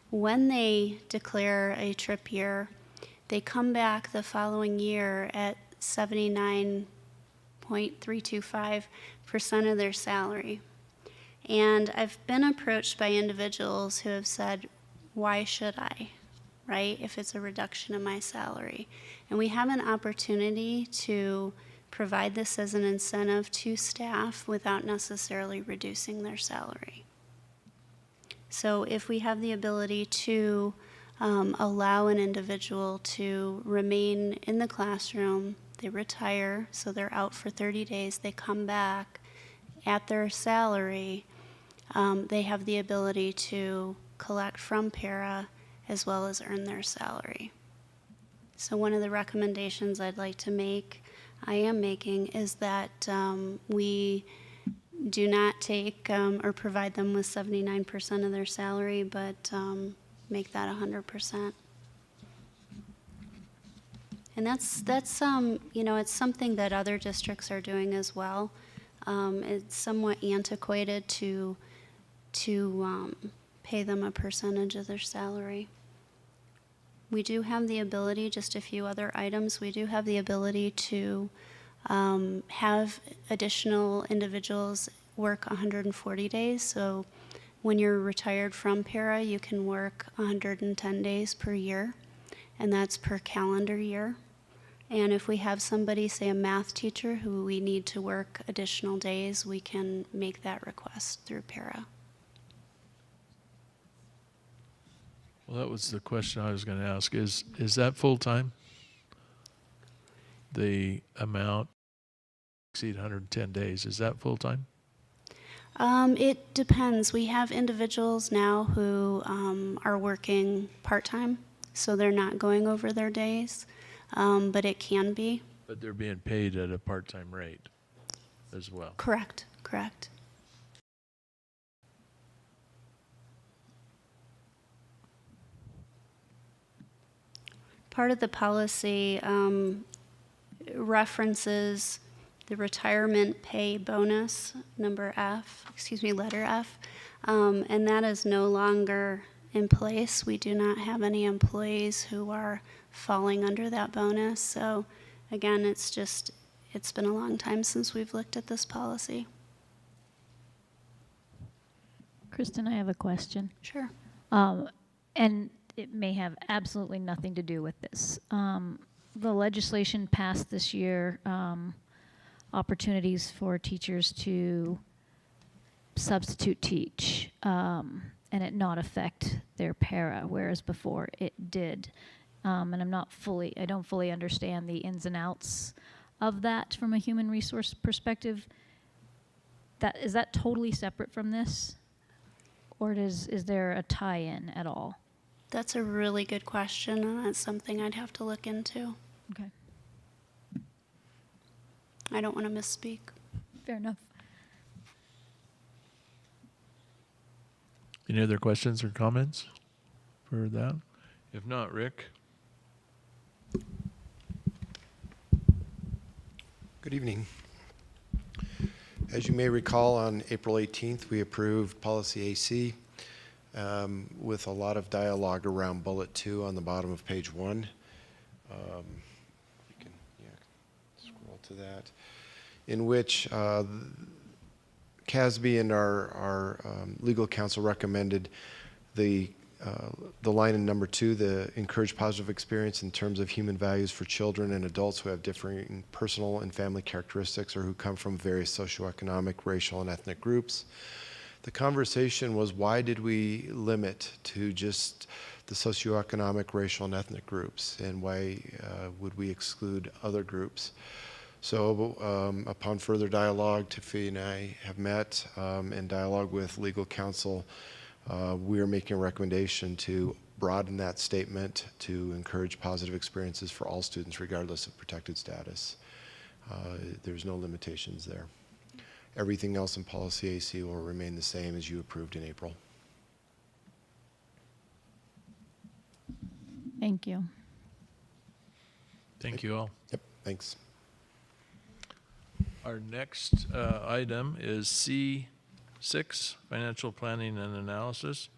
When they declare a trip year, they come back the following year at 79.325% of their salary. And I've been approached by individuals who have said, why should I, right, if it's a reduction in my salary? And we have an opportunity to provide this as an incentive to staff without necessarily reducing their salary. So if we have the ability to allow an individual to remain in the classroom, they retire, so they're out for 30 days, they come back at their salary, they have the ability to collect from para as well as earn their salary. So one of the recommendations I'd like to make, I am making, is that we do not take or provide them with 79% of their salary, but make that 100%. And that's you know, it's something that other districts are doing as well. It's somewhat antiquated to pay them a percentage of their salary. We do have the ability, just a few other items, we do have the ability to have additional individuals work 140 days. So when you're retired from para, you can work 110 days per year, and that's per calendar year. And if we have somebody, say a math teacher, who we need to work additional days, we can make that request through para. Well, that was the question I was going to ask. Is that full-time? The amount exceed 110 days, is that full-time? It depends. We have individuals now who are working part-time, so they're not going over their days, but it can be. But they're being paid at a part-time rate as well. Correct, correct. Part of the policy references the retirement pay bonus, letter F, and that is no longer in place. We do not have any employees who are falling under that bonus. So again, it's been a long time since we've looked at this policy. Kristen, I have a question. Sure. And it may have absolutely nothing to do with this. The legislation passed this year, opportunities for teachers to substitute teach and it not affect their para, whereas before it did. And I don't fully understand the ins and outs of that from a human resource perspective. Is that totally separate from this? Or is there a tie-in at all? That's a really good question, and that's something I'd have to look into. Okay. I don't want to misspeak. Fair enough. Any other questions or comments for that? If not, Rick? Good evening. As you may recall, on April 18th, we approved Policy AC with a lot of dialogue around Bullet 2 on the bottom of page 1. You can scroll to that, in which Casby and our legal counsel recommended the line in number 2, the encourage positive experience in terms of human values for children and adults who have differing personal and family characteristics or who come from various socioeconomic, racial, and ethnic groups. The conversation was, why did we limit to just the socioeconomic, racial, and ethnic groups, and why would we exclude other groups? So upon further dialogue, Tiffany and I have met and dialogue with legal counsel. We are making a recommendation to broaden that statement to encourage positive experiences for all students regardless of protected status. There's no limitations there. Everything else in Policy AC will remain the same as you approved in April. Thank you. Thank you all. Yep, thanks. Our next item is C6, Financial Planning and Analysis.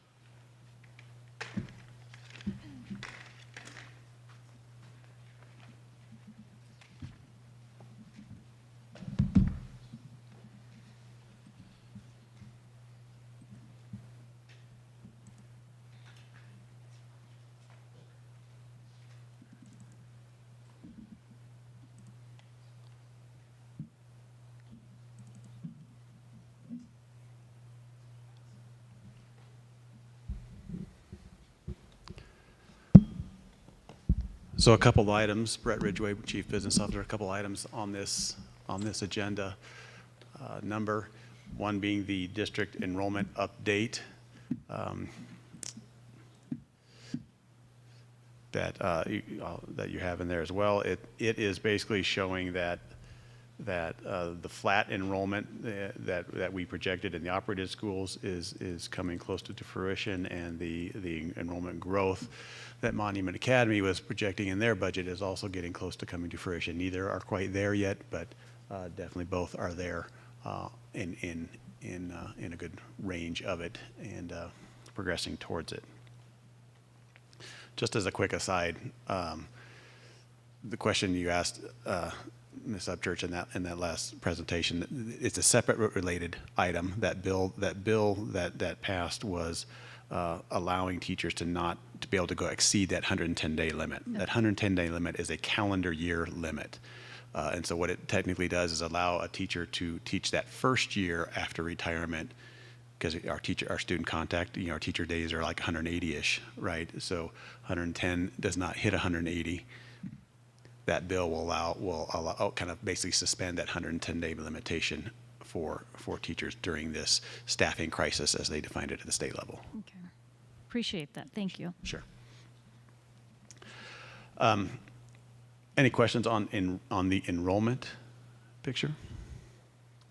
So a couple of items, Brett Ridgway, Chief Business Officer, a couple of items on this agenda. Number one being the district enrollment update that you have in there as well. It is basically showing that the flat enrollment that we projected in the operated schools is coming close to fruition, and the enrollment growth that Monument Academy was projecting in their budget is also getting close to coming to fruition. Neither are quite there yet, but definitely both are there in a good range of it, and progressing towards it. Just as a quick aside, the question you asked Ms. Upchurch in that last presentation, it's a separate related item. That bill that passed was allowing teachers to be able to go exceed that 110-day limit. That 110-day limit is a calendar year limit. And so what it technically does is allow a teacher to teach that first year after retirement, because our student contact, our teacher days are like 180-ish, right? So 110 does not hit 180. That bill will allow kind of basically suspend that 110-day limitation for teachers during this staffing crisis as they defined it at the state level. Okay. Appreciate that. Thank you. Sure. Any questions on the enrollment picture?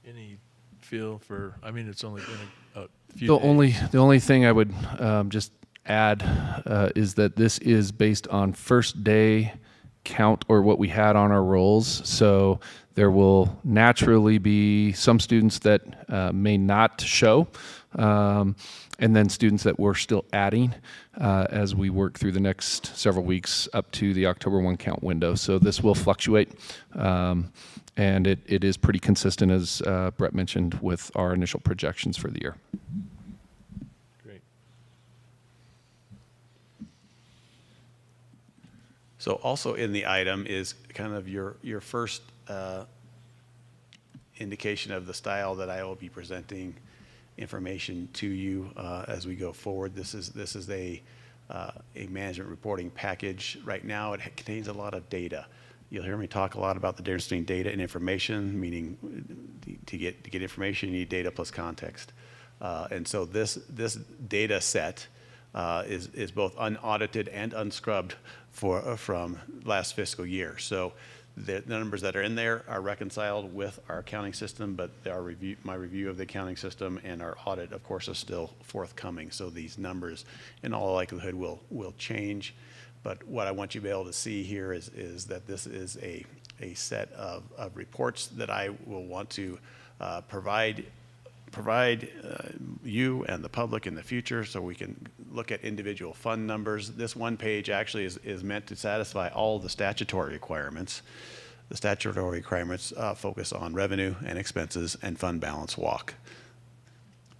Any feel for, I mean, it's only been a few The only thing I would just add is that this is based on first day count, or what we had on our rolls. So there will naturally be some students that may not show, and then students that we're still adding as we work through the next several weeks up to the October 1 count window. So this will fluctuate, and it is pretty consistent, as Brett mentioned, with our initial projections for the year. Great. So also in the item is kind of your first indication of the style that I will be presenting information to you as we go forward. This is a management reporting package. Right now it contains a lot of data. You'll hear me talk a lot about the difference between data and information, meaning to get information you need data plus context. And so this data set is both unaudited and unscrubbed from last fiscal year. So the numbers that are in there are reconciled with our accounting system, but my review of the accounting system and our audit, of course, is still forthcoming. So these numbers, in all likelihood, will change. But what I want you to be able to see here is that this is a set of reports that I will want to provide you and the public in the future, so we can look at individual fund numbers. This one page actually is meant to satisfy all the statutory requirements. The statutory requirements focus on revenue and expenses and fund balance walk.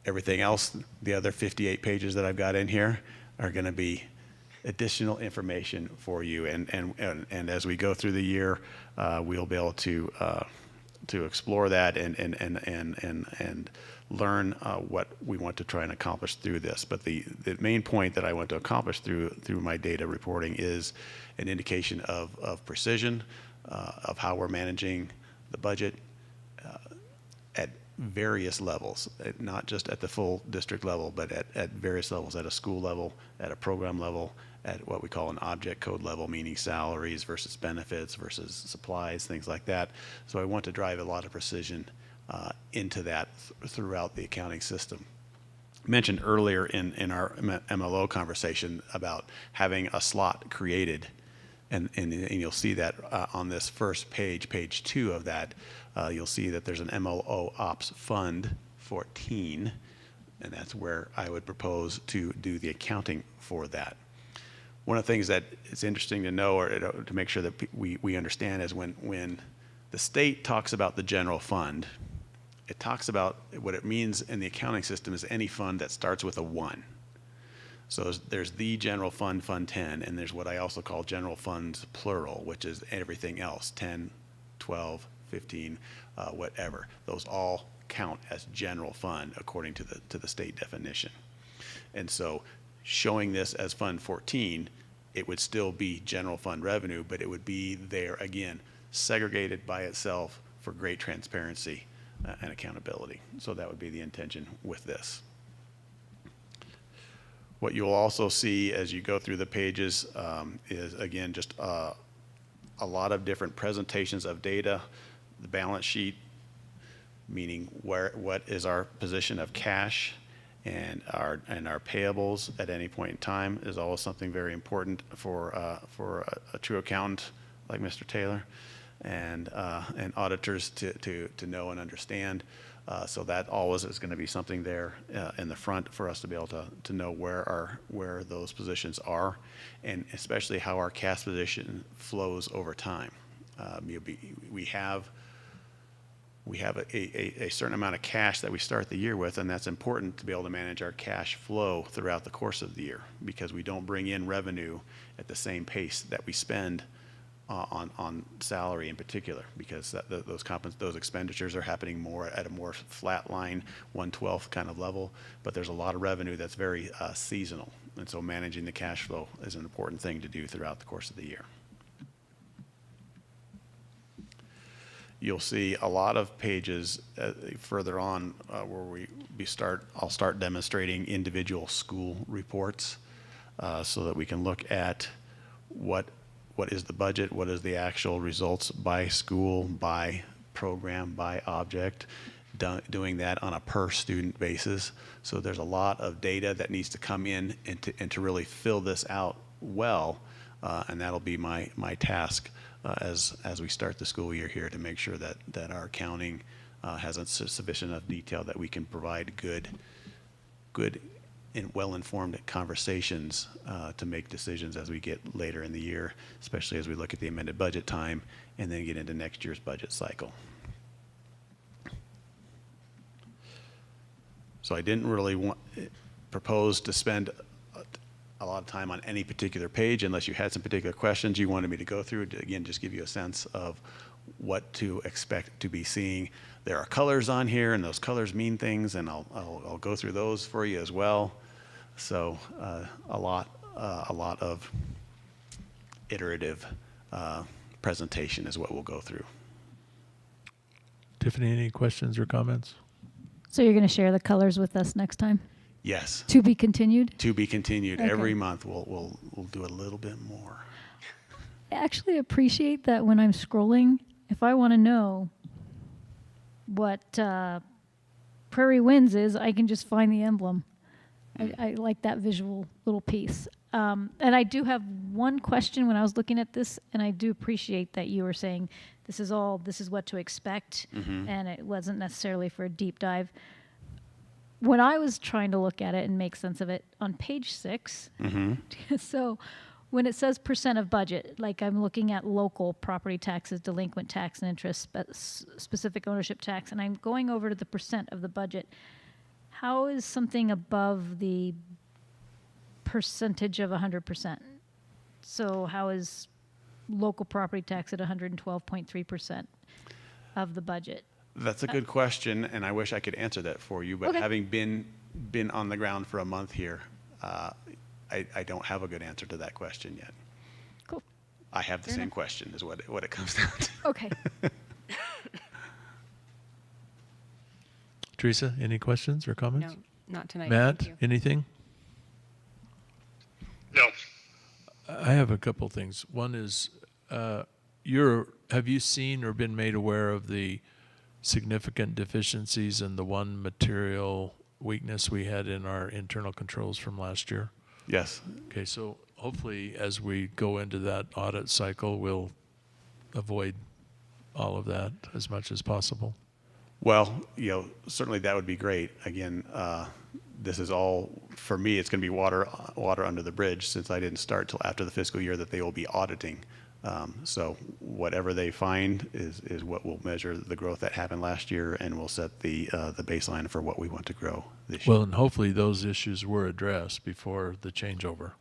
Everything else, the other 58 pages that I've got in here, are going to be additional information for you. And as we go through the year, we'll be able to explore that and learn what we want to try and accomplish through this. But the main point that I want to accomplish through my data reporting is an indication of precision, of how we're managing the budget at various levels, not just at the full district level, but at various levels, at a school level, at a program level, at what we call an object code level, meaning salaries versus benefits versus supplies, things like that. So I want to drive a lot of precision into that throughout the accounting system. Mentioned earlier in our MLO conversation about having a slot created, and you'll see that on this first page, page 2 of that, you'll see that there's an MLO Ops Fund 14, and that's where I would propose to do the accounting for that. One of the things that is interesting to know, or to make sure that we understand, is when the state talks about the general fund, it talks about what it means in the accounting system is any fund that starts with a 1. So there's the general fund, Fund 10, and there's what I also call general funds plural, which is everything else, 10, 12, 15, whatever. Those all count as general fund according to the state definition. And so showing this as Fund 14, it would still be general fund revenue, but it would be there, again, segregated by itself for great transparency and accountability. So that would be the intention with this. What you'll also see as you go through the pages is, again, just a lot of different presentations of data the balance sheet, meaning what is our position of cash and our payables at any point in time is always something very important for a true accountant like Mr. Taylor and auditors to know and understand. So that always is going to be something there in the front for us to be able to know where those positions are, and especially how our cash position flows over time. We have a certain amount of cash that we start the year with, and that's important to be able to manage our cash flow throughout the course of the year, because we don't bring in revenue at the same pace that we spend on salary in particular, because those expenditures are happening more at a more flat line, 1/12 kind of level, but there's a lot of revenue that's very seasonal, and so managing the cash flow is an important thing to do throughout the course of the year. You'll see a lot of pages further on where I'll start demonstrating individual school reports so that we can look at what is the budget, what is the actual results by school, by program, by object, doing that on a per student basis. So there's a lot of data that needs to come in and to really fill this out well, and that'll be my task as we start the school year here, to make sure that our accounting has a sufficient enough detail that we can provide good and well-informed conversations to make decisions as we get later in the year, especially as we look at the amended budget time and then get into next year's budget cycle. So I didn't really propose to spend a lot of time on any particular page unless you had some particular questions you wanted me to go through. Again, just give you a sense of what to expect to be seeing. There are colors on here, and those colors mean things, and I'll go through those for you as well. So a lot of iterative presentation is what we'll go through. Tiffany, any questions or comments? So you're going to share the colors with us next time? Yes. To be continued? To be continued. Okay. Every month we'll do a little bit more. I actually appreciate that when I'm scrolling, if I want to know what Prairie Winds is, I can just find the emblem. I like that visual little piece. And I do have one question when I was looking at this, and I do appreciate that you were saying this is what to expect, and it wasn't necessarily for a deep dive. When I was trying to look at it and make sense of it, on page 6, so when it says percent of budget, like I'm looking at local property taxes, delinquent tax and interest, specific ownership tax, and I'm going over to the percent of the budget. How is something above the percentage of 100%? So how is local property tax at 112.3% of the budget? That's a good question, and I wish I could answer that for you, but Okay. having been on the ground for a month here, I don't have a good answer to that question yet. Cool. I have the Fair same enough. question is what it comes down to. Okay. Teresa, any questions or comments? No, not tonight. Matt, Thank you. anything? No. I have a couple things. One is, have you seen or been made aware of the significant deficiencies in the one material weakness we had in our internal controls from last year? Yes. Okay, so hopefully as we go into that audit cycle, we'll avoid all of that as much as possible. Well, certainly that would be great. Again, this is all, for me, it's going to be water under the bridge, since I didn't start till after the fiscal year that they will be auditing. So whatever they find is what will measure the growth that happened last year, and will set the baseline for what we want to grow this year. Well, and hopefully those issues were addressed before the changeover.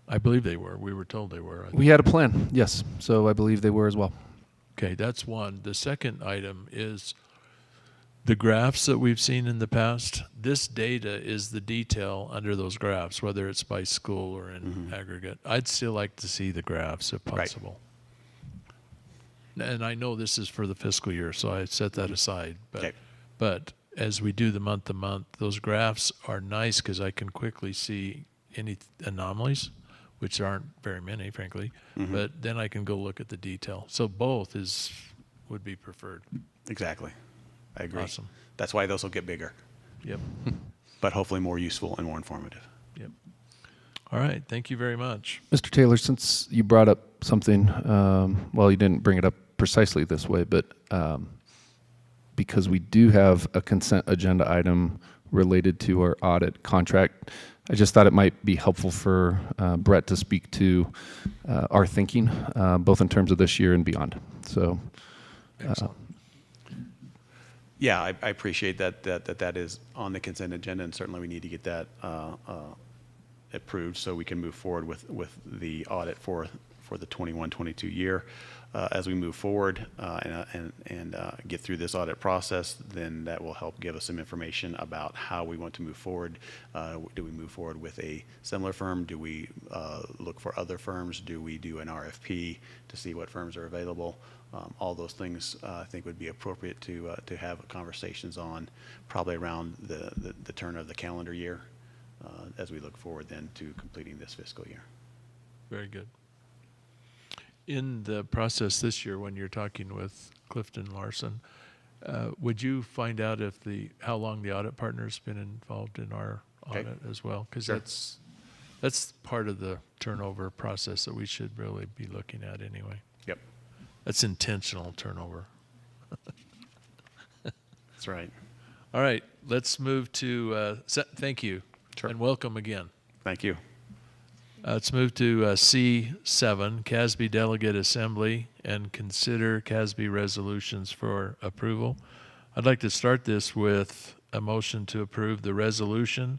I believe they were. We were told they were. We had a plan, yes. So I believe they were as well. Okay, that's one. The second item is the graphs that we've seen in the past. This data is the detail under those graphs, whether it's by school or in aggregate. I'd still like to see the graphs if possible. Right. And I know this is for the fiscal year, so I set that aside. But as we do the month-to-month, those graphs are nice because I can quickly see any anomalies, which aren't very many, frankly, but then I can go look at the detail. So both is would be preferred. Exactly. I agree. Awesome. That's why those will get bigger. Yep. But hopefully more useful and more informative. Yep. All right. Thank you very much. Mr. Taylor, since you brought up something, well, you didn't bring it up precisely this way, but because we do have a consent agenda item related to our audit contract, I just thought it might be helpful for Brett to speak to our thinking, both in terms of this year and beyond. So, yeah, I appreciate that is on the consent agenda, and certainly we need to get that approved so we can move forward with the audit for the 21-22 year. As we move forward and get through this audit process, then that will help give us some information about how we want to move forward. Do we move forward with a similar firm? Do we look for other firms? Do we do an RFP to see what firms are available? All those things I think would be appropriate to have conversations on probably around the turn of the calendar year as we look forward then to completing this fiscal year. Very good. In the process this year, when you're talking with Clifton Larson, would you find out how long the audit partner's been involved in our audit as well? Because that's part of the turnover process that we should really be looking at anyway. Yep. That's intentional turnover. That's right. All right, let's move to, thank you, and welcome again. Thank you. Let's move to C7, Casby Delegate Assembly, and consider Casby resolutions for approval. I'd like to start this with a motion to approve the resolution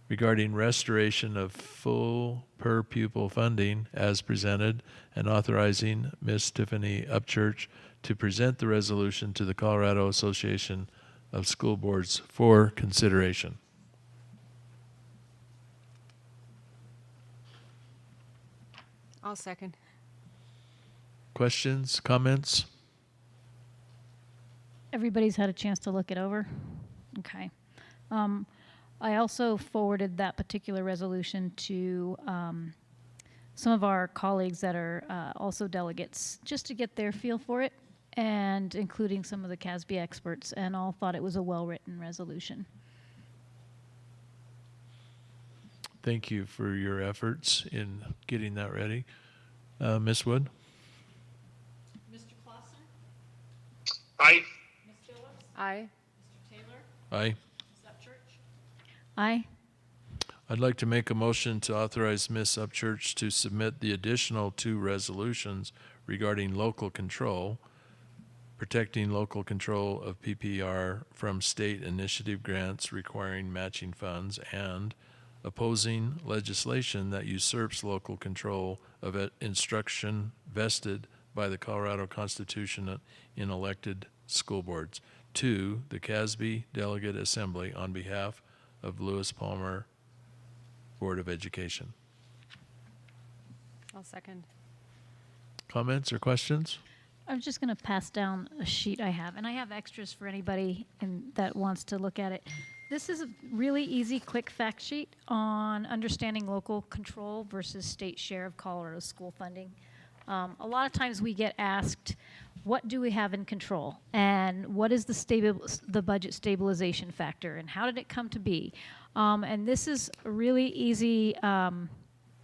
regarding restoration of full per pupil funding as presented and authorizing Ms. Tiffany Upchurch to present the resolution to the Colorado Association of School Boards for consideration. I'll second. Questions, comments? Everybody's had a chance to look it over? Okay. I also forwarded that particular resolution to some of our colleagues that are also delegates, just to get their feel for it, and including some of the Casby experts, and all thought it was a well-written resolution. Thank you for your efforts in getting that ready. Ms. Wood? Mr. Clausen? Aye. Ms. Phillips? Aye. Mr. Taylor? Aye. Ms. Upchurch? Aye. I'd like to make a motion to authorize Ms. Upchurch to submit the additional 2 resolutions regarding local control, protecting local control of PPR from state initiative grants requiring matching funds, and opposing legislation that usurps local control of instruction vested by the Colorado Constitution in elected school boards, to the Casby Delegate Assembly on behalf of Lewis Palmer Board of Education. I'll second. Comments or questions? I'm just going to pass down a sheet I have, and I have extras for anybody that wants to look at it. This is a really easy, quick fact sheet on understanding local control versus state share of Colorado school funding. A lot of times we get asked, what do we have in control? And what is the budget stabilization factor? And how did it come to be? And this is a really easy,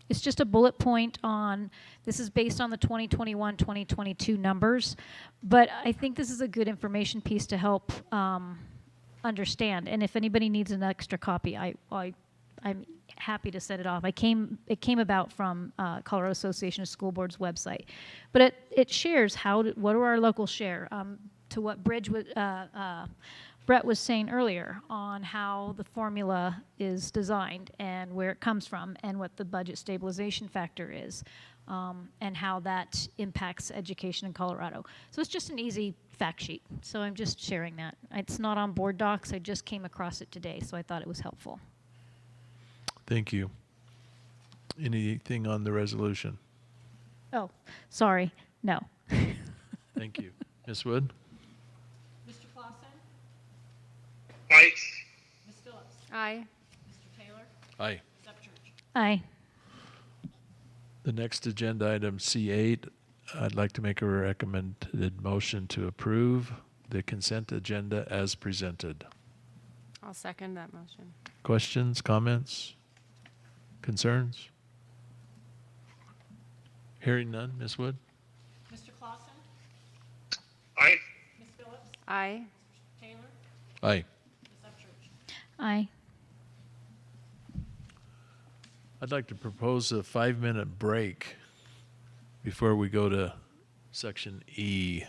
it's just a bullet point on, this is based on the 2021-2022 numbers, but I think this is a good information piece to help understand. And if anybody needs an extra copy, I'm happy to set it off. It came about from Colorado Association of School Boards website, but it shares what are our local share, to what Brett was saying earlier on how the formula is designed and where it comes from and what the budget stabilization factor is, and how that impacts education in Colorado. So it's just an easy fact sheet. So I'm just sharing that. It's not on board docs. I just came across it today, so I thought it was helpful. Thank you. Anything on the resolution? Oh, sorry. No. Thank you. Ms. Wood? Mr. Clausen? Aye. Ms. Phillips? Aye. Mr. Taylor? Aye. Ms. Upchurch? Aye. The next agenda item, C8, I'd like to make a recommended motion to approve the consent agenda as presented. I'll second that motion. Questions, comments, concerns? Hearing none, Ms. Wood? Mr. Clausen? Aye. Ms. Phillips? Aye. Mr. Taylor? Aye. Ms. Upchurch? Aye. I'd like to propose a 5-minute break before we go to section E.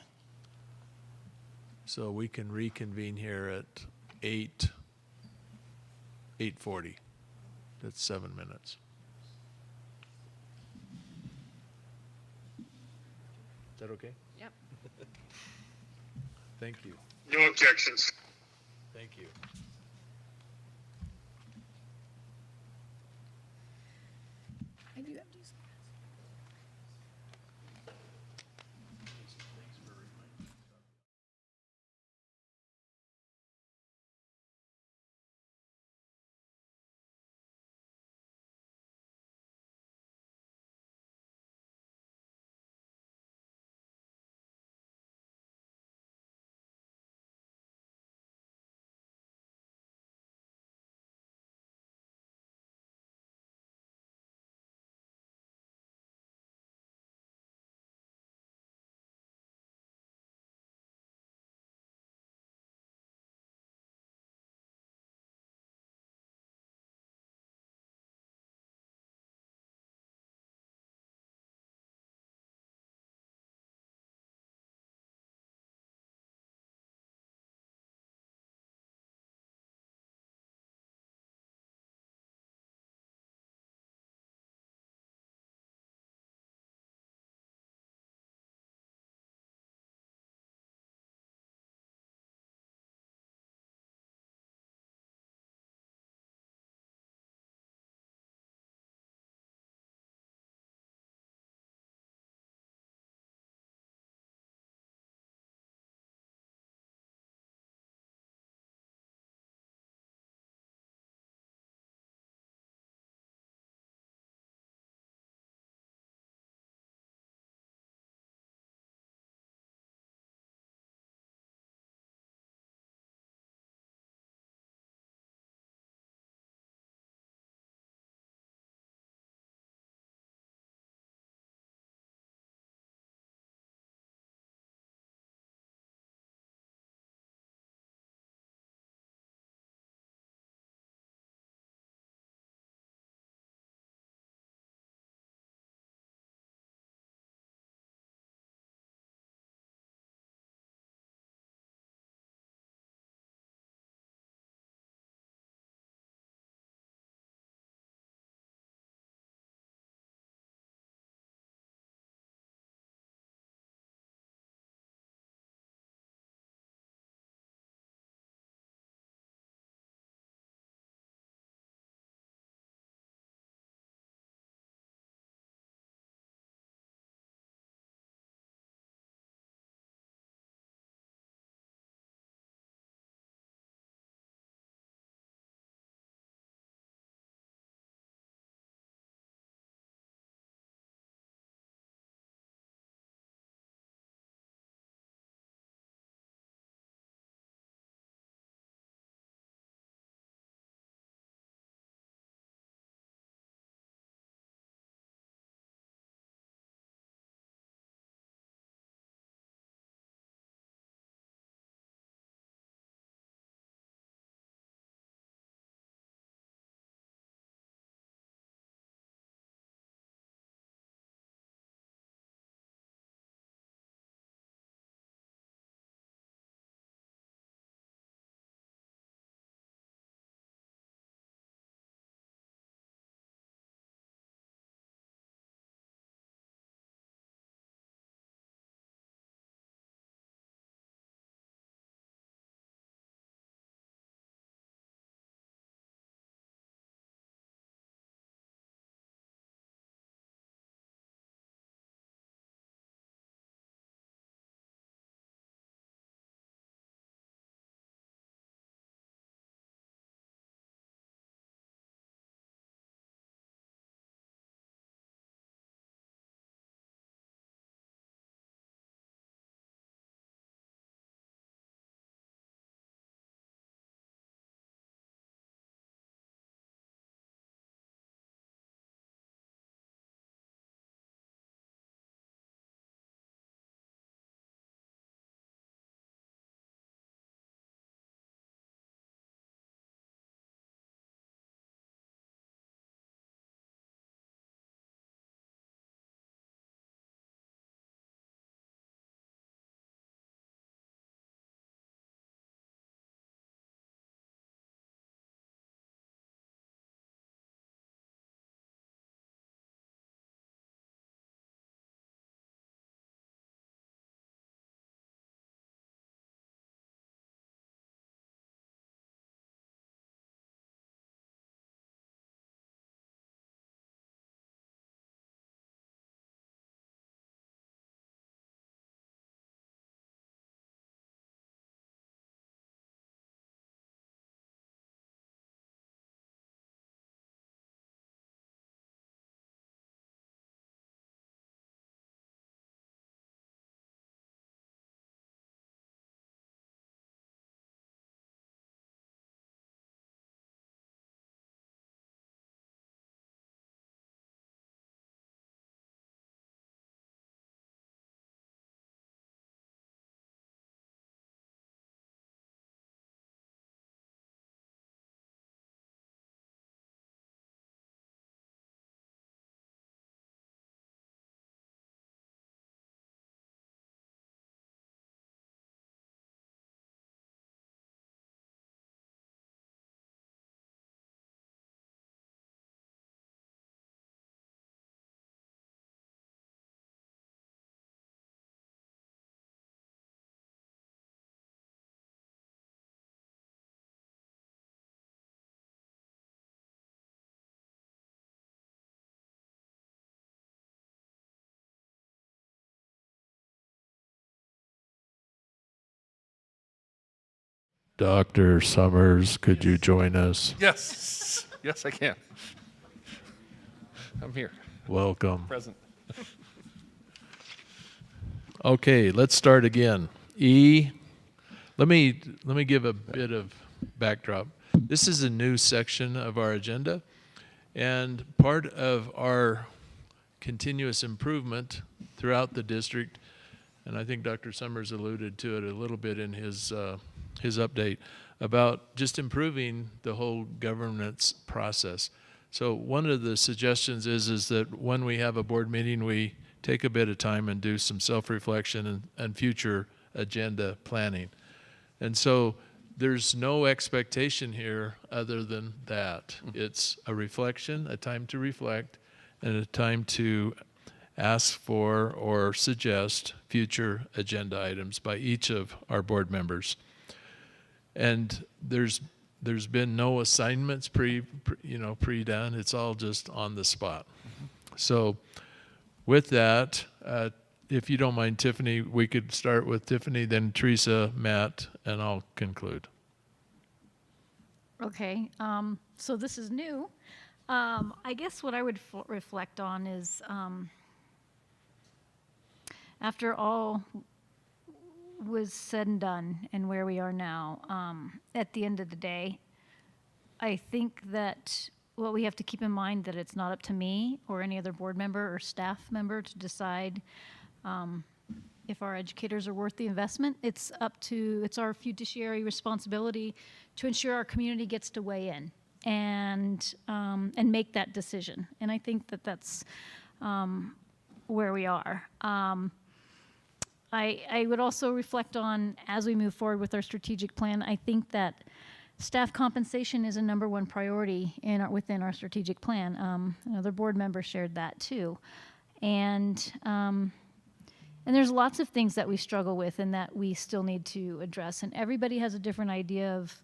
So we can reconvene here at 8:40. That's 7 minutes. Is that okay? Yep. Thank you. No objections. Thank you. I do have to Dr. Summers, could you join us? Yes. Yes, I can. I'm here. Welcome. Present. Okay, let's start again. E, let me give a bit of backdrop. This is a new section of our agenda, and part of our continuous improvement throughout the district, and I think Dr. Summers alluded to it a little bit in his update, about just improving the whole governance process. So one of the suggestions is that when we have a board meeting, we take a bit of time and do some self-reflection and future agenda planning. And so there's no expectation here other than that. It's a reflection, a time to reflect, and a time to ask for or suggest future agenda items by each of our board members. And there's been no assignments pre-done. It's all just on the spot. So with that, if you don't mind, Tiffany, we could start with Tiffany, then Teresa, Matt, and I'll conclude. Okay, so this is new. I guess what I would reflect on is after all was said and done and where we are now, at the end of the day, I think that what we have to keep in mind that it's not up to me or any other board member or staff member to decide if our educators are worth the investment. It's our fiduciary responsibility to ensure our community gets to weigh in and make that decision. And I think that that's where we are. I would also reflect on, as we move forward with our strategic plan, I think that staff compensation is a #1 priority within our strategic plan. Another board member shared that too. And there's lots of things that we struggle with and that we still need to address. And everybody has a different idea of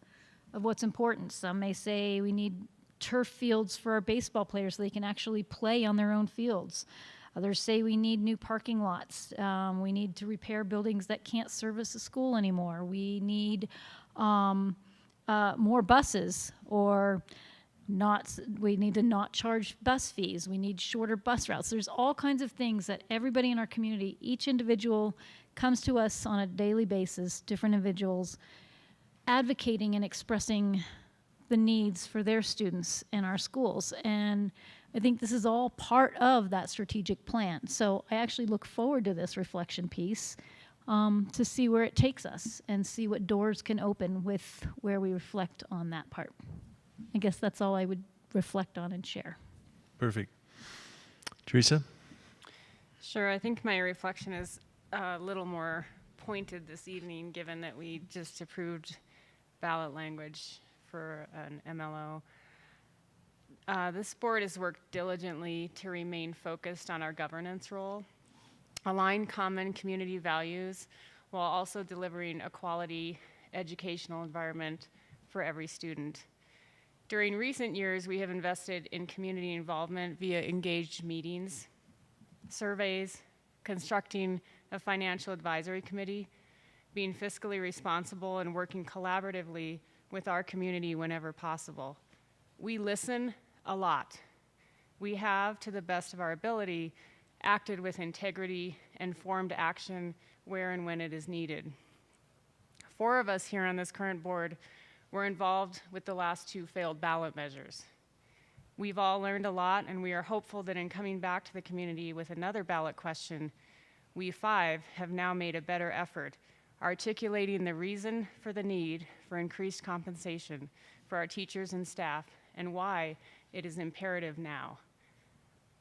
what's important. Some may say we need turf fields for our baseball players so they can actually play on their own fields. Others say we need new parking lots. We need to repair buildings that can't service a school anymore. We need more buses, or we need to not charge bus fees. We need shorter bus routes. There's all kinds of things that everybody in our community, each individual comes to us on a daily basis, different individuals, advocating and expressing the needs for their students in our schools. And I think this is all part of that strategic plan. So I actually look forward to this reflection piece to see where it takes us and see what doors can open with where we reflect on that part. I guess that's all I would reflect on and share. Perfect. Teresa? Sure, I think my reflection is a little more pointed this evening, given that we just approved ballot language for an MLO. This board has worked diligently to remain focused on our governance role, align common community values, while also delivering a quality educational environment for every student. During recent years, we have invested in community involvement via engaged meetings, surveys, constructing a financial advisory committee, being fiscally responsible, and working collaboratively with our community whenever possible. We listen a lot. We have, to the best of our ability, acted with integrity and formed action where and when it is needed. 4 of us here on this current board were involved with the last 2 failed ballot measures. We've all learned a lot, and we are hopeful that in coming back to the community with another ballot question, we 5 have now made a better effort articulating the reason for the need for increased compensation for our teachers and staff and why it is imperative now.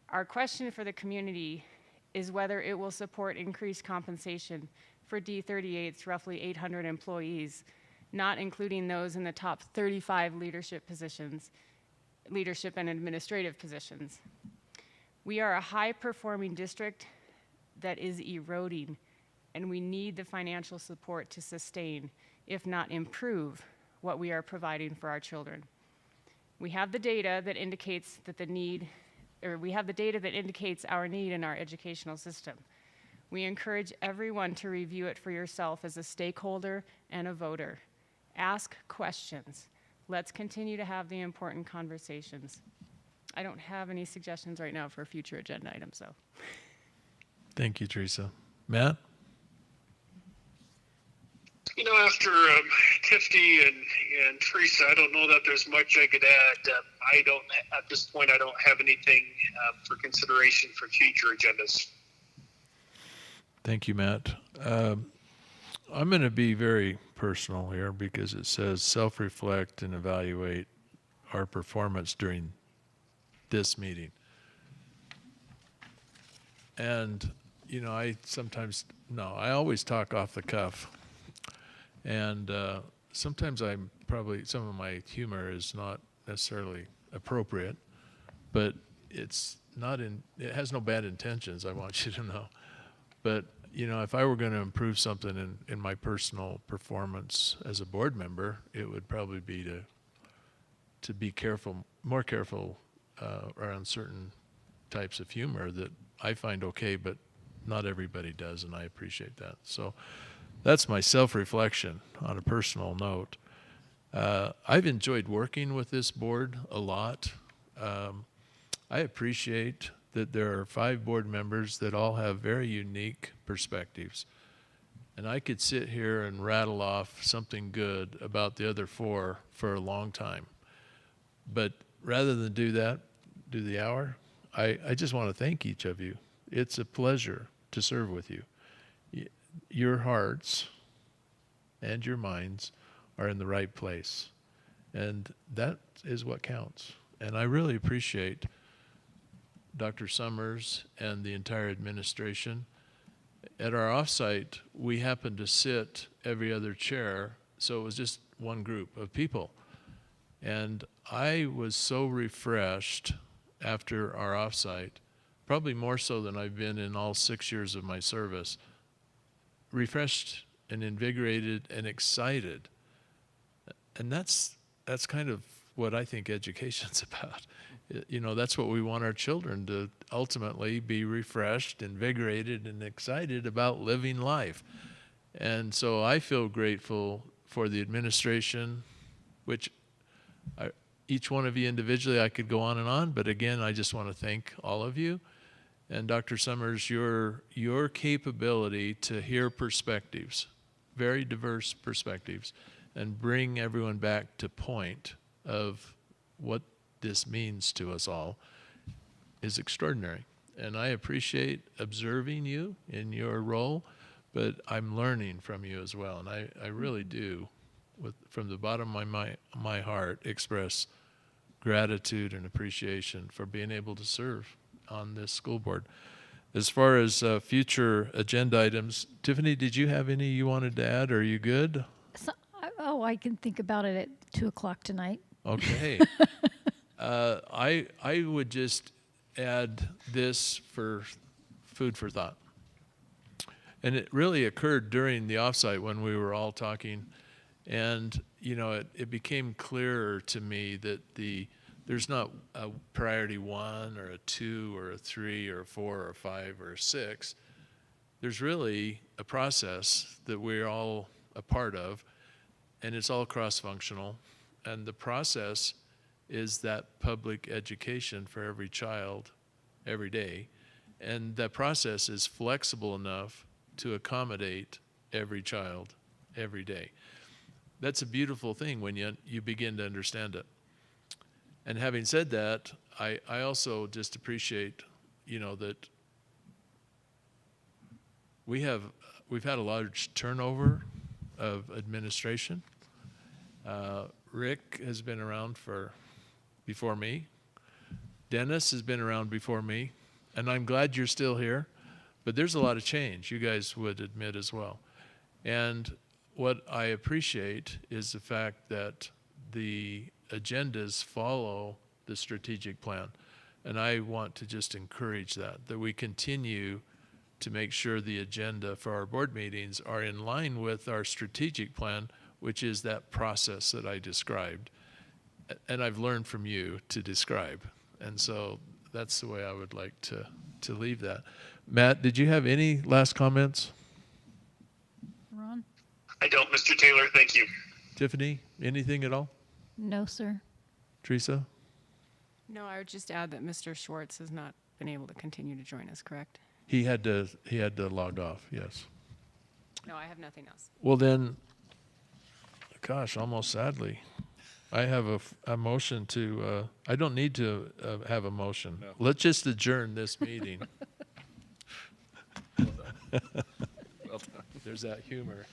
Our question for the community is whether it will support increased compensation for D38's roughly 800 employees, not including those in the top 35 leadership and administrative positions. We are a high-performing district that is eroding, and we need the financial support to sustain, if not improve, what we are providing for our children. We have the data that indicates our need in our educational system. We encourage everyone to review it for yourself as a stakeholder and a voter. Ask questions. Let's continue to have the important conversations. I don't have any suggestions right now for future agenda items, though. Thank you, Teresa. Matt? You know, after Tiffany and Teresa, I don't know that there's much I could add. At this point, I don't have anything for consideration for future agendas. Thank you, Matt. I'm going to be very personal here because it says self-reflect and evaluate our performance during this meeting. And, you know, I always talk off the cuff. And sometimes some of my humor is not necessarily appropriate, but it has no bad intentions, I want you to know. But, you know, if I were going to improve something in my personal performance as a board member, it would probably be to be more careful around certain types of humor that I find okay, but not everybody does, and I appreciate that. So that's my self-reflection on a personal note. I've enjoyed working with this board a lot. I appreciate that there are 5 board members that all have very unique perspectives. And I could sit here and rattle off something good about the other 4 for a long time. But rather than do that, do the hour, I just want to thank each of you. It's a pleasure to serve with you. Your hearts and your minds are in the right place. And that is what counts. And I really appreciate Dr. Summers and the entire administration. At our offsite, we happened to sit every other chair, so it was just one group of people. And I was so refreshed after our offsite, probably more so than I've been in all 6 years of my service, refreshed and invigorated and excited. And that's kind of what I think education's about. You know, that's what we want our children to ultimately be refreshed, invigorated, and excited about living life. And so I feel grateful for the administration, which each one of you individually, I could go on, but again, I just want to thank all of you. And Dr. Summers, your capability to hear perspectives, very diverse perspectives, and bring everyone back to point of what this means to us all is extraordinary. And I appreciate observing you in your role, but I'm learning from you as well. And I really do, from the bottom of my heart, express gratitude and appreciation for being able to serve on this school board. As far as future agenda items, Tiffany, did you have any you wanted to add? Are you good? I can think about it at 2 o'clock tonight. Okay. I would just add this for food for thought. And it really occurred during the offsite when we were all talking. And, you know, it became clearer to me that there's not a priority 1 or a 2 or a 3 or a 4 or a 5 or a 6. There's really a process that we're all a part of, and it's all cross-functional. And the process is that public education for every child every day. And that process is flexible enough to accommodate every child every day. That's a beautiful thing when you begin to understand it. And having said that, I also just appreciate, you know, that we've had a large turnover of administration. Rick has been around before me. Dennis has been around before me, and I'm glad you're still here. But there's a lot of change, you guys would admit as well. And what I appreciate is the fact that the agendas follow the strategic plan. And I want to just encourage that we continue to make sure the agenda for our board meetings are in line with our strategic plan, which is that process that I described. And I've learned from you to describe. And so that's the way I would like to leave that. Matt, did you have any last comments? Ron? I don't, Mr. Taylor. Thank you. Tiffany, anything at all? No, sir. Teresa? No, I would just add that Mr. Schwartz has not been able to continue to join us, correct? He had to log off, yes. No, I have nothing else. Well then, gosh, almost sadly, I have a motion to, I don't need to have a motion. No. Let's just adjourn this meeting. Well done. There's that humor.